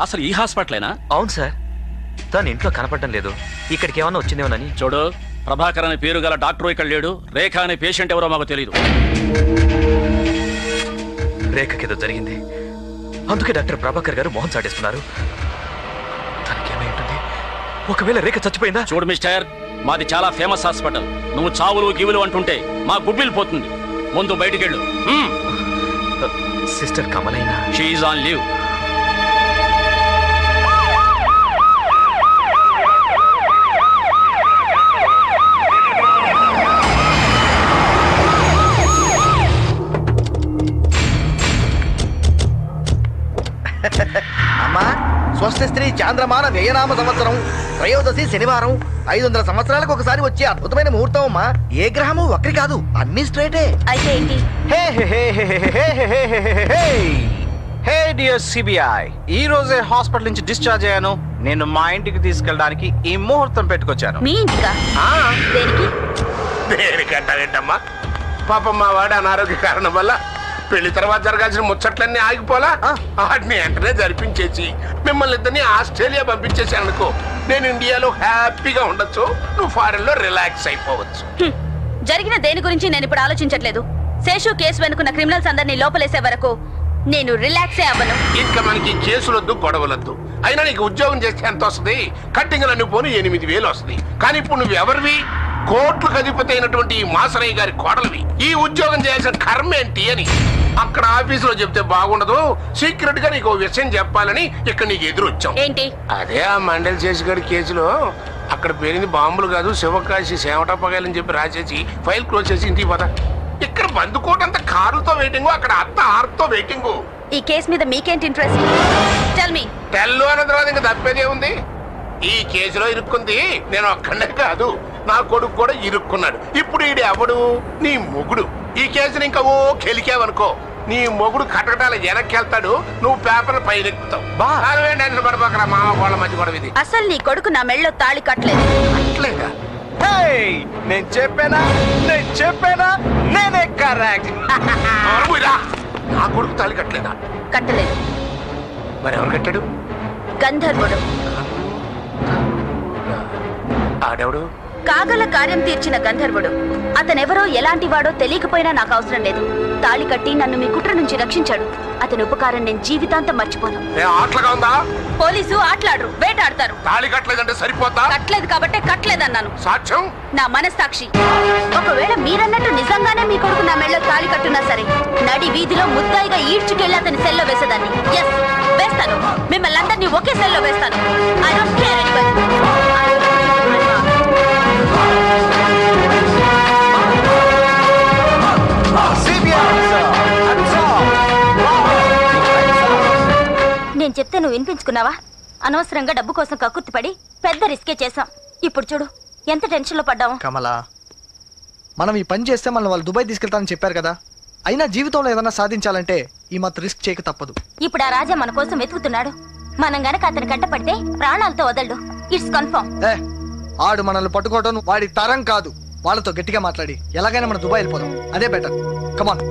[SPEAKER 21] అసలు ఈ హాస్పిటలేనా?
[SPEAKER 12] అవును సార్, తను ఇంట్లో కనపడటం లేదు. ఇక్కడికి ఏమన్నా వచ్చిందేమోనని.
[SPEAKER 21] చూడు, ప్రభాకర్ అనే పేరు గల డాక్టర్ ఇక్కడ లేడు. రేఖ అనే పేషెంట్ ఎవరో మాకు తెలియదు.
[SPEAKER 12] రేఖకేదో జరిగింది, అందుకే డాక్టర్ ప్రభాకర్ గారు మోహన్ చాటేస్తున్నారు. తనకేమై ఉంటుంది? ఒకవేళ రేఖ చచ్చిపోయిందా?
[SPEAKER 21] చూడు మిస్టర్, మాది చాలా ఫేమస్ హాస్పిటల్. నువ్వు చావులు గివులు అంటుంటే మా గుడ్విల్ పోతుంది. ముందు బయటికెళ్ళు.
[SPEAKER 12] సిస్టర్ కమలైనా?
[SPEAKER 21] She is on leave.
[SPEAKER 8] అమ్మా, స్వస్థ స్త్రీ చాంద్రమాన వ్యయనామ సంవత్సరం త్రయోదశి శనివారం 500 సంవత్సరాలకు ఒకసారి వచ్చే అద్భుతమైన ముహూర్తం అమ్మా. ఏ గ్రహము వక్రి కాదు, అన్ని స్ట్రైటే.
[SPEAKER 10] అయితే ఏంటి?
[SPEAKER 19] హే డియర్ సిబిఐ, ఈ రోజే హాస్పిటల్ నుంచి డిశ్చార్జ్ అయ్యాను. నేను మా ఇంటికి తీసుకెళ్ళడానికి ఈ ముహూర్తం పెట్టుకొచ్చాను.
[SPEAKER 10] మీ ఇంటికా? దేనికి?
[SPEAKER 11] దేనికంటావేంటమ్మా? పాపం మా వాడు అనారోగ్య కారణం వల్ల పెళ్లి తర్వాత జరగాల్సిన ముచ్చట్లన్నీ ఆగిపోలా. వాటిని వెంటనే జరిపించేసి మిమ్మల్ని ఇద్దరిని ఆస్ట్రేలియా పంపించేసానుకో, నేను ఇండియాలో హ్యాపీగా ఉండొచ్చు, నువ్వు ఫారెన్ లో రిలాక్స్ అయిపోవచ్చు.
[SPEAKER 10] జరిగిన దేని గురించి నేను ఇప్పుడు ఆలోచించట్లేదు. శేషు కేసు వెనుకున్న క్రిమినల్స్ అందరినీ లోపలేసే వరకు నేను రిలాక్సే అవ్వను.
[SPEAKER 11] ఇంకా మనకి కేసులొద్దు, గొడవలొద్దు. అయినా నీకు ఉద్యోగం చేస్తే ఎంత వస్తుంది? కట్టింగ్ నన్ను పోను 8,000 వస్తుంది. కానీ ఇప్పుడు నువ్వు ఎవరివి? కోట్లకు అధిపతి అయినటువంటి ఈ మాసరయ్య గారి కోడలివి. ఈ ఉద్యోగం చేయాల్సిన కర్మ ఏంటి అని అక్కడ ఆఫీసులో చెప్తే బాగుండదు. సీక్రెట్ గా నీకు విషయం చెప్పాలని ఇక్కడ నీకు ఎదురు వచ్చాం.
[SPEAKER 10] ఏంటి?
[SPEAKER 11] అదే ఆ మండలి శేషగారి కేసులో అక్కడ పేరింది బాంబులు కాదు, శివకాశి సేవటపగాయలని చెప్పి రాసేసి ఫైల్ క్లోజ్ చేసి ఇంటికి పోతా. ఇక్కడ బందుకోటంతా కారుతో వెయిటింగ్, అక్కడ అత్త ఆర్తో వెయిటింగ్.
[SPEAKER 10] ఈ కేసు మీద మీకేంటి ఇంట్రెస్ట్? Tell me.
[SPEAKER 11] టెల్లు అన్న తర్వాత ఇంకా తప్పేదే ఉంది. ఈ కేసులో ఇరుక్కుంది నేను ఒక్కడే కాదు, నా కొడుకు కూడా ఇరుక్కున్నాడు. ఇప్పుడు ఈడు ఎవడు? నీ మొగుడు. ఈ కేసుని ఇంకా ఓ కెలికావనుకో, నీ మొగుడు కటకటాల వెనక్కి వెళ్తాడు, నువ్వు పేపర్లు పైన ఎక్కుతావు. టెన్షన్ పడిపోకరా, మామ వాళ్ళ మధ్య కూడా ఇది.
[SPEAKER 10] అసలు నీ కొడుకు నా మెళ్ళలో తాళి కట్టలేదు.
[SPEAKER 11] అట్లేదా?
[SPEAKER 19] నేను చెప్పానా నేనే కరెక్ట్.
[SPEAKER 11] నా కొడుకు తాళి కట్టలేదా?
[SPEAKER 10] కట్టలేదు.
[SPEAKER 11] మరి ఎవరు కట్టాడు?
[SPEAKER 10] గంధర్వుడు.
[SPEAKER 11] ఆడెవడు?
[SPEAKER 10] కాగల కార్యం తీర్చిన గంధర్వుడు. అతనెవరో ఎలాంటి వాడో తెలియకపోయినా నాకు అవసరం లేదు. తాళి కట్టి నన్ను మీ కుట్ర నుంచి రక్షించాడు. అతని ఉపకారం నేను జీవితాంతం మర్చిపోను.
[SPEAKER 11] ఆటలుగా ఉందా?
[SPEAKER 10] పోలీసు ఆటలాడరు, వేటాడతారు.
[SPEAKER 11] తాళి కట్టలేదంటే సరిపోతా?
[SPEAKER 10] కట్టలేదు కాబట్టే కట్టలేదన్నాను.
[SPEAKER 11] సాక్ష్యం?
[SPEAKER 10] నా మనస్సాక్షి. ఒకవేళ మీరన్నట్టు నిజంగానే మీ కొడుకు నా మెళ్ళలో తాళి కట్టున్నా సరే, నడి వీధిలో ముద్దాయిగా ఈడ్చుకెళ్లి అతని సెల్లో వేసేదాన్ని. ఎస్, వేస్తాను. మిమ్మల్ని అందరినీ ఒకే సెల్లో వేస్తాను. I don't care anybody. నేను చెప్తే నువ్వు వినిపించుకున్నావా? అనవసరంగా డబ్బు కోసం కక్కుర్తి పడి పెద్ద రిస్కే చేశాం. ఇప్పుడు చూడు ఎంత టెన్షన్ లో పడ్డాము.
[SPEAKER 8] కమలా, మనం ఈ పని చేస్తే మనం వాళ్ళు దుబాయ్ తీసుకెళ్తానని చెప్పారు కదా. అయినా జీవితంలో ఏదైనా సాధించాలంటే ఈ మాత్రం రిస్క్ చేయక తప్పదు.
[SPEAKER 10] ఇప్పుడు ఆ రాజా మన కోసం వెతుకుతున్నాడు. మనం గనక అతని కంటపడితే ప్రాణాలతో వదలడు. It's confirm.
[SPEAKER 8] ఆడు మనల్ని పట్టుకోవడం వాడి తరం కాదు. వాళ్ళతో గట్టిగా మాట్లాడి ఎలాగైనా మనం దుబాయ్ వెళ్ళిపోదాం. అదే బెటర్. కమాన్.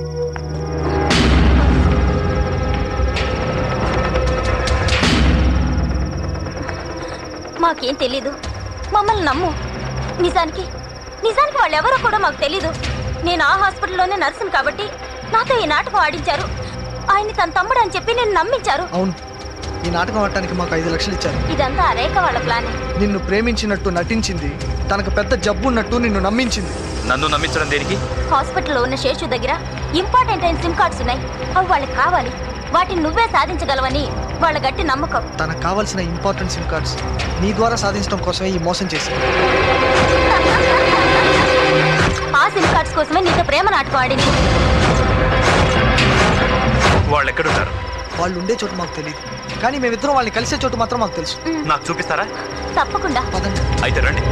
[SPEAKER 10] మాకేం తెలీదు, మమ్మల్ని నమ్ము. నిజానికి వాళ్ళు ఎవరో కూడా మాకు తెలీదు. నేను ఆ హాస్పిటల్లోనే నర్సును కాబట్టి నాతో ఈ నాటకం ఆడించారు. ఆయన్ని తన తమ్ముడు అని చెప్పి నేను నమ్మించారు.
[SPEAKER 8] అవును, ఈ నాటకం ఆడటానికి మాకు 5 లక్షలు ఇచ్చారు.
[SPEAKER 10] ఇదంతా ఆ రేఖ వాళ్ళ ప్లాన్.
[SPEAKER 8] నిన్ను ప్రేమించినట్టు నటించింది, తనకు పెద్ద జబ్బు ఉన్నట్టు నిన్ను నమ్మించింది.
[SPEAKER 20] నన్ను నమ్మించడం దేనికి?
[SPEAKER 10] హాస్పిటల్లో ఉన్న శేషు దగ్గర ఇంపార్టెంట్ అయిన సిమ్ కార్డ్స్ ఉన్నాయి. అవి వాళ్ళకి కావాలి. వాటిని నువ్వే సాధించగలవని వాళ్ళ గట్టి నమ్మకం.
[SPEAKER 8] తనకు కావాల్సిన ఇంపార్టెంట్ సిమ్ కార్డ్స్ నీ ద్వారా సాధించడం కోసమే ఈ మోసం చేసింది.
[SPEAKER 10] ఆ సిమ్ కార్డ్స్ కోసమే నీతో ప్రేమ నాటకం ఆడింది.
[SPEAKER 20] వాళ్ళు ఎక్కడున్నారు?
[SPEAKER 8] వాళ్ళు ఉండే చోటు మాకు తెలియదు, కానీ మేమిద్దరం వాళ్ళని కలిసే చోటు మాత్రం మాకు తెలుసు.
[SPEAKER 20] నాకు చూపిస్తారా?
[SPEAKER 10] తప్పకుండా.
[SPEAKER 20] అయితే రండి.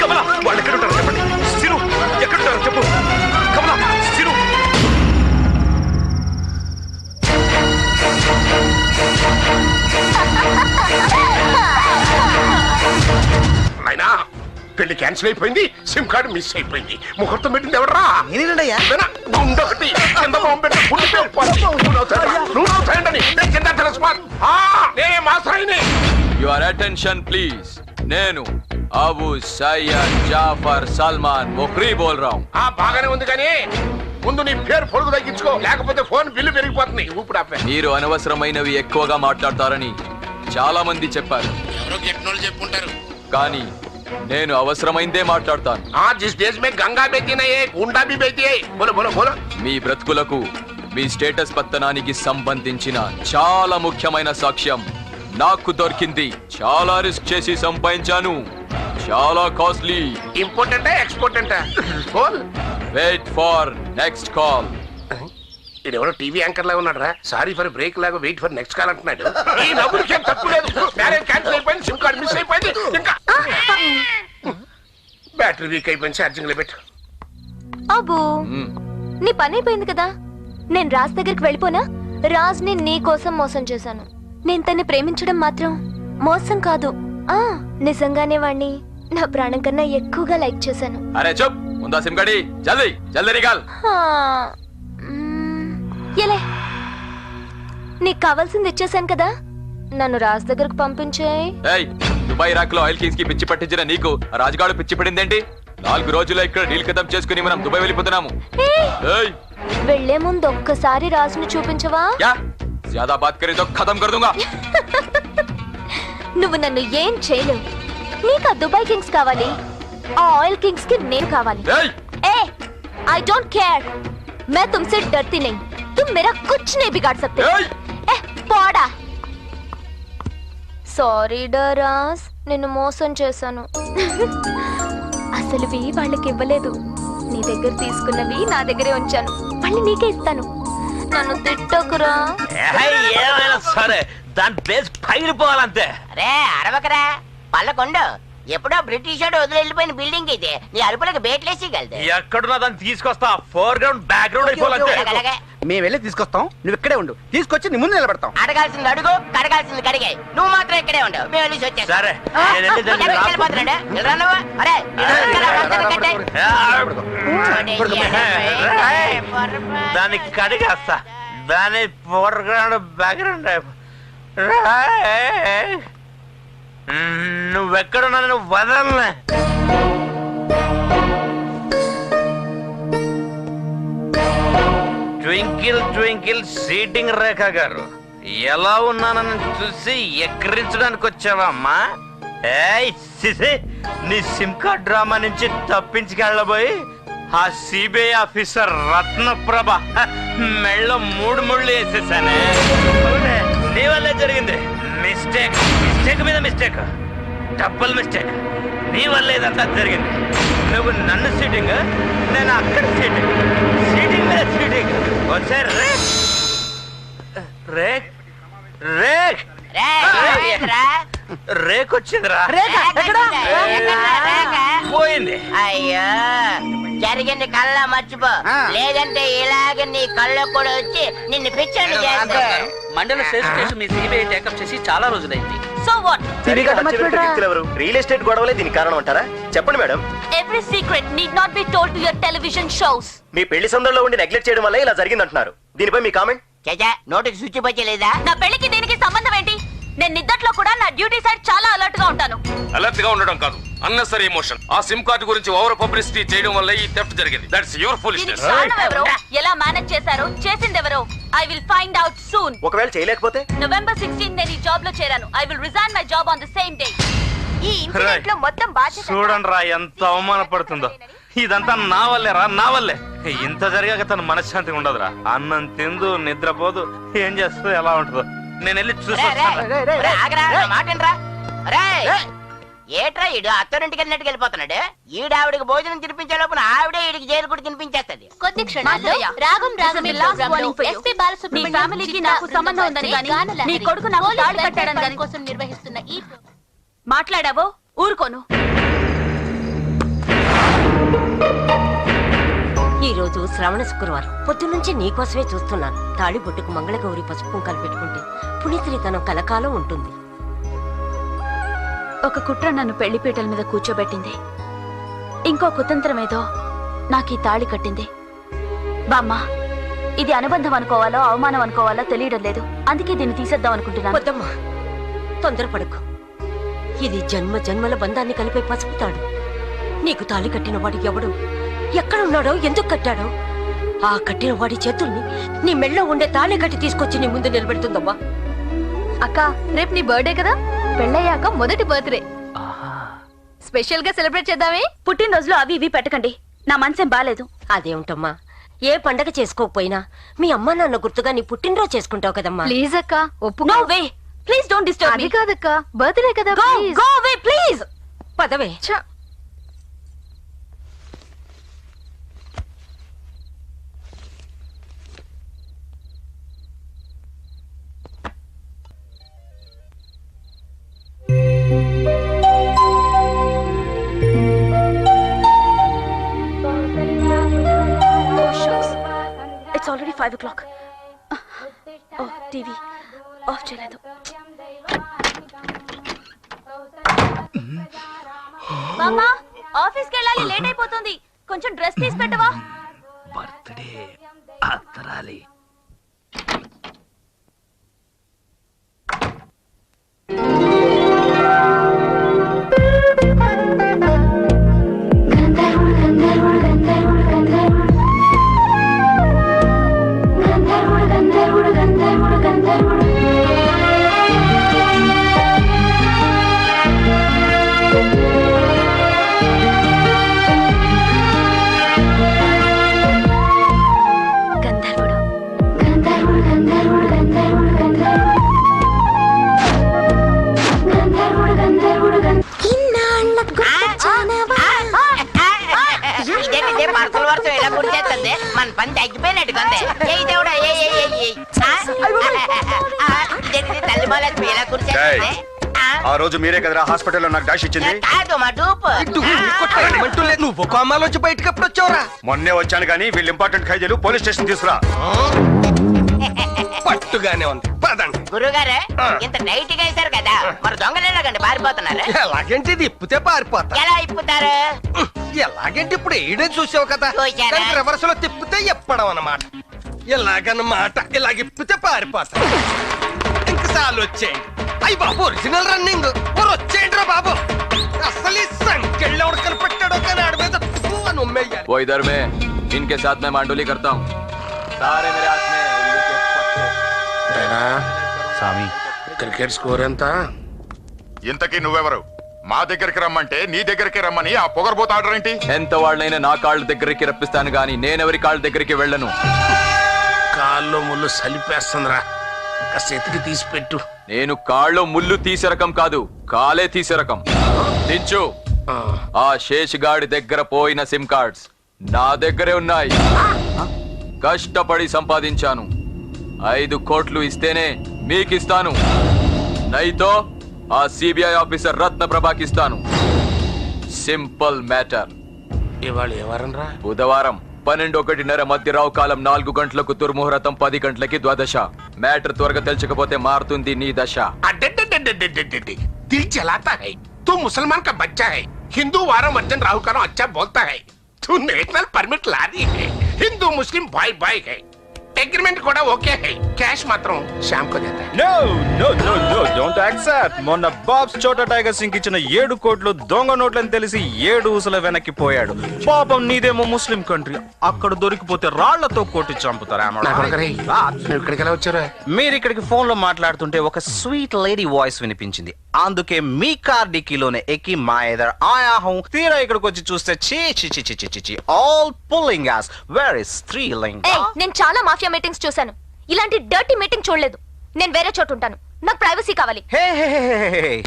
[SPEAKER 20] కమలా, వాళ్ళు ఎక్కడుంటారో చెప్పండి. సిరు ఎక్కడుంటారో చెప్పు. కమలా, సిరు.
[SPEAKER 11] అయినా పెళ్లి క్యాన్సిల్ అయిపోయింది, సిమ్ కార్డు మిస్ అయిపోయింది. ముహూర్తం పెట్టింది ఎవడరా? గుండొకటి కింద బాంబు పెట్టి గుండె పేలిపోయింది. నువ్వు నవ్వుతాయండి, నేను కింద తెలుసుకోవాలి. నేనే మాసరాయిని.
[SPEAKER 6] Your attention please. నేను అబు సయ్యద్ జాఫర్ సల్మాన్ ముఖ్రీ బోల్ రా.
[SPEAKER 11] బాగానే ఉంది కానీ ముందు నీ పేరు పొడుగు తగ్గించుకో, లేకపోతే ఫోన్ బిల్లు పెరిగిపోతుంది. ఇప్పుడు
[SPEAKER 6] మీరు అనవసరమైనవి ఎక్కువగా మాట్లాడతారని చాలా మంది చెప్పారు.
[SPEAKER 11] ఎవరో చెప్పినోళ్ళు చెప్పుకుంటారు,
[SPEAKER 6] కానీ నేను అవసరమైందే మాట్లాడతాను.
[SPEAKER 11] గంగా గుండా
[SPEAKER 6] మీ బ్రతుకులకు మీ స్టేటస్ పత్తనానికి సంబంధించిన చాలా ముఖ్యమైన సాక్ష్యం నాకు దొరికింది. చాలా రిస్క్ చేసి సంపాదించాను. చాలా కాస్ట్లీ.
[SPEAKER 11] ఇంపార్టెంటా ఎక్స్పోర్టెంటా?
[SPEAKER 6] Wait for next call.
[SPEAKER 11] ఇడెవరో టీవీ యాంకర్ లాగా ఉన్నాడు రా. సారీ ఫర్ బ్రేక్ లాగా వెయిట్ ఫర్ నెక్స్ట్ కాల్ అంటున్నాడు. ఈ నవ్వులకి ఏం తప్పు లేదు. మ్యారేజ్ క్యాన్సిల్ అయిపోయింది, సిమ్ కార్డ్ మిస్ అయిపోయింది. ఇంకా బ్యాటరీ వీక్ అయిపోయింది, ఛార్జింగ్ లో పెట్టు.
[SPEAKER 16] అబ్బో నీ పని అయిపోయింది కదా. నేను రాజ్ దగ్గరికి వెళ్ళిపోనా? రాజ్ ని నీ కోసం మోసం చేశాను. నేను తన్ని ప్రేమించడం మాత్రం మోసం కాదు. నిజంగానే వాణ్ణి నా ప్రాణం కన్నా ఎక్కువగా లైక్ చేశాను.
[SPEAKER 6] అరే చూప్, ఉందా సిమ్ కార్డ్? జల్దీ జల్దీ నికాల్.
[SPEAKER 16] ఎలే, నీకు కావాల్సింది ఇచ్చేసాను కదా, నన్ను రాజ్ దగ్గరకు పంపించేయ్.
[SPEAKER 6] ఏయ్, దుబాయ్ ఇరాక్ లో ఆయిల్ కింగ్స్ కి పిచ్చి పట్టించిన నీకు రాజుగాడు పిచ్చి పడిందేంటి? 4 రోజుల్లో ఇక్కడ డీల్ ఖతం చేసుకుని మనం దుబాయ్ వెళ్ళిపోతున్నాము. ఏయ్,
[SPEAKER 16] వెళ్లే ముందు ఒక్కసారి రాజుని చూపించవా?
[SPEAKER 6] యా జ్యాదా బాత్ కరే తో ఖతం కర్ దూంగా.
[SPEAKER 16] నువ్వు నన్ను ఏం చేయలేవు. నీకు ఆ దుబాయ్ కింగ్స్ కావాలి, ఆ ఆయిల్ కింగ్స్ కి నేను కావాలి. ఏ, ఐ డోంట్ కేర్. मैं तुमसे डरती नहीं, तुम मेरा कुछ नहीं बिगाड़ सकते. పోడా. సారీ డరాస్, నిన్ను మోసం చేశాను. అసలువి వాళ్ళకి ఇవ్వలేదు, నీ దగ్గర తీసుకున్నవి నా దగ్గరే ఉంచాను. మళ్ళీ నీకే ఇస్తాను. నన్ను తిట్టకురా.
[SPEAKER 12] ఏమైనా సరే దాని ప్లేస్ పగిలిపోవాలంతే.
[SPEAKER 2] రే అరవకరా, పల్లకొండు. ఎప్పుడో బ్రిటిష్ వాడు వదిలి వెళ్ళిపోయిన బిల్డింగ్ ఇది. నీ అరుపులకు బేట్లేసి గలదు.
[SPEAKER 12] ఎక్కడున్నా దాన్ని తీసుకొస్తా. ఫోర్ గ్రౌండ్ బ్యాక్ గ్రౌండ్ అయిపోవాలంతే.
[SPEAKER 8] మేము వెళ్ళి తీసుకొస్తాం, నువ్వు ఇక్కడే ఉండు. తీసుకొచ్చి నీ ముందు నిలబెడతాం.
[SPEAKER 2] అడగాల్సింది అడుగు, కడగాల్సింది కడిగాయి. నువ్వు మాత్రం ఇక్కడే ఉండు, మేము వెళ్ళి వచ్చేస్తాం.
[SPEAKER 12] సరే,
[SPEAKER 2] వెళ్ళిపోతున్నాడు. వెళ్ళరా నువ్వు? అరే
[SPEAKER 12] దాన్ని కడిగేస్తా. దాని ఫోర్ గ్రౌండ్ బ్యాక్ గ్రౌండ్ నువ్వెక్కడున్నా నువ్వు వదలనే. ట్వింకిల్ ట్వింకిల్ సీటింగ్ రేఖ గారు, ఎలా ఉన్నానని చూసి ఎక్కిరించడానికి వచ్చావా అమ్మా? ఏయ్ సిసి, నీ సిమ్ కార్డ్ డ్రామా నుంచి తప్పించుకెళ్ళబోయి ఆ సిబిఐ ఆఫీసర్ రత్నప్రభ మెళ్ళ 3 ముళ్ళు వేసేసానే. నీ వల్లే జరిగింది. మిస్టేక్ మిస్టేక్ మీద మిస్టేక్, డబుల్ మిస్టేక్. నీ వల్ల ఇదంతా జరిగింది. నువ్వు నన్ను సీటింగ్, నేను అక్కడ సీటింగ్, సీటింగ్ మీద సీటింగ్. వచ్చే రేక్ రేక్ రేక్ రేక్ వచ్చిందిరా. పోయింది.
[SPEAKER 2] అయ్యో, జరిగింది కళ్ళ మర్చిపో, లేదంటే ఇలాగే నీ కళ్ళు కూడా వచ్చి నిన్ను పిచ్చండి చేస్తాను.
[SPEAKER 1] మండల స్టేషన్ మీ సిబిఐ టేకప్ చేసి చాలా రోజులైంది.
[SPEAKER 5] So what?
[SPEAKER 4] రియల్ ఎస్టేట్ గొడవలే దీనికి కారణం అంటారా? చెప్పండి madam.
[SPEAKER 5] Every secret need not be told to your television shows.
[SPEAKER 4] మీ పెళ్లి సందర్భంలో ఉండి నెగ్లెక్ట్ చేయడం వల్ల ఇలా జరిగిందంటున్నారు. దీనిపై మీ కామెంట్?
[SPEAKER 2] చచ్చా, నోటికి స్విచ్ పచ్చలేదా?
[SPEAKER 5] నా పెళ్లికి దీనికి సంబంధం ఏంటి? నేను నిద్దట్లో కూడా నా డ్యూటీ సైడ్ చాలా అలర్ట్ గా ఉంటాను.
[SPEAKER 20] అలర్ట్ గా ఉండడం కాదు, అన్నెసరీ ఎమోషన్. ఆ సిమ్ కార్డు గురించి ఓవర్ పబ్లిసిటీ చేయడం వల్ల ఈ థెఫ్ట్ జరిగింది. That's your foolishness.
[SPEAKER 5] ఎలా మేనేజ్ చేశారో, చేసింది ఎవరో I will find out soon.
[SPEAKER 4] ఒకవేళ చేయలేకపోతే?
[SPEAKER 5] November 16 నేను ఈ జాబ్ లో చేరాను. I will resign my job on the same day. ఈ ఇన్సిడెంట్ లో మొత్తం బాధ్యత
[SPEAKER 12] చూడండి రా ఎంత అవమానపడుతుందో. ఇదంతా నా వల్లే రా, నా వల్లే. ఇంత జరిగాక తన మనశ్శాంతి ఉండదురా. అన్నం తిందు, నిద్రపోదు, ఏం చేస్తుందో ఎలా ఉంటుందో. నేను వెళ్ళి చూసి
[SPEAKER 2] ఏట్రా ఈడు అత్తరింటికి వెళ్ళినట్టు వెళ్ళిపోతున్నాడు. ఈడావిడికి భోజనం తినిపించే లోపల ఆవిడే ఈడికి జైలు కూడా తినిపించేస్తుంది.
[SPEAKER 10] కొద్ది క్షణాల్లో రాగం రాగమే ప్రోగ్రాంలో ఎస్పీ బాలసుబ్రహ్మణ్యం ఫ్యామిలీకి నాకు సంబంధం ఉందని గాని నీ కొడుకు నాకు తాళి కట్టాడని గాని కోసం నిర్వహిస్తున్న ఈ
[SPEAKER 5] మాట్లాడావో ఊరుకోను.
[SPEAKER 15] ఈ రోజు శ్రావణ శుక్రవారం పొద్దున్నుంచి నీకోసమే చూస్తున్నాను. తాళి బొట్టుకు మంగళగౌరి పసుపు కుంకాలు పెట్టుకుంటే పుణ్యశ్రీతనం కలకాలం ఉంటుంది.
[SPEAKER 10] ఒక కుట్ర నన్ను పెళ్లిపీటల మీద కూర్చోబెట్టింది. ఇంకో కుతంత్రం ఏదో నాకు ఈ తాళి కట్టింది. బామ్మ, ఇది అనుబంధం అనుకోవాలో అవమానం అనుకోవాలో తెలియడం లేదు. అందుకే దీన్ని తీసేద్దాం అనుకుంటున్నాను.
[SPEAKER 15] వద్దమ్మా, తొందరపడకు. ఇది జన్మ జన్మల బంధాన్ని కలిపే పసుపు తాడు. నీకు తాళి కట్టిన వాడు ఎవడు, ఎక్కడున్నాడో, ఎందుకు కట్టాడో ఆ కట్టిన వాడి చేతుల్ని నీ మెళ్ళో ఉండే తాళి కట్టి తీసుకొచ్చి నీ ముందు నిలబెడుతుందమ్మా.
[SPEAKER 16] అక్క, రేపు నీ బర్త్డే కదా, పెళ్ళయ్యాక మొదటి బర్త్డే స్పెషల్ గా సెలబ్రేట్ చేద్దామే.
[SPEAKER 10] పుట్టినరోజులో అవి ఇవి పెట్టకండి, నా మనసేం బాలేదు.
[SPEAKER 15] అదేమిటమ్మా, ఏ పండగ చేసుకోకపోయినా మీ అమ్మా నాన్న గుర్తుగా నీ పుట్టినరోజు చేసుకుంటావు కదమ్మా.
[SPEAKER 16] ప్లీజ్ అక్క, ఒప్పుకో.
[SPEAKER 10] No way, please don't disturb me.
[SPEAKER 16] అది కాదక్క, బర్త్డే కదా.
[SPEAKER 10] Go away please.
[SPEAKER 15] పదవే.
[SPEAKER 10] It's already 5 o'clock. Oh, TV off చేయలేదు. మామా ఆఫీస్కి వెళ్ళాలి, లేట్ అయిపోతుంది. కొంచెం డ్రెస్ తీసి పెట్టవా?
[SPEAKER 4] బర్త్డే అత్తరాలి.
[SPEAKER 2] ఇదేంటే పర్సల వర్షం ఇలా గుడి చేస్తుంది, మన పని తగ్గిపోయినట్టు కొందే. ఏ దేవుడా తల్లి మాలక్ష్మి ఇలా గుడి చేస్తుంది.
[SPEAKER 13] ఆ రోజు మీరే కదరా హాస్పిటల్లో నాకు డాష్ ఇచ్చింది?
[SPEAKER 2] కాదు మా డూపు.
[SPEAKER 14] నువ్వు కోమాలోంచి బయటకి ఎప్పుడు వచ్చావురా?
[SPEAKER 13] మొన్నే వచ్చాను కానీ వీళ్ళు ఇంపార్టెంట్ ఖైదీలు పోలీస్ స్టేషన్ తీసుకురా.
[SPEAKER 14] పట్టుగానే ఉంది, పదండి.
[SPEAKER 2] గురుగారు ఇంత టైట్ గా వేశారు కదా, మరి దొంగలు ఎలాగండి పారిపోతున్నారు?
[SPEAKER 14] ఎలాగంటే ఇది ఇప్పితే పారిపోతా.
[SPEAKER 2] ఎలా ఇప్పుతారు?
[SPEAKER 14] ఎలాగంటే ఇప్పుడు ఏడని చూసావు కదా, రివర్స్ లో తిప్పితే ఎప్పడం అన్నమాట. ఎలాగన్నమాట, ఇలాగ ఇప్పితే పారిపోతా. ఇంకసార్లు వచ్చేయండి. అయ్యి బాబు ఒరిజినల్ రన్నింగ్ వచ్చేయండి రా బాబు. అసలు ఈ సంఖ్యలో కనిపెట్టాడో కానీ ఆడ మీద అని ఉమ్మేయాలి.
[SPEAKER 6] वो इधर में इनके साथ मैं मांडोली करता हूँ. सारे मेरे हाथ में
[SPEAKER 11] స్వామి క్రికెట్ స్కోర్ ఎంత?
[SPEAKER 3] ఇంతకీ నువ్వెవరు? మా దగ్గరికి రమ్మంటే నీ దగ్గరికి రమ్మని ఆ పొగరబోత ఆర్డర్ ఏంటి?
[SPEAKER 6] ఎంత వాళ్ళైనా నా కాళ్ళ దగ్గరికి రప్పిస్తాను గాని నేనెవరి కాళ్ళ దగ్గరికి వెళ్ళను.
[SPEAKER 11] కాల్లో ముళ్ళు సలిపేస్తుందిరా, చేతికి తీసి పెట్టు.
[SPEAKER 6] నేను కాళ్ళు ముళ్ళు తీసే రకం కాదు, కాలే తీసే రకం. దించు. ఆ శేషగాడి దగ్గర పోయిన సిమ్ కార్డ్స్ నా దగ్గరే ఉన్నాయి. కష్టపడి సంపాదించాను. 5 కోట్లు ఇస్తేనే మీకిస్తాను, నైతో ఆ సిబిఐ ఆఫీసర్ రత్న ప్రభాకిస్తాను. Simple matter.
[SPEAKER 11] ఇవాళ ఎవరనరా?
[SPEAKER 6] బుధవారం 12:01 మధ్య రావు కాలం 4 గంటలకు దుర్ముహూర్తం, 10 గంటలకి ద్వాదశ. మ్యాటర్ త్వరగా తెలుసుకోపోతే మారుతుంది నీ దశ.
[SPEAKER 11] दिल जलाता है, तू मुसलमान का बच्चा है. हिंदू वारम वर्जन राहु कालो अच्छा बोलता है. तू नेशनल परमिट ला दी है. हिंदू मुस्लिम भाई भाई है. एग्रीमेंट कोड़ा ओके है. कैश मात्र शाम को देता है.
[SPEAKER 19] No, no, no, no, don't accept. మొన్న బాబ్స్ చోటా టైగర్ సింగ్ ఇచ్చిన 7 కోట్లు దొంగ నోట్లని తెలిసి 7 ఊసల వెనక్కి పోయాడు. పాపం నీదేమో ముస్లిం కంట్రీ, అక్కడ దొరికిపోతే రాళ్లతో కొట్టి చంపుతారు. మీరు ఇక్కడికి ఫోన్ లో మాట్లాడుతుంటే ఒక స్వీట్ లేడీ వాయిస్ వినిపించింది, అందుకే మీ కార్ డిక్కీలోనే ఎక్కి మా ఎదర్ ఆయా హూ. తీరా ఇక్కడికి వచ్చి చూస్తే చీ all pulling as very thrilling.
[SPEAKER 16] నేను చాలా మాఫియా మీటింగ్స్ చూశాను, ఇలాంటి డర్టీ మీటింగ్ చూడలేదు. నేను వేరే చోటు ఉంటాను, నాకు ప్రైవసీ కావాలి.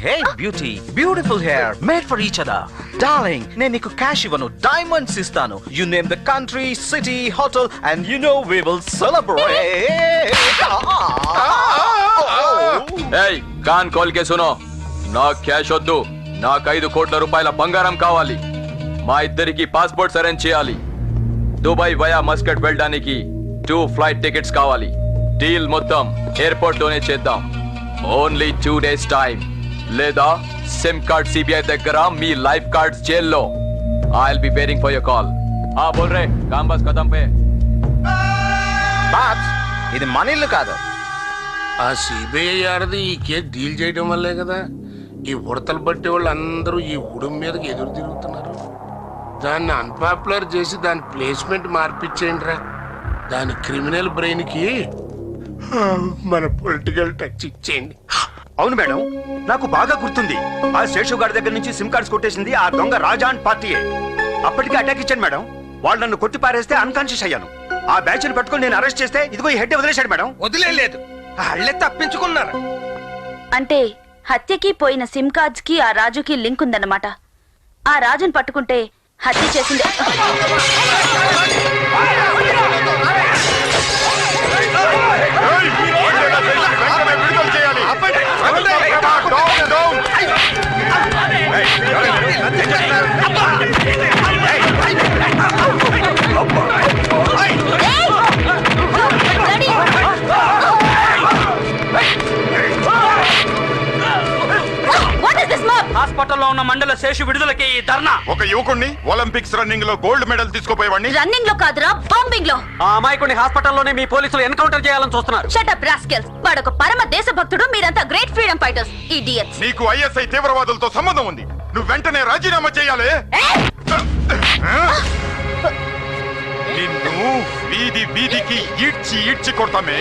[SPEAKER 19] Hey beauty, beautiful hair, made for each other. Darling, నేను నీకు క్యాష్ ఇవ్వను, డైమండ్స్ ఇస్తాను. You name the country, city, hotel and you know we will celebrate.
[SPEAKER 6] ఏయ్ కాన్ కాల్ కే సునో, నా క్యాష్ వద్దు, నాకు 5 కోట్ల రూపాయల బంగారం కావాలి. మా ఇద్దరికి పాస్పోర్ట్స్ అరేంజ్ చేయాలి. దుబాయ్ వయా మస్కట్ వెళ్ళడానికి 2 ఫ్లైట్ టికెట్స్ కావాలి. డీల్ మొత్తం ఎయిర్పోర్ట్ లోనే చేద్దాం. ఓన్లీ 2 days టైం, లేదా సిమ్ కార్డ్ సిబిఐ దగ్గర, మీ లైఫ్ కార్డ్స్ జైల్లో. I will be waiting for your call. ఆ బోల్ రే కామ్ బస్ ఖతం పే.
[SPEAKER 19] బాబ్స్ ఇది మనీళ్ళు కాదు.
[SPEAKER 11] ఆ సిబిఐ ఆడది ఈ కేసు డీల్ చేయడం వల్లే కదా ఈ ఉడతలు బట్టే వాళ్ళు అందరూ ఈ ఉడుం మీదకి ఎదురు తిరుగుతున్నారు. దాన్ని అన్పాపులర్ చేసి దాని ప్లేస్మెంట్ మార్పిచ్చేయండి రా. దాని క్రిమినల్ బ్రెయిన్ కి మన పొలిటికల్ టచ్ ఇచ్చేయండి.
[SPEAKER 13] అవును మేడం, నాకు బాగా గుర్తుంది. ఆ శేషు గారి దగ్గర నుంచి సిమ్ కార్డ్స్ కొట్టేసింది ఆ దొంగ రాజాన్ పార్టీయే. అప్పటికే అటాక్ ఇచ్చాను మేడం. వాళ్ళు నన్ను కొట్టి పారేస్తే అన్కాన్షియస్ అయ్యాను. ఆ బ్యాచ్ ని పట్టుకొని నేను అరెస్ట్ చేస్తే ఇదిగో ఈ హెడ్ వదిలేశాడు మేడం.
[SPEAKER 14] వదిలేదు, వాళ్ళే తప్పించుకున్నారు.
[SPEAKER 10] అంటే హత్యకి పోయిన సిమ్ కార్డ్స్ కి ఆ రాజుకి లింక్ ఉందన్నమాట. ఆ రాజుని పట్టుకుంటే హత్య చేసింది.
[SPEAKER 1] హాస్పిటల్లో ఉన్న మండల శేషు విడుదలకి ధర్నా.
[SPEAKER 3] ఒక యువకుడిని ఒలింపిక్స్ రన్నింగ్ లో గోల్డ్ మెడల్ తీసుకుపోయేవాడిని
[SPEAKER 10] రన్నింగ్ లో కాదురా, బాంబింగ్ లో.
[SPEAKER 9] ఆ అమాయకుడిని హాస్పిటల్లోనే మీ పోలీసులు ఎన్కౌంటర్ చేయాలని చూస్తున్నారు.
[SPEAKER 10] Shut up rascals. వాడొక పరమ దేశభక్తుడు, మీరంతా గ్రేట్ ఫ్రీడమ్ ఫైటర్స్. ఇడియట్స్.
[SPEAKER 3] నీకు ఐఎస్ఐ తీవ్రవాదులతో సంబంధం ఉంది. నువ్వు వెంటనే రాజీనామా చేయాలి. నిన్ను వీధి వీధికి ఈడ్చి ఈడ్చి కొడతామే.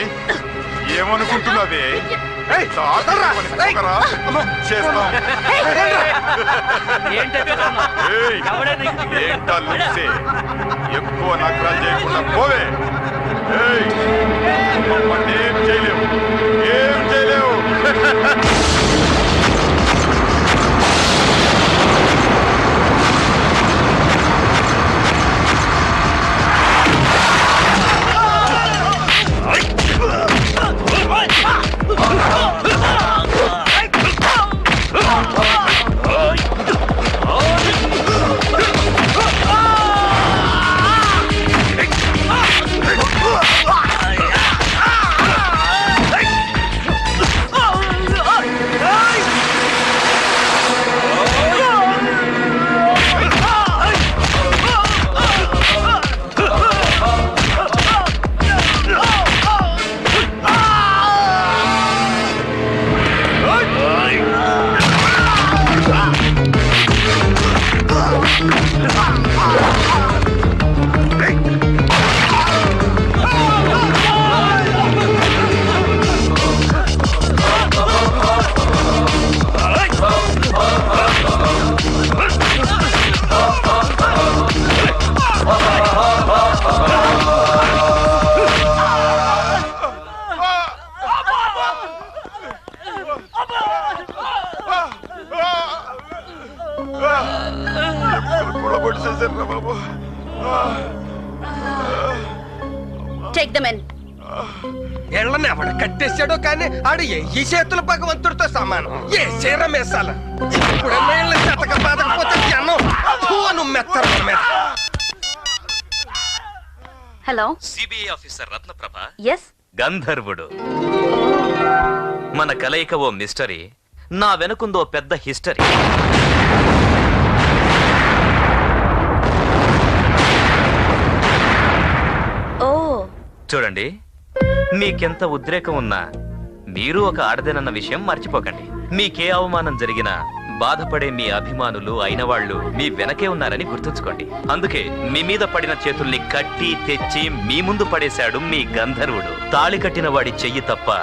[SPEAKER 3] ఏమనుకుంటున్నావే? ఎక్కువ నకరాలు చేయకుండా పోవే. ఏం చేయలేవు, ఏం చేయలేవు.
[SPEAKER 10] Take them in.
[SPEAKER 14] ఎళ్ళని ఎవడ కట్టేశాడో కానీ ఆడు ఈ చేతుల భగవంతుడితో సమానం. ఏ చీర మేసాల ఇప్పుడు చెతక బాధకపోతే జనం నువ్వు మెత్తరు మీద.
[SPEAKER 10] Hello,
[SPEAKER 12] CBI officer Ratnaprabha.
[SPEAKER 10] Yes.
[SPEAKER 12] గంధర్వుడు. మన కలయిక ఓ మిస్టరీ, నా వెనుకుందో పెద్ద హిస్టరీ.
[SPEAKER 10] ఓ
[SPEAKER 12] చూడండి, మీకెంత ఉద్రేకం ఉన్నా మీరు ఒక ఆడదేనన్న విషయం మర్చిపోకండి. మీకే అవమానం జరిగినా బాధపడే మీ అభిమానులు అయిన వాళ్ళు మీ వెనకే ఉన్నారని గుర్తుంచుకోండి. అందుకే మీ మీద పడిన చేతుల్ని కట్టి తెచ్చి మీ ముందు పడేశాడు మీ గంధర్వుడు. తాళి కట్టిన వాడి చెయ్యి తప్ప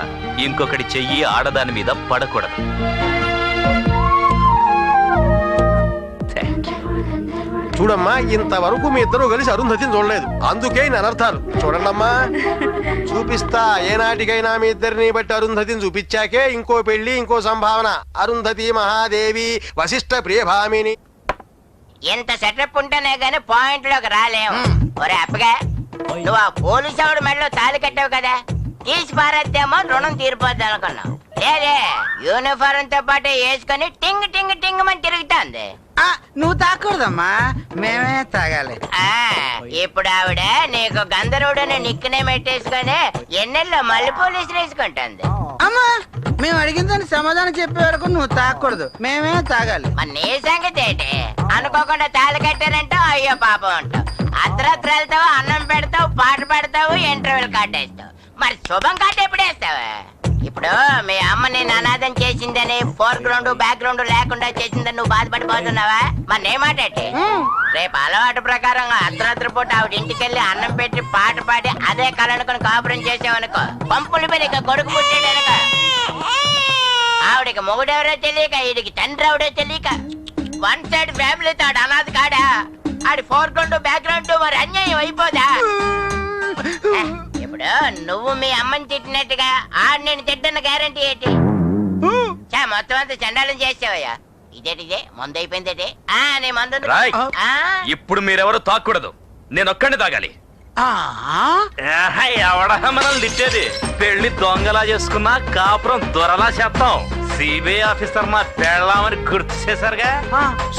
[SPEAKER 12] ఇంకొకటి చెయ్యి ఆడదాని మీద పడకూడదు.
[SPEAKER 18] చూడమ్మా, ఇంతవరకు మీ ఇద్దరు కలిసి అరుంధతిని చూడలేదు. అందుకే అనర్థాలు. చూడండమ్మా, చూపిస్తా. ఏనాటికైనా మీ ఇద్దరిని బట్టి అరుంధతిని చూపించాకే ఇంకో పెళ్లి, ఇంకో సంభావన. అరుంధతి మహాదేవి వశిష్ఠ ప్రియభామిని.
[SPEAKER 2] ఎంత సెటప్ ఉంటేనే గానీ పాయింట్ లోకి రాలేము. ఒరే అప్పగా, నువ్వు ఆ పోలీసు ఆవిడ మెడలో తాళి కట్టావు కదా, తీసి పారేద్దామో రుణం తీరిపోద్ది అనుకున్నావు. లేదే, యూనిఫారం తో పాటు వేసుకొని టింగ్ టింగ్ టింగ్ అని తిరుగుతుంది.
[SPEAKER 17] నువ్వు తాకూడదమ్మా, మేమే తాగాలి.
[SPEAKER 2] ఇప్పుడు ఆవిడ నీకు గంధర్వుడని నిక్కునే పెట్టేసుకొని ఎన్నెల్లో మళ్ళీ పోలీసులు వేసుకుంటుంది.
[SPEAKER 17] అమ్మా, మేము అడిగిన దానికి సమాధానం చెప్పే వరకు నువ్వు తాకూడదు, మేమే తాగాలి.
[SPEAKER 2] మరి నీ సంగతి ఏంటి? అనుకోకుండా తాళి కట్టారంటే అయ్యో పాపం అంటావు. అర్ధరాత్రి వెళ్తావు, అన్నం పెడతావు, పాట పెడతావు, ఇంటర్వ్యూలు కట్టేస్తావు. మరి శుభం కట్ట ఎప్పుడు వేస్తావా? ఇప్పుడు మీ అమ్మ నేను అనాథం చేసిందని, ఫోర్ గ్రౌండ్ బ్యాక్ గ్రౌండ్ లేకుండా చేసిందని నువ్వు బాధపడిపోతున్నావా? మరి నే మాటేంటి? రేపు అలవాటు ప్రకారంగా అర్ధరాత్రి పూట ఆవిడ ఇంటికెళ్ళి అన్నం పెట్టి పాట పాడి అదే కళనుకొని కాపురం చేసావనుకో, పంపులు మీద ఇక కొడుకు పుట్టాడనుకో, ఆవిడికి మొగుడెవరో తెలియక, వీడికి తండ్రి ఎవడో తెలియక, వన్ సైడ్ ఫ్యామిలీతో ఆడు అనాథ కాడా? ఆడి ఫోర్ గ్రౌండ్ బ్యాక్ గ్రౌండ్ మరి అన్యాయం అయిపోదా? ఇప్పుడు నువ్వు మీ అమ్మని తిట్టినట్టుగా ఆడు నేను తిట్టన్న గ్యారంటీ ఏంటి? మొత్తం అంతా చండాలం చేసావయ్యా. ఇదేటిదే మందు అయిపోయిందేటే నీ మందు
[SPEAKER 6] రాయ్ ఇప్పుడు మీరెవరు తాకూడదు నేను ఒక్కడిని తాగాలి ఎవడ మనల్ని తిట్టేది పెళ్లి దొంగలా చేసుకున్నా కాపురం దొరలా చేస్తాం సిబిఐ ఆఫీసర్ మా పెళ్ళామని గుర్తు చేశారుగా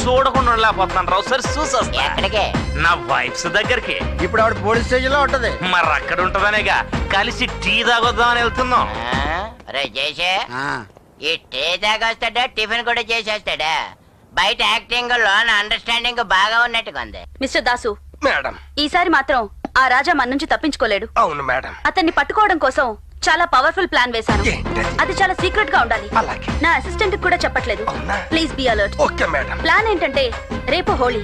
[SPEAKER 6] చూడకుండా లేకపోతున్నాను రావు సరే చూసొస్తా
[SPEAKER 2] ఎక్కడికే
[SPEAKER 6] నా వైఫ్స్ దగ్గరికి
[SPEAKER 17] ఇప్పుడు ఆవిడ పోలీస్ స్టేషన్ లో ఉంటది
[SPEAKER 6] మరి అక్కడ ఉంటదనేగా కలిసి టీ తాగొద్దామని వెళ్తున్నాం
[SPEAKER 2] రే చేసే ఈ టీ తాగొస్తాడా టిఫిన్ కూడా చేసేస్తాడా బయట యాక్టింగ్ లోన అండర్స్టాండింగ్ బాగా ఉన్నట్టుగా ఉంది
[SPEAKER 10] మిస్టర్ దాసు
[SPEAKER 14] మేడం
[SPEAKER 10] ఈసారి మాత్రం ఆ రాజా మన నుంచి తప్పించుకోలేడు.
[SPEAKER 14] అవును మేడం.
[SPEAKER 10] అతన్ని పట్టుకోవడం కోసం చాలా పవర్ఫుల్ ప్లాన్ వేశాను. అది చాలా సీక్రెట్ గా ఉండాలి. నా అసిస్టెంట్ కూడా చెప్పట్లేదు. Please be alert.
[SPEAKER 14] Okay madam.
[SPEAKER 10] Plan ఏంటంటే రేపు హోలీ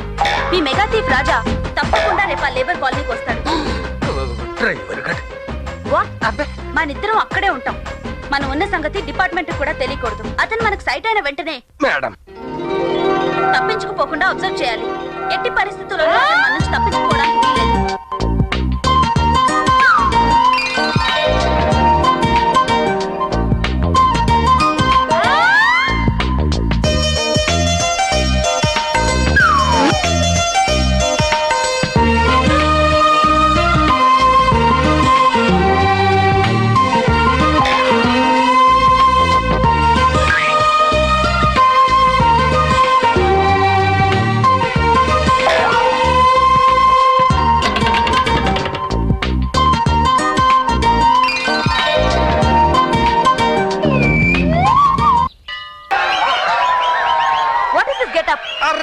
[SPEAKER 10] మీ మెగా థీఫ్ రాజా తప్పకుండా రేపు ఆ లేబర్ కాలనీకి వస్తాడు. మనిద్దరం అక్కడే ఉంటాం. మనం ఉన్న సంగతి డిపార్ట్మెంట్ కూడా తెలియకూడదు. అతను మనకు సైట్ అయిన వెంటనే
[SPEAKER 14] మేడం
[SPEAKER 10] తప్పించుకుపోకుండా అబ్జర్వ్ చేయాలి. ఎట్టి పరిస్థితుల్లో మన నుంచి తప్పించుకోవడానికి వీల్లేదు.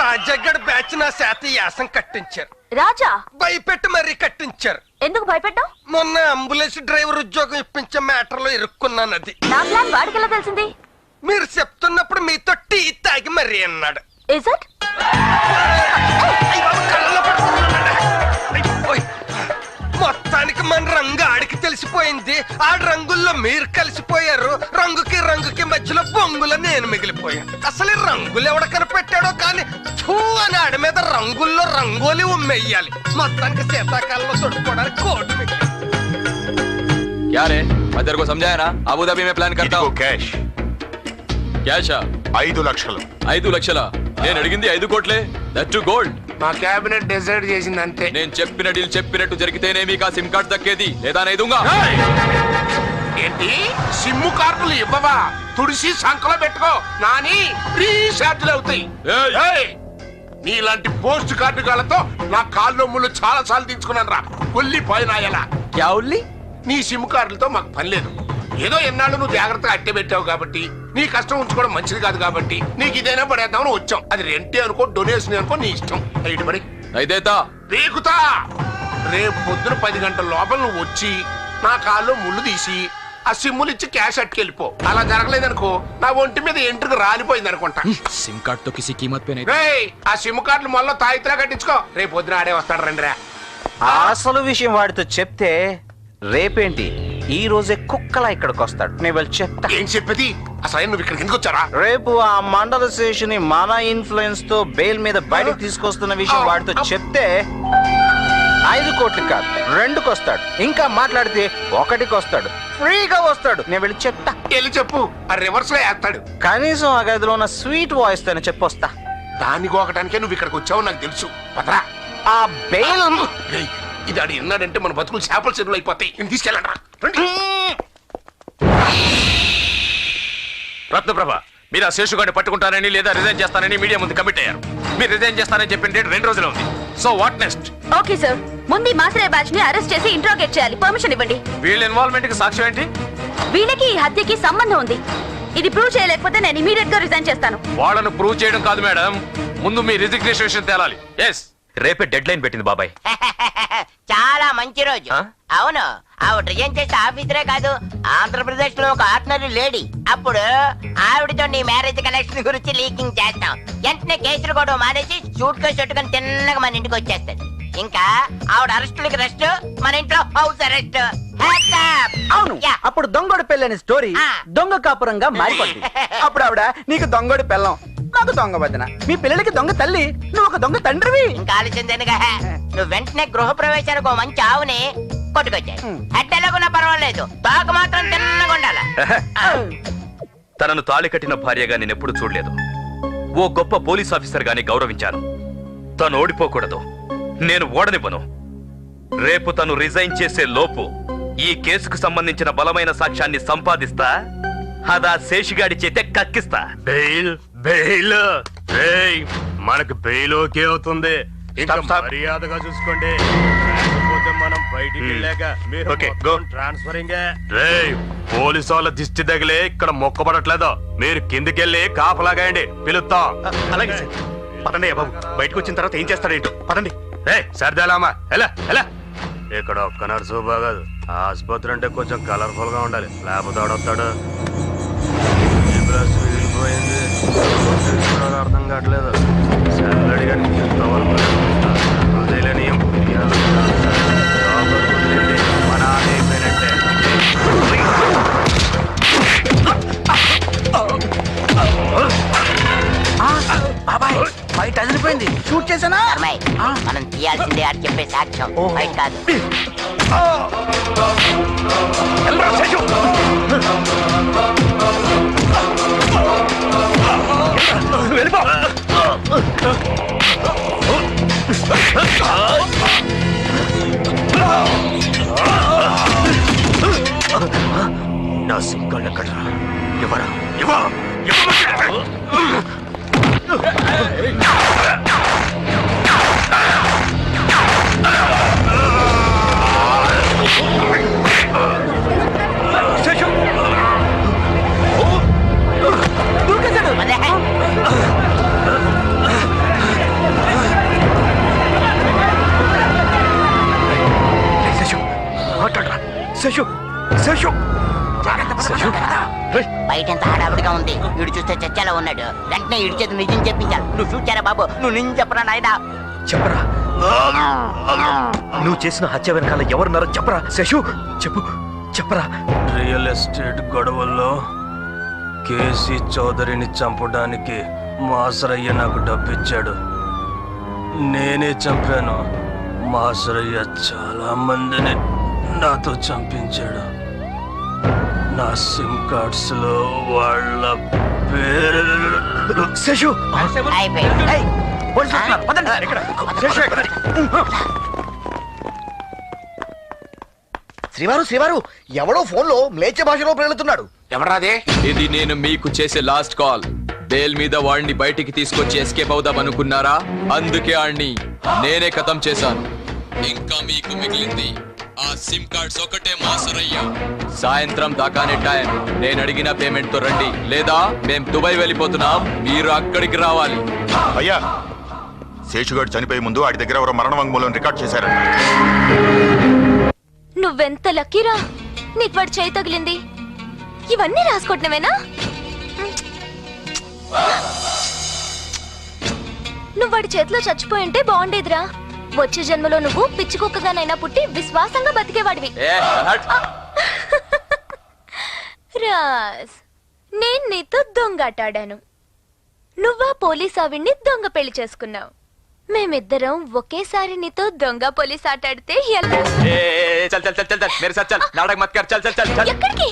[SPEAKER 14] రాజగడ్ బ్యాచ్ నా శాత యాసం కట్టించారు.
[SPEAKER 10] రాజా
[SPEAKER 14] భయపెట్టి మరీ కట్టించారు.
[SPEAKER 10] ఎందుకు భయపెట్టావు?
[SPEAKER 14] మొన్న అంబులెన్స్ డ్రైవర్ ఉద్యోగం ఇప్పించే మ్యాటర్ లో ఇరుక్కున్నాను. అది
[SPEAKER 10] నా ప్లాన్ వాడికెలా తెలిసింది?
[SPEAKER 14] మీరు చెప్తున్నప్పుడు మీతో టీ తాగి మరీ అన్నాడు. మొత్తానికి మన రంగు ఆడికి తెలిసిపోయింది. ఆ రంగుల్లో మీరు కలిసిపోయారు. రంగుకి రంగుకి మధ్యలో బొంగులో నేను మిగిలిపోయాను. అసలు ఈ రంగులు ఎవడ కనిపెట్టాడో కానీ ఛూ అని ఆడి మీద రంగుల్లో రంగోలి ఉమ్మెయ్యాలి. మొత్తానికి శీతాకాలంలో తొడుకోవడానికి కోటు మిగిలి.
[SPEAKER 6] क्या रे मैं तेरे को समझाया ना अबुधाबी में प्लान करता हूँ
[SPEAKER 3] कैश
[SPEAKER 6] క్యాషా
[SPEAKER 3] 5 లక్షలు
[SPEAKER 6] 5 లక్షల నేను అడిగింది 5 కోట్లే దట్ టు గోల్డ్
[SPEAKER 11] మా క్యాబినెట్ డిసైడ్ చేసింది అంతే
[SPEAKER 6] నేను చెప్పిన డీల్ చెప్పినట్టు జరిగితేనే మీకు ఆ సిమ్ కార్డ్ దక్కేది లేదా నైదుంగా
[SPEAKER 11] ఏంటి సిమ్ కార్డులు ఇవ్వవా తుడిసి సంకలో పెట్టుకో నాని రీఛార్జ్లు అవుతాయి నీలాంటి పోస్ట్ కార్డు గాలతో నా కాళ్ళు ముళ్ళు చాలా సార్లు తీసుకున్నాను రా ఉల్లి పోయినాయలా
[SPEAKER 19] క్యా ఉల్లి
[SPEAKER 11] నీ సిమ్ కార్డులతో మాకు పని లేదు ఏదో ఎన్నాళ్ళు నువ్వు జాగ్రత్తగా అట్టే పెట్టావు కాబట్టి నీ కష్టం ఉంచుకోవడం మంచిది కాదు కాబట్టి నీకు ఇదైనా పడేద్దామని వచ్చాం. అది రెంటే అనుకో డొనేషన్ అనుకో నీ ఇష్టం. ఇటు పడి
[SPEAKER 6] అయితేతా
[SPEAKER 11] రేకుతా రేపు పొద్దున 10 గంటల లోపల నువ్వు వచ్చి నా కాళ్ళు ముళ్ళు తీసి ఆ సిమ్ములు ఇచ్చి క్యాష్ అట్టుకెళ్ళిపో. అలా జరగలేదనుకో నా ఒంటి మీద ఎంట్రుకు రాలిపోయింది అనుకుంటా.
[SPEAKER 6] సిమ్ కార్డ్ తో కిసి కీమత్ పే
[SPEAKER 11] రేయ్ ఆ సిమ్ కార్డులు మళ్ళీ తాయితరా కట్టించుకో. రేపు పొద్దున ఆడే వస్తాడు రండిరా.
[SPEAKER 19] అసలు విషయం వాడితో చెప్తే రేపేంటి ఈ రోజే కుక్కలా ఇక్కడికి వస్తాడు. నేను వెళ్ళి చెప్తా.
[SPEAKER 11] ఏం చెప్పేది అసలు నువ్వు ఇక్కడికి ఎందుకు వచ్చారా?
[SPEAKER 19] రేపు ఆ మండల శేషుని మన ఇన్ఫ్లుయెన్స్ తో బెయిల్ మీద బయటకు తీసుకొస్తున్న విషయం వాడితో చెప్తే 5 కోట్లు కాదు 2కి వస్తాడు. ఇంకా మాట్లాడితే 1కి వస్తాడు. ఫ్రీగా వస్తాడు. నేను వెళ్ళి చెప్తా.
[SPEAKER 11] వెళ్ళి చెప్పు ఆ రివర్స్ లో వేస్తాడు.
[SPEAKER 19] కనీసం ఆ గదిలో ఉన్న స్వీట్ వాయిస్ తోనే చెప్పొస్తా.
[SPEAKER 11] దాన్ని గోకటానికే నువ్వు ఇక్కడికి వచ్చావు నాకు తెలుసు. పదరా
[SPEAKER 19] ఆ బెయిల్
[SPEAKER 11] ఇది ఆడు ఎన్నాడంటే మన బతుకులు చేపల చెరువులు అయిపోతాయి. నేను తీసుకెళ్ళండి.
[SPEAKER 20] రత్నప్రభ మీరు ఆ శేషుగాడిని పట్టుకుంటానని లేదా రిజైన్ చేస్తానని మీడియా ముందు కమిట్ అయ్యారు. మీరు రిజైన్ చేస్తానని చెప్పిన డేట్ 2 రోజులు ఉంది. So what next?
[SPEAKER 10] Okay sir ముందు మాసరే బ్యాచ్ ని అరెస్ట్ చేసి ఇంట్రోగేట్ చేయాలి. పర్మిషన్ ఇవ్వండి.
[SPEAKER 20] వీళ్ళ ఇన్వాల్వ్మెంట్ కి సాక్ష్యం ఏంటి?
[SPEAKER 10] వీళ్ళకి ఈ హత్యకి సంబంధం ఉంది. ఇది ప్రూవ్ చేయలేకపోతే నేను ఇమీడియట్ గా రిజైన్ చేస్తాను.
[SPEAKER 20] వాళ్ళను ప్రూవ్ చేయడం కాదు మేడం ముందు మీ రిజిగ్నేషన్ విషయం తేలాలి. ఎస్
[SPEAKER 6] రేపే డెడ్ లైన్ పెట్టింది బాబాయ్.
[SPEAKER 2] చాలా మంచి రోజు. అవును ఆవిడ రిజైన్ చేసే ఆఫీసరే కాదు ఆంధ్రప్రదేశ్ లో ఒక ఆర్డినరీ లేడీ. అప్పుడు ఆవిడతో నీ మ్యారేజ్ కనెక్షన్ గురించి లీకింగ్ చేస్తాం. వెంటనే కేసులు కూడా మానేసి సూట్ కేసు చుట్టుకొని తిన్నగా మన ఇంటికి వచ్చేస్తుంది. ఇంకా ఆవిడ అరెస్టులకి రెస్ట్ మన ఇంట్లో హౌస్ అరెస్ట్.
[SPEAKER 17] అవును అప్పుడు దొంగోడు పెళ్ళని స్టోరీ దొంగ కాపురంగా మారిపోయింది. అప్పుడు ఆవిడ నీకు దొంగోడు పెళ్ళం నాకు దొంగ వదిన మీ పిల్లలకి దొంగ తల్లి నువ్వు ఒక దొంగ తండ్రివి.
[SPEAKER 2] ఇంకా ఆలోచించనుగా నువ్వు వెంటనే గృహ ప్రవేశానికి ఒక మంచి ఆవుని కొట్టుకొచ్చాయి. హెడ్ ఎలాగున్నా పర్వాలేదు తాకు మాత్రం తిన్నగా ఉండాల.
[SPEAKER 6] తనను తాళి కట్టిన భార్యగా నేను ఎప్పుడు చూడలేదు. ఓ గొప్ప పోలీస్ ఆఫీసర్ గాని గౌరవించాను. తను ఓడిపోకూడదు, నేను ఓడనివ్వను. రేపు తను రిజైన్ చేసే లోపు ఈ కేసుకు సంబంధించిన బలమైన సాక్ష్యాన్ని సంపాదిస్తా, అదా శేషుగాడి చేతే కక్కిస్తా.
[SPEAKER 20] బెయిల్ బెయిల్ మనకు బెయిల్ ఓకే అవుతుంది. ఇంకా మర్యాదగా చూసుకోండి, లేకపోతే మనం బయటికి వెళ్ళాక మీరు ట్రాన్స్ఫరింగ్. పోలీసు వాళ్ళ దిష్టి తగిలే ఇక్కడ మొక్కబడట్లేదు. మీరు కిందికెళ్ళి కాపలాగాయండి, పిలుస్తాం.
[SPEAKER 13] అలాగే సార్. పదండి బాబు, బయటకు వచ్చిన తర్వాత ఏం చేస్తాడేంటో పదండి.
[SPEAKER 20] సర్దేలామా ఎలా ఎలా. ఇక్కడ ఒక్క నర్సు బాగాదు, ఆసుపత్రి అంటే కొంచెం కలర్ఫుల్ గా ఉండాలి, లేకపోతే ఆడొస్తాడు. పోయింది అర్థం కావట్లేదు. సెల్లడి కానీ ఇంతవరకు మన అయిపోయినట్టే.
[SPEAKER 17] బాబాయ్ బయట అదిరిపోయింది, షూట్ చేసానా?
[SPEAKER 2] మనం తీయాల్సిందే అని చెప్పే సాక్ష్యం బయట కాదు.
[SPEAKER 13] నా సింకాళ్ళు ఎక్కడరా? ఎవరా?
[SPEAKER 2] బయట ఎంత హడావిడిగా ఉంది, వీడు చూస్తే చర్చలో ఉన్నాడు. వెంటనే వీడి చేతి నిజం చెప్పించాలి. నువ్వు చూచారా బాబు? నువ్వు నిజం చెప్పరా నాయనా?
[SPEAKER 13] చెప్పరా, నువ్వు చేసిన హత్య వెనకాల ఎవరున్నారో చెప్పరా శశు, చెప్పు చెప్పరా.
[SPEAKER 20] రియల్ ఎస్టేట్ గొడవల్లో కేసీ చౌదరిని చంపడానికి మాసరయ్య నాకు డబ్బిచ్చాడు. నేనే చంపాను. మాసరయ్య చాలా మందిని నాతో చంపించాడు. నా సిమ్ కార్డ్స్ లో వాళ్ళ పేరు.
[SPEAKER 13] శశు
[SPEAKER 8] శ్రీవారు ఎవడో ఫోన్ లో మ్లేచ్ఛ భాషలో ప్రేలుతున్నాడు.
[SPEAKER 6] ఎవరాదే? ఇది నేను మీకు చేసే లాస్ట్ కాల్. బెయిల్ మీద వాడిని బయటికి తీసుకొచ్చి ఎస్కేప్ అవుదాం అనుకున్నారా? అందుకే వాడిని నేనే ఖతం చేశాను. ఇంకా మీకు మిగిలింది ఆ సిమ్ కార్డ్స్ ఒకటే మాసరయ్య. సాయంత్రం దాకానే టైం. నేను అడిగిన పేమెంట్ తో రండి, లేదా మేము దుబాయ్ వెళ్ళిపోతున్నాం, మీరు అక్కడికి రావాలి.
[SPEAKER 3] అయ్యా, శేషుగాడు చనిపోయే ముందు వాడి దగ్గర ఎవరో మరణ వాంగ్మూలం రికార్డ్ చేశారంట.
[SPEAKER 16] నువ్వెంత లక్కీరా, నీకు వాడు చేయి తగిలింది. ఇవన్నీ రాసుకోవటమేనా? నువ్వు వాడి చేతిలో చచ్చిపోయింటే బాగుండేదిరా. వచ్చే జన్మలో నువ్వు పిచ్చి కుక్కగానైనా పుట్టి విశ్వాసంగా బతికేవాడివి. రాజ్, నేను నీతో దొంగాటాడాను. నువ్వా పోలీస్ ఆవిడ్ని దొంగ పెళ్లి చేసుకున్నావు. మేమిద్దరం ఒకేసారి నీతో దొంగ పోలీస్ ఆటాడితే ఎలా? ఎక్కడికి?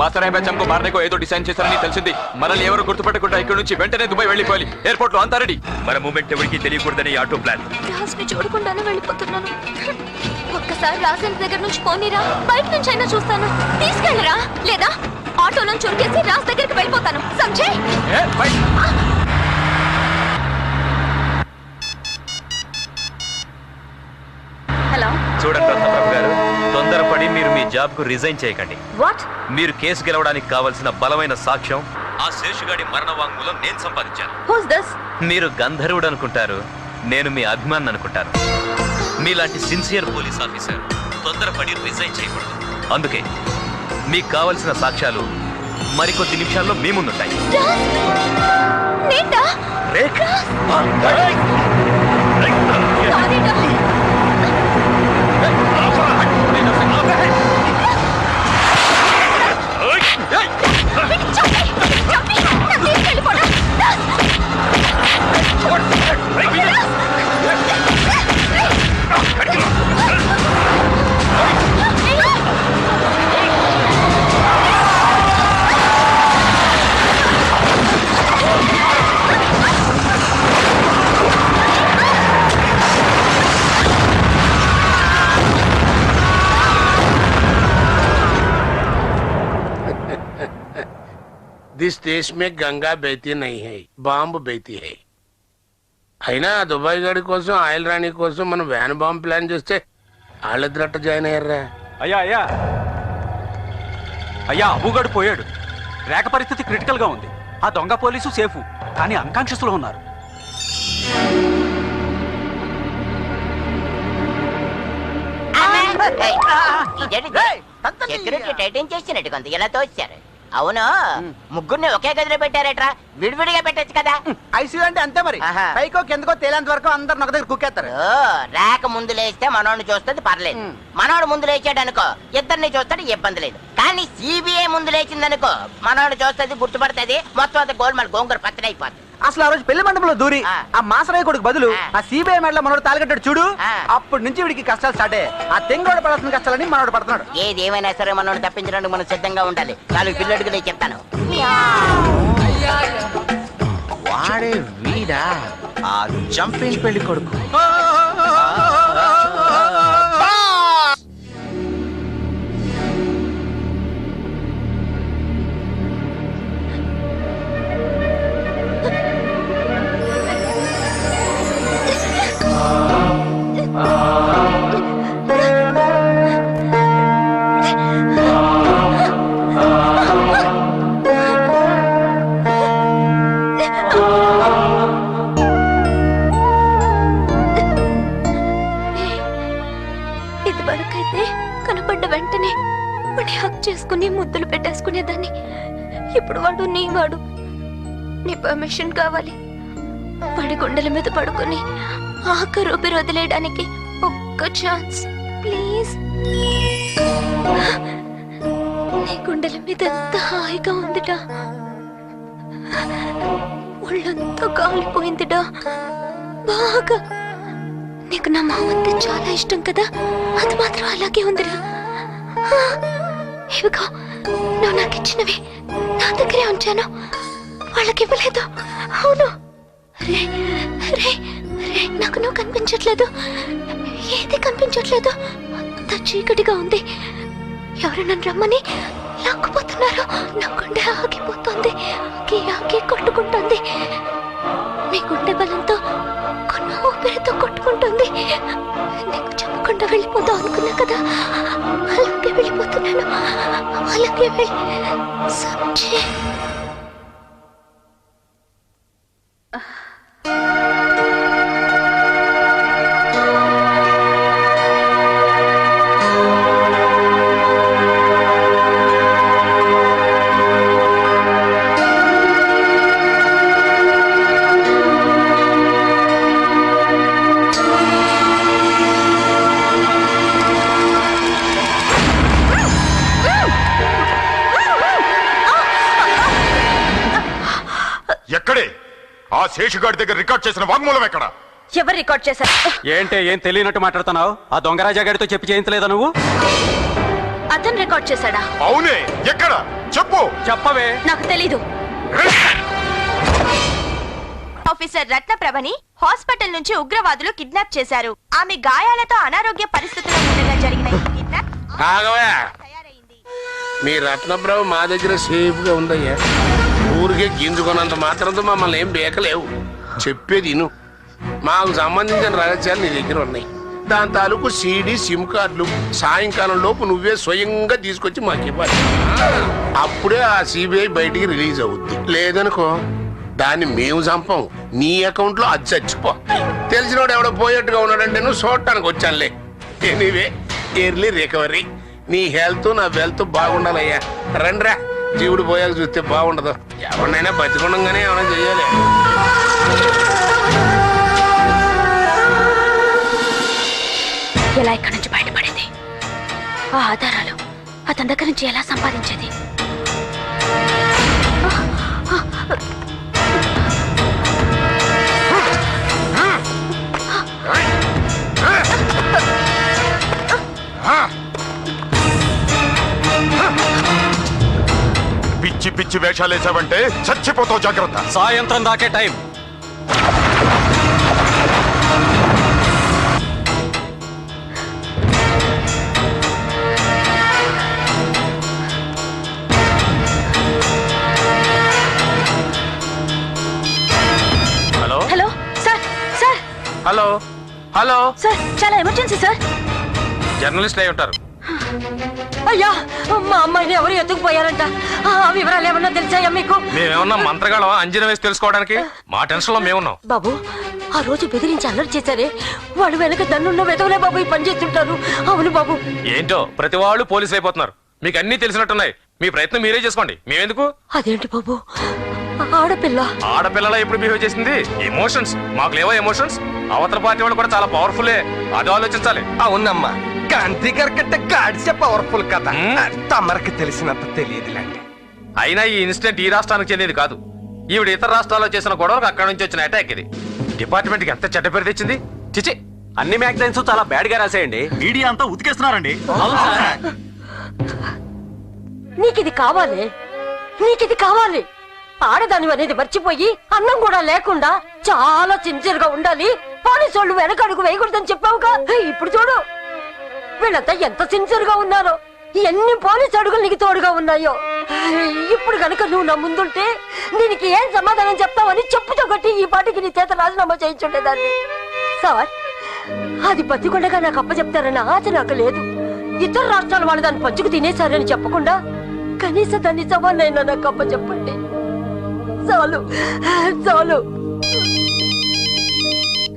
[SPEAKER 6] మాసరాయకు మారనేకో ఏదో డిసైన్ చేశారని తెలిసింది. మనల్ని ఎవరు గుర్తుపెట్టకుండా ఇక్కడ నుంచి వెంటనే దుబాయ్ వెళ్ళిపోవాలి. ఎయిర్పోర్ట్ లో అంతా రెడీ. మన మూమెంట్ ఎవరికి తెలియకూడదని ఆటో ప్లాన్.
[SPEAKER 16] రాజ్ ని చూడకుండానే వెళ్ళిపోతున్నాను. ఒక్కసారి రాజ్ ఇంటి దగ్గర నుంచి పోనీరా, బయట నుంచి అయినా చూస్తాను. తీసుకెళ్ళరా, లేదా ఆటో నుంచి ఉరికేసి రాజ్ దగ్గరికి వెళ్ళిపోతాను. సంజయ్
[SPEAKER 12] హలో, చూడండి రత్నప్రభ గారు, తొందరపడి మీరు మీ జాబ్ కు రిజైన్ చేయకండి.
[SPEAKER 16] వాట్?
[SPEAKER 12] మీరు కేసు గెలవడానికి కావలసిన బలమైన సాక్ష్యం ఆ శేషుగాడి మరణ వాంగ్మూలం నేను సంపాదించాను.
[SPEAKER 16] Who's this?
[SPEAKER 12] మీరు గంధర్వుడు అనుకుంటారు, నేను మీ అభిమాని అనుకుంటాను. మీలాంటి సిన్సియర్ పోలీస్ ఆఫీసర్ తొందరపడి రిజైన్ చేయకూడదు. అందుకే మీకు కావలసిన సాక్ష్యాలు మరికొద్ది నిమిషాల్లో మీ ముందుంటాయి.
[SPEAKER 11] दिस देश में गंगा बहती नहीं है బాంబు బెహతీ है అయినా దుబాయ్ గడి కోసం ఆయిల్ రాణి కోసం మనం వ్యాన్ బాంబు ప్లాన్ చేస్తే వాళ్ళిద్దరట్ట జాయిన్ అయ్యారా?
[SPEAKER 9] అయ్యా అయ్యా అయ్యా అబుగాడు పోయాడు. రేఖ పరిస్థితి క్రిటికల్ గా ఉంది. ఆ దొంగ పోలీసు సేఫ్, కానీ అన్కాన్షియస్ లో ఉన్నారు.
[SPEAKER 2] సెక్యూరిటీ టైటింగ్ చేసినట్టు కొంత ఇలా తోచారు. అవును, ముగ్గురిని ఒకే గదిలో పెట్టారట్రా, విడివిడిగా పెట్టచ్చు కదా.
[SPEAKER 17] ఐసీయూ అంటే అంతే మరి, పైకో కిందకో తేలేంత వరకు అందరు ఒక దగ్గర కుక్కేస్తారు.
[SPEAKER 2] రేఖ ముందు లేస్తే మనోడిని చూస్తుంది పర్లేదు, మనోడు ముందు లేచాడు అనుకో ఇద్దరిని చూస్తాడు ఇబ్బంది లేదు. కానీ సిబిఐ ముందు లేచిందనుకో మనోడు చూస్తుంది గుర్తుపడుతుంది, మొత్తం అంతా గోల్మాల్ గోంగూర పచ్చడి అయిపోతుంది.
[SPEAKER 17] అసలు ఆ రోజు పెళ్లి మండపంలో దూరి ఆ మాసరాయి కొడుకు బదులు ఆ సిబిఐ మెడలో మనోడు తాలికట్టాడు చూడు, అప్పటి నుంచి వీడికి కష్టాలు స్టార్టే. ఆ తెంగోడు పడాల్సిన కష్టాలని మనోడు పడుతున్నాడు.
[SPEAKER 2] ఏది ఏమైనా సరే మనోడు తప్పించడానికి మనం సిద్ధంగా ఉండాలి. నాలుగు పిల్లడికి నేను చెప్తాను.
[SPEAKER 19] వాడే వీడా ఆ జంపింగ్ పెళ్లి కొడుకు.
[SPEAKER 16] ఇదివరకైతే కనపడ్డ వెంటనే వాడి హక్ చేసుకుని ముద్దులు పెట్టేసుకునేదాన్ని. ఇప్పుడు వాడు నీ పర్మిషన్ కావాలి. వాడి గుండెల మీద పడుకొని ఆఖరు ఊపిరి వదిలేయడానికి ఒక్క ఛాన్స్ ప్లీజ్. నీ గుండెల మీద ఎంత హాయిగా ఉందిటా, ఒళ్ళంతా కాలిపోయిందిటా బాగా. నీకు నా మామంటే చాలా ఇష్టం కదా, అది మాత్రం అలాగే ఉందిరా. ఇవిగో నువ్వు నాకు ఇచ్చినవి నా దగ్గరే ఉంచాను, వాళ్ళకి ఇవ్వలేదు. అవును రే రే రే, నాకు నువ్వు కనిపించట్లేదు, ఏది కనిపించట్లేదు, అంత చీకటిగా ఉంది. ఎవరు నన్ను రమ్మని లాక్కుపోతున్నారు. నా గుండె ఆగిపోతుంది, ఆగి కొట్టుకుంటుంది. మీ గుండె బలంతో కొన్న ఊపిరితో కొట్టుకుంటుంది. నీకు చెప్పకుండా వెళ్ళిపోతావు అనుకున్నా కదా, అలాగే వెళ్ళిపోతున్నాను, అలాగే వెళ్ళి సంజయ్.
[SPEAKER 3] ఎక్కడే ఆ శేషుగాడి దగ్గర రికార్డ్ చేసిన వాంగ్మూలం ఎక్కడ?
[SPEAKER 10] ఎవరు రికార్డ్ చేశారు?
[SPEAKER 9] ఏంటే ఏం తెలియనట్టు మాట్లాడుతున్నావు? ఆ దొంగరాజా గారితో చెప్పి చేయించలేదా నువ్వు?
[SPEAKER 10] అతను రికార్డ్ చేశాడా?
[SPEAKER 3] అవునే, ఎక్కడ చెప్పు.
[SPEAKER 9] చెప్పవే.
[SPEAKER 10] నాకు తెలీదు. ఆఫీసర్ రత్నప్రభని హాస్పిటల్ నుంచి ఉగ్రవాదులు కిడ్నాప్ చేశారు. ఆమె గాయాలతో అనారోగ్య పరిస్థితుల్లో ఉండగా జరిగిన ఈ కిడ్నాప్
[SPEAKER 11] ఆగవా, మీ రత్నప్రభ మా దగ్గర సేఫ్ గా ఉందయ్యా. ఊరికే గింజుకున్నంత మాత్రంతో మమ్మల్ని ఏం బేకలేవు. చెప్పేది ఇను, మాకు సంబంధించిన రహస్యాలు నీ దగ్గర ఉన్నాయి. దాని తాలూకు సీడీ సిమ్ కార్డులు సాయంకాలం లోపు నువ్వే స్వయంగా తీసుకొచ్చి మాకు ఇవ్వాలి. అప్పుడే ఆ సిబిఐ బయటికి రిలీజ్ అవుద్ది. లేదనుకో దాన్ని మేము చంపం, నీ అకౌంట్ లో అది చచ్చిపో. తెలిసినోడు ఎవడో పోయేట్టుగా ఉన్నాడంటే నువ్వు చూడటానికి వచ్చానులే. Anyway early recovery. నీ హెల్త్ నా వెల్త్ బాగుండాలయ్యా. రండిరా, జీవుడు పోయాక చూస్తే బాగుండదు. ఎవరినైనా బతికుండగానే ఏమైనా చెయ్యాలి.
[SPEAKER 10] ఎలా ఇక్కడి నుంచి బయటపడింది? ఆ ఆధారాలు అతని దగ్గర నుంచి ఎలా సంపాదించేది?
[SPEAKER 3] పిచ్చి పిచ్చి వేషాలేసావంటే చచ్చిపోతావు, జాగ్రత్త.
[SPEAKER 9] సాయంత్రం దాకే టైం.
[SPEAKER 6] హలో
[SPEAKER 10] సార్ చాలా ఎమర్జెన్సీ సార్.
[SPEAKER 6] జర్నలిస్ట్ అయి ఉంటారు.
[SPEAKER 15] అయ్యా మా అమ్మాయిని ఎవరు ఎత్తుకుపోయారంట. ఆ వివరాలు ఏమన్నా తెలుసాయా మీకు?
[SPEAKER 6] మేమేమన్నా మంత్రగాళ్ళం అంజన వేసి తెలుసుకోవడానికి? మా టెన్షన్ లో మేమున్నాం.
[SPEAKER 15] బాబు ఆ రోజు బెదిరించి అల్లరి చేశారే వాళ్ళు వెనక దన్నున్న వెతవలే బాబు ఈ పని చేస్తుంటారు. అవును బాబు.
[SPEAKER 6] ఏంటో ప్రతి వాళ్ళు పోలీసులు అయిపోతున్నారు. మీకు అన్ని తెలిసినట్టున్నాయి. మీ ప్రయత్నం మీరే చేసుకోండి, మేమెందుకు?
[SPEAKER 15] అదేంటి బాబు
[SPEAKER 6] ఆడపిల్లలా ఎప్పుడు బిహేవ్ చేసింది? ఎమోషన్స్ మాకు లేవా? ఎమోషన్స్ అవతల పార్టీ వాళ్ళు కూడా చాలా పవర్ఫుల్లే, అది ఆలోచించాలి.
[SPEAKER 14] అవునమ్మా, గాంధీ గారి కంటే గాడిసే పవర్ఫుల్ కదా. తమరికి తెలిసినంత తెలియదులేండి.
[SPEAKER 6] అయినా ఈ ఇన్సిడెంట్ ఈ రాష్ట్రానికి చెందింది కాదు. ఈవిడ ఇతర రాష్ట్రాల్లో చేసిన గొడవలకు అక్కడ నుంచి వచ్చిన అటాక్ ఇది. డిపార్ట్మెంట్ కి ఎంత చెడ్డ పేరు తెచ్చింది. చిచి,
[SPEAKER 9] అన్ని మ్యాగజైన్స్ చాలా బ్యాడ్ గా రాసేయండి.
[SPEAKER 12] మీడియా అంతా ఉతికేస్తున్నారండి.
[SPEAKER 15] నీకిది కావాలి, నీకిది కావాలి. ఆడదాని అనేది మర్చిపోయి అన్నం కూడా లేకుండా చాలా సిన్సియర్ గా ఉండాలి. పోలీసు వాళ్ళు వెనకడుగు వేయకూడదని చెప్పావుగా. ఇప్పుడు చూడు వీళ్ళంతా ఎంత సిన్సియర్ గా ఉన్నారో. ఎన్ని పోలీసు అడుగులు నీకు తోడుగా ఉన్నాయో. ఇప్పుడు గనక నువ్వు నా ముందుంటే దీనికి ఏం సమాధానం చెప్తావని చెప్పుతో కొట్టి ఈ పాటికి నీ చేత రాజీనామా చేయించుండేదాన్ని. సార్ అది బతికొండగా నాకు అప్పచెప్తారన్న ఆశ నాకు లేదు. ఇతర రాష్ట్రాల వాళ్ళు దాన్ని పంచుకు తినేశారని చెప్పకుండా కనీసం దాన్ని సవాళ్ళైనా నాకు అప్పచెప్పండి. చాలు చాలు.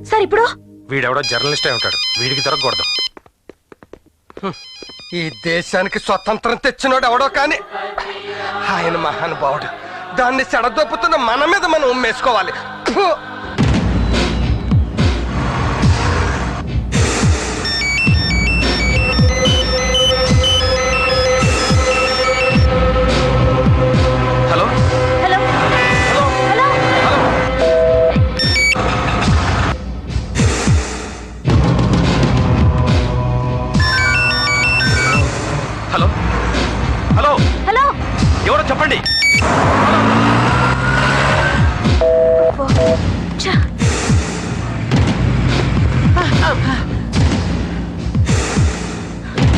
[SPEAKER 10] సార్ ఇప్పుడు
[SPEAKER 6] వీడెవడో జర్నలిస్ట్ అయి ఉంటాడు, వీడికి దొరకకూడదు.
[SPEAKER 14] ఈ దేశానికి స్వతంత్రం తెచ్చినోడు ఎవడో కానీ ఆయన మహానుభావుడు. దాన్ని సెడదొప్పుతున్న మన మీద మనం ఉమ్మేసుకోవాలి.
[SPEAKER 6] Hello
[SPEAKER 10] hello hello
[SPEAKER 6] hello hello
[SPEAKER 10] hello
[SPEAKER 6] ఎవరో చెప్పండి.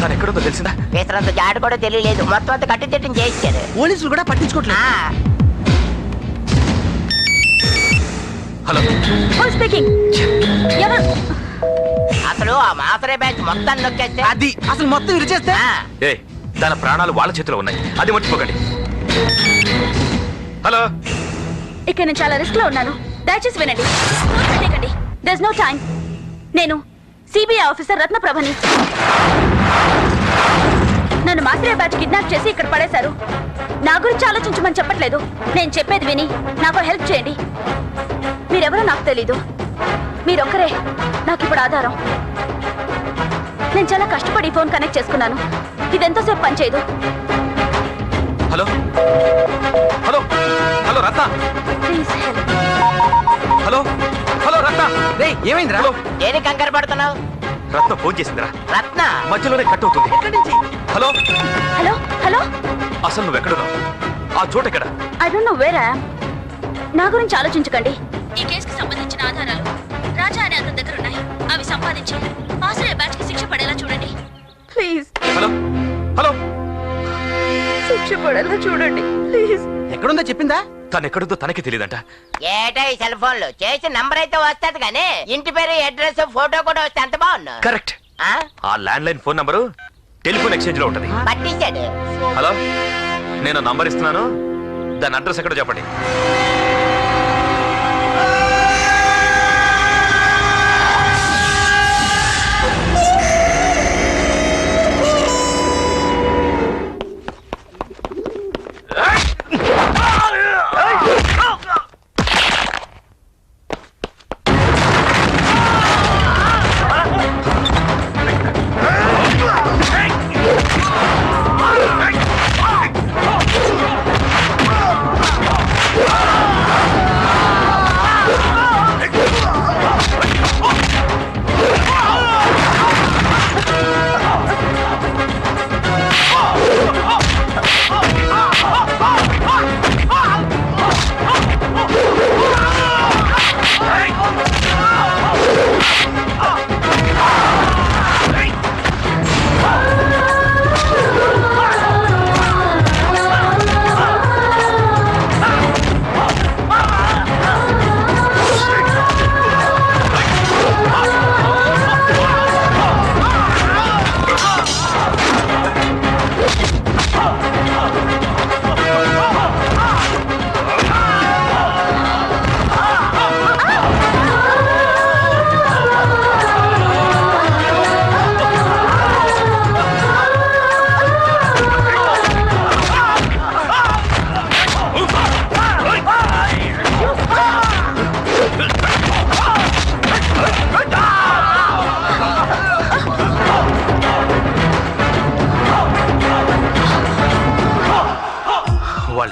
[SPEAKER 6] తను ఎక్కడుందో తెలిసిందా?
[SPEAKER 2] వేసరంత జాడు కూడా తెలియలేదు. మొత్తం అంతా కట్టుదిట్టం చేయించారు.
[SPEAKER 8] పోలీసులు కూడా పట్టించుకోవట్లేదు.
[SPEAKER 6] Hello
[SPEAKER 10] speaking.
[SPEAKER 2] అసలు ఆ మాసరే బ్యాచ్ మొత్తం నొక్కేస్తే
[SPEAKER 17] అది అసలు మొత్తం విరిచేస్తే
[SPEAKER 6] ఏ దాని ప్రాణాలు వాళ్ళ చేతిలో ఉన్నాయి, అది మర్చిపోకండి. హలో
[SPEAKER 10] ఇక్కడ నేను చాలా రిస్క్ లో ఉన్నాను. దయచేసి వినండి. There is no time. నేను సిబిఐ ఆఫీసర్ రత్నప్రభని. నన్ను మాత్రే బ్యాచ్ కిడ్నాప్ చేసి ఇక్కడ పడేశారు. నా గురించి ఆలోచించమని చెప్పట్లేదు. నేను చెప్పేది విని నాకు హెల్ప్ చేయండి. మీరెవరో నాకు తెలీదు. మీరొక్కరే నాకు ఇప్పుడు ఆధారం. నేను చాలా కష్టపడి ఫోన్ కనెక్ట్ చేసుకున్నాను. ఇదెంతోసేపు పనిచేయదు.
[SPEAKER 6] Hello hello hello Ratna.
[SPEAKER 10] Please help.
[SPEAKER 6] Hello hello Ratna.
[SPEAKER 2] ఏమైందిరా? ఏది కంగారు పడుతున్నావు?
[SPEAKER 6] రత్న ఫోన్ చేసిందిరా.
[SPEAKER 2] రత్న
[SPEAKER 6] మధ్యలోనే కట్ అవుతుంది. Hello
[SPEAKER 10] hello hello.
[SPEAKER 6] అసలు నువ్వు ఎక్కడున్నావు? ఆ చోట ఎక్కడ?
[SPEAKER 10] I don't know where I am. నా గురించి ఆలోచించకండి. ఈ కేసుకి సంబంధించిన ఆధారాలు రాజా అనే అతని దగ్గర ఉన్నాయి. అవి సంపాదించి ఆశ్రయ బ్యాచ్ కి శిక్ష పడేలా చూడండి ప్లీజ్.
[SPEAKER 6] Hello hello.
[SPEAKER 10] శిక్ష పడేలా చూడండి ప్లీజ్.
[SPEAKER 17] ఎక్కడుందో చెప్పిందా?
[SPEAKER 6] తను ఎక్కడుందో తనకి తెలియదంట.
[SPEAKER 2] ఏటా ఈ సెల్ ఫోన్ లో చేసి నంబర్ అయితే వస్తుంది కానీ ఇంటి పేరు అడ్రస్ ఫోటో కూడా వస్తే ఎంత బాగున్నా.
[SPEAKER 6] కరెక్ట్. ఆ land line phone number telephone exchange లో ఉంటది.
[SPEAKER 2] పట్టించాడు.
[SPEAKER 6] హలో నేను నంబర్ ఇస్తున్నాను, దాని అడ్రస్ ఎక్కడో చెప్పండి.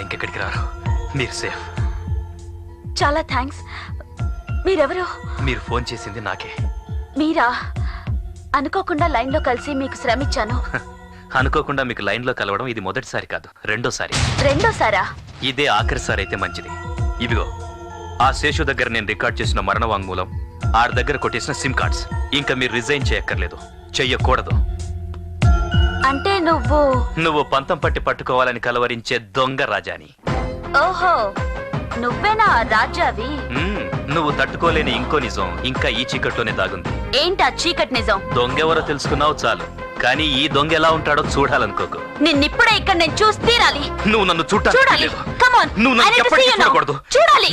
[SPEAKER 7] ఇంకెక్కడికి రారు. మీరు సేఫ్.
[SPEAKER 10] చాలా థ్యాంక్స్. మీరెవరు?
[SPEAKER 7] మీరు ఫోన్ చేసింది నాకే.
[SPEAKER 10] మీరా? అనుకోకుండా లైన్లో కలిసి మీకు శ్రమిచ్చాను.
[SPEAKER 7] అనుకోకుండా మీకు లైన్లో కలవడం ఇది మొదటిసారి కాదు, రెండోసారి.
[SPEAKER 10] రెండోసారా?
[SPEAKER 7] ఇదే ఆఖరిసారి అయితే మంచిది. ఇదిగో ఆ శేషు దగ్గర నేను రికార్డ్ చేసిన మరణ వాంగ్మూలం, ఆడి దగ్గర కొట్టేసిన సిమ్ కార్డ్స్. ఇంకా మీరు రిజైన్ చేయక్కర్లేదు, చెయ్యకూడదు.
[SPEAKER 10] అంటే నువ్వు
[SPEAKER 7] పంతం పట్టి పట్టుకోవాలని కలవరించే దొంగ రాజాని.
[SPEAKER 10] ఓహో, నువ్వేనా రాజావి?
[SPEAKER 7] నువ్వు తట్టుకోలేని ఇంకో నిజం ఇంకా ఈ చీకట్లోనే దాగుంది.
[SPEAKER 10] ఏంటా చీకటి నిజం?
[SPEAKER 7] దొంగెవరో తెలుసుకున్నావు చాలు, కానీ ఈ దొంగ ఎలా ఉంటాడో చూడాలనుకోకు.
[SPEAKER 10] నిన్నిప్పుడే ఇక్కడ నేను చూసి తీరాలి.
[SPEAKER 7] నువ్వు నన్ను
[SPEAKER 10] చూడాలి. Come on.
[SPEAKER 7] నువ్వు నన్ను ఎప్పటికీ చూడకూడదు.
[SPEAKER 10] చూడాలి.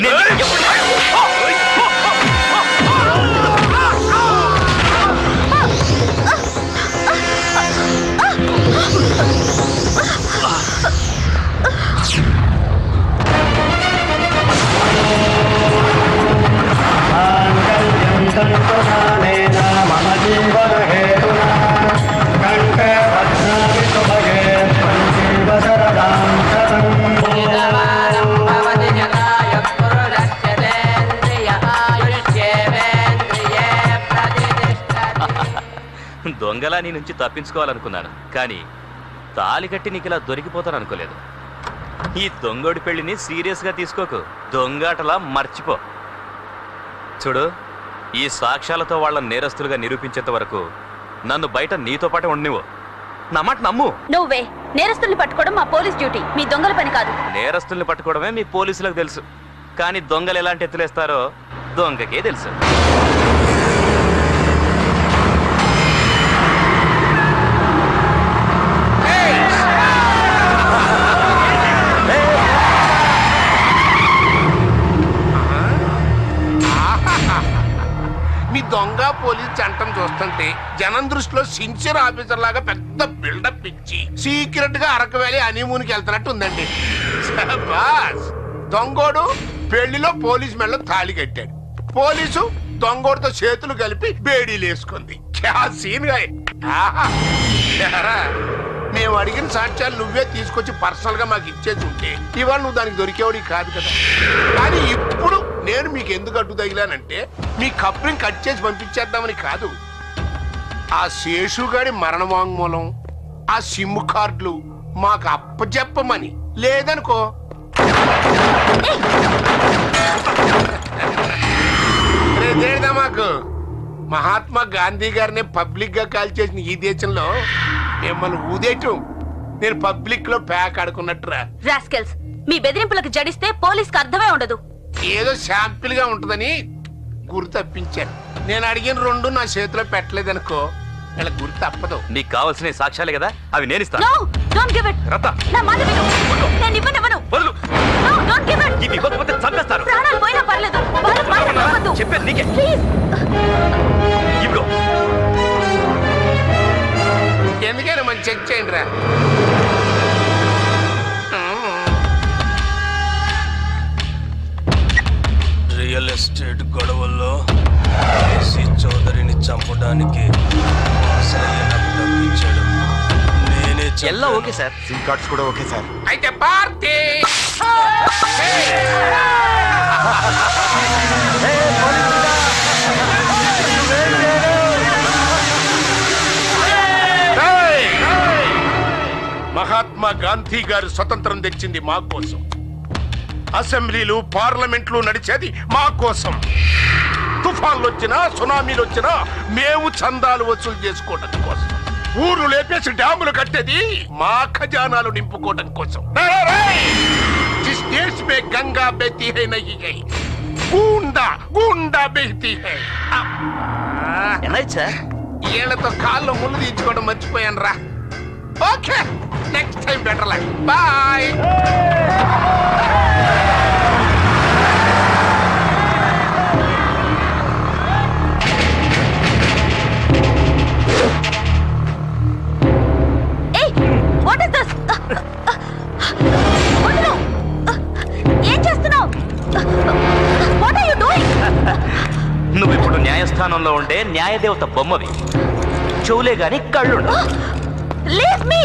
[SPEAKER 7] దొంగలా నీ నుంచి తప్పించుకోవాలనుకున్నాను, కానీ తాళి కట్టి నీకు ఇలా దొరికిపోతాను అనుకోలేదు. ఈ దొంగోడి పెళ్లిని సీరియస్ గా తీసుకోకు, దొంగాటలా మర్చిపో. చూడు, ఈ సాక్ష్యాలతో వాళ్ళ నేరస్తులుగా నిరూపించేంత వరకు నన్ను బయట నీతో పాటే ఉండనివ్వు. నా మాట నమ్ము.
[SPEAKER 10] నువ్వే నేరస్తుల్ని పట్టుకోవడం మా పోలీస్ డ్యూటీ, మీ దొంగల పని కాదు.
[SPEAKER 7] నేరస్తుల్ని పట్టుకోవడమే మీ పోలీసులకు తెలుసు, కానీ దొంగలు ఎలాంటి ఎత్తులేస్తారో దొంగకే తెలుసు.
[SPEAKER 11] మీ దొంగ పోలీస్ చట్టం చూస్తుంటే జనం దృష్టిలో సిన్సియర్ ఆఫీసర్ లాగా పెద్ద బిల్డప్ ఇచ్చి సీక్రెట్ గా అరకు వ్యాలీ హనీమూన్కి వెళ్తున్నట్టు ఉందండి. బాస్, దొంగోడు పెళ్లిలో పోలీస్ మెడలో తాళి కట్టాడు, పోలీసు దొంగోడితో చేతులు కలిపి బేడీలు వేసుకుంది. మేము అడిగిన సాక్ష్యాలు నువ్వే తీసుకొచ్చి పర్సనల్ గా మాకు ఇచ్చేసి ఉంటే ఇవాళ నువ్వు దానికి దొరికేవాడి కాదు కదా. కానీ ఇప్పుడు నేను మీకు ఎందుకు అడ్డు తగిలానంటే మీ కప్లింగ్ కట్ చేసి పంపించేద్దామని కాదు. ఆ శేషుగాడి మరణ వాంగ్మూలం, ఆ సిమ్ కార్డులు మాకు అప్పచెప్పమని. లేదనుకో మాకు మహాత్మా గాంధీ గారిని పబ్లిక్ గా కాల్ చేసిన ఈ దేశంలో మిమ్మల్ని ఊదేయటం నేను పబ్లిక్ లో ప్యాక్ ఆడుకున్నట్టురా.
[SPEAKER 10] రాస్కెల్స్, మీ బెదిరింపులకు జడిస్తే పోలీస్ కి అర్థమే ఉండదు.
[SPEAKER 11] ఏదో శాంపిల్ గా ఉంటదని గురి తప్పించాను. నేను అడిగిన రెండు నా చేతిలో పెట్టలేదనుకో ఇలా గురి తప్పదు.
[SPEAKER 7] నీకు కావాల్సిన సాక్ష్యాలే కదా, అవి నేను ఇస్తాను.
[SPEAKER 10] No, don't give it.
[SPEAKER 7] రత్త,
[SPEAKER 10] నా మాట విను. నేను ఇవ్వను.
[SPEAKER 7] వదులు.
[SPEAKER 10] No, don't give it.
[SPEAKER 7] ఇది ఇవ్వకపోతే చంపేస్తారు.
[SPEAKER 10] ప్రాణాలు పోయినా పర్లేదు, వాళ్ళ మాట నమ్మొద్దు.
[SPEAKER 7] చెప్పేది నీకే.
[SPEAKER 10] Please.
[SPEAKER 7] ఇవ్వు.
[SPEAKER 11] ఎందుకైనా మనం చెక్ చేయండి రా.
[SPEAKER 18] రియల్ ఎస్టేట్ గొడవల్లో ఏసీ చౌదరిని చంపడానికి తప్పించాడు. నేనే
[SPEAKER 7] ఎలా ఓకే సార్,
[SPEAKER 3] సిమ్ కార్డ్స్ కూడా ఓకే సార్.
[SPEAKER 11] అయితే పార్టీ మహాత్మా గాంధీ గారు స్వతంత్రం తెచ్చింది మా కోసం, అసెంబ్లీలు పార్లమెంట్లు నడిచేది మా కోసం. తుఫాన్లు వచ్చినా సునామీలు వచ్చినా మేము చందాలు వసూలు చేసుకోవడం కోసం. ఊరు లేపేసి డ్యాములు కట్టేది మా ఖజానాలు నింపుకోవడం కోసం. जिस देश में गंगा बहती है नहीं है, गूंडा गूंडा बहती है. ఏళ్లతో కాళ్ళు ముళ్ళు తీయించుకోవడం మర్చిపోయాను రా. Okay, next time better luck. Bye.
[SPEAKER 7] నువ్వు ఇప్పుడు న్యాయస్థానంలో ఉండే న్యాయదేవత బొమ్మవి, చెవులే గాని కళ్ళు.
[SPEAKER 10] Leave me!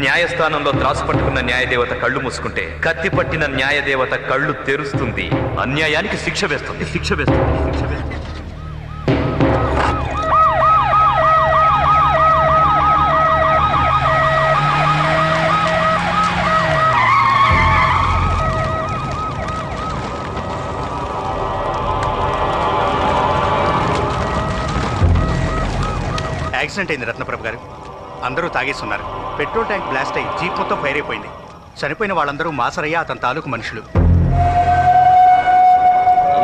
[SPEAKER 7] న్యాయస్థానంలో త్రాసు పట్టుకున్న న్యాయదేవత కళ్ళు మూసుకుంటే కత్తి పట్టిన న్యాయదేవత కళ్ళు తెరుస్తుంది, అన్యాయానికి శిక్ష వేస్తుంది.
[SPEAKER 21] యాక్సిడెంట్ అయింది రత్నప్రభ గారు. అందరూ తాగేస్తున్నారు. పెట్రోల్ ట్యాంక్ బ్లాస్ట్ అయ్యి జీప్ మొత్తం ఫైర్ అయిపోయింది. చనిపోయిన వాళ్ళందరూ మాసరయ్య అతని తాలూకు మనుషులు.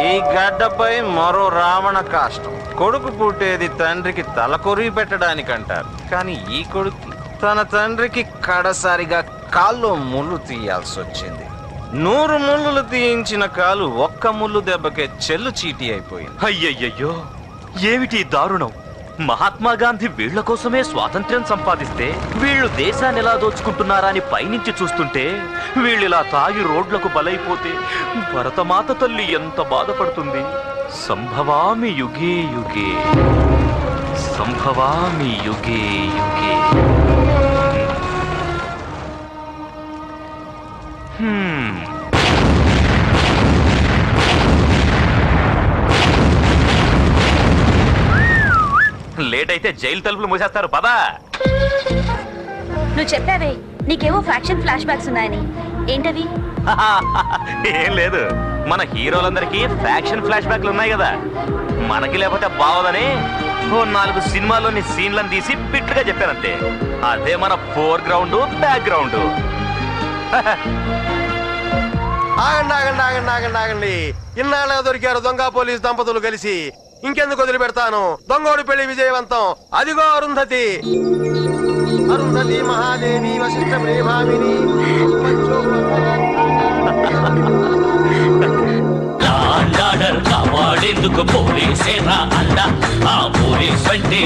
[SPEAKER 19] ఈ గడ్డపై మరో రావణ కాష్టం. కొడుకు పుట్టేది తండ్రికి తలకొరివి పెట్టడానికంటారు, కానీ ఈ కొడుకు తన తండ్రికి కడసారిగా కాల్లో ముళ్ళు తీయాల్సి వచ్చింది. 100 ముళ్ళులు తీయించిన కాలు ఒక్క ముళ్ళు దెబ్బకే చెల్లు చీటీ అయిపోయింది.
[SPEAKER 7] అయ్యయ్యో, ఏమిటి దారుణం! మహాత్మా గాంధీ వీళ్ల కోసమే స్వాతంత్ర్యం సంపాదిస్తే వీళ్ళు దేశాన్ని ఎలా దోచుకుంటున్నారా అని పైనుంచి చూస్తుంటే వీళ్ళిలా తాగి రోడ్లకు బలైపోతే భరతమాత తల్లి ఎంత బాధపడుతుంది. సంభవామి యుగే యుగే, సంభవామి యుగే యుగే. లేట్ అయితే జైలు తలుపులు మూసేస్తారు. పదా
[SPEAKER 10] నువ్వు చెప్పావే నీకేవో ఫ్యాక్షన్ ఫ్లాష్ బ్యాక్స్ ఉన్నాయని, ఏంటవి?
[SPEAKER 7] ఏం లేదు, మన హీరోలందరికీ ఫ్యాక్షన్ ఫ్లాష్ బ్యాక్లు ఉన్నాయి కదా, మనకి లేకపోతే బావదని 4 సినిమాల్లోని సీన్లను తీసి పిట్టుగా చెప్పానంతే. అదే మన ఫోర్ గ్రౌండ్ బ్యాక్ గ్రౌండ్.
[SPEAKER 18] ఆగండి. ఇన్నాళ్ళ దొరికారు దొంగ పోలీస్ దంపతులు కలిసి. ఇంకెందుకు వదిలిపెడతాను? దొంగోడి పెళ్లి విజయవంతం. అదిగో అరుంధతి మహాదేవి వశిష్ఠ ప్రేమామిని.
[SPEAKER 1] కావాడెందుకు పోలీసేరా అండ, ఆ పోలీస్ అంటే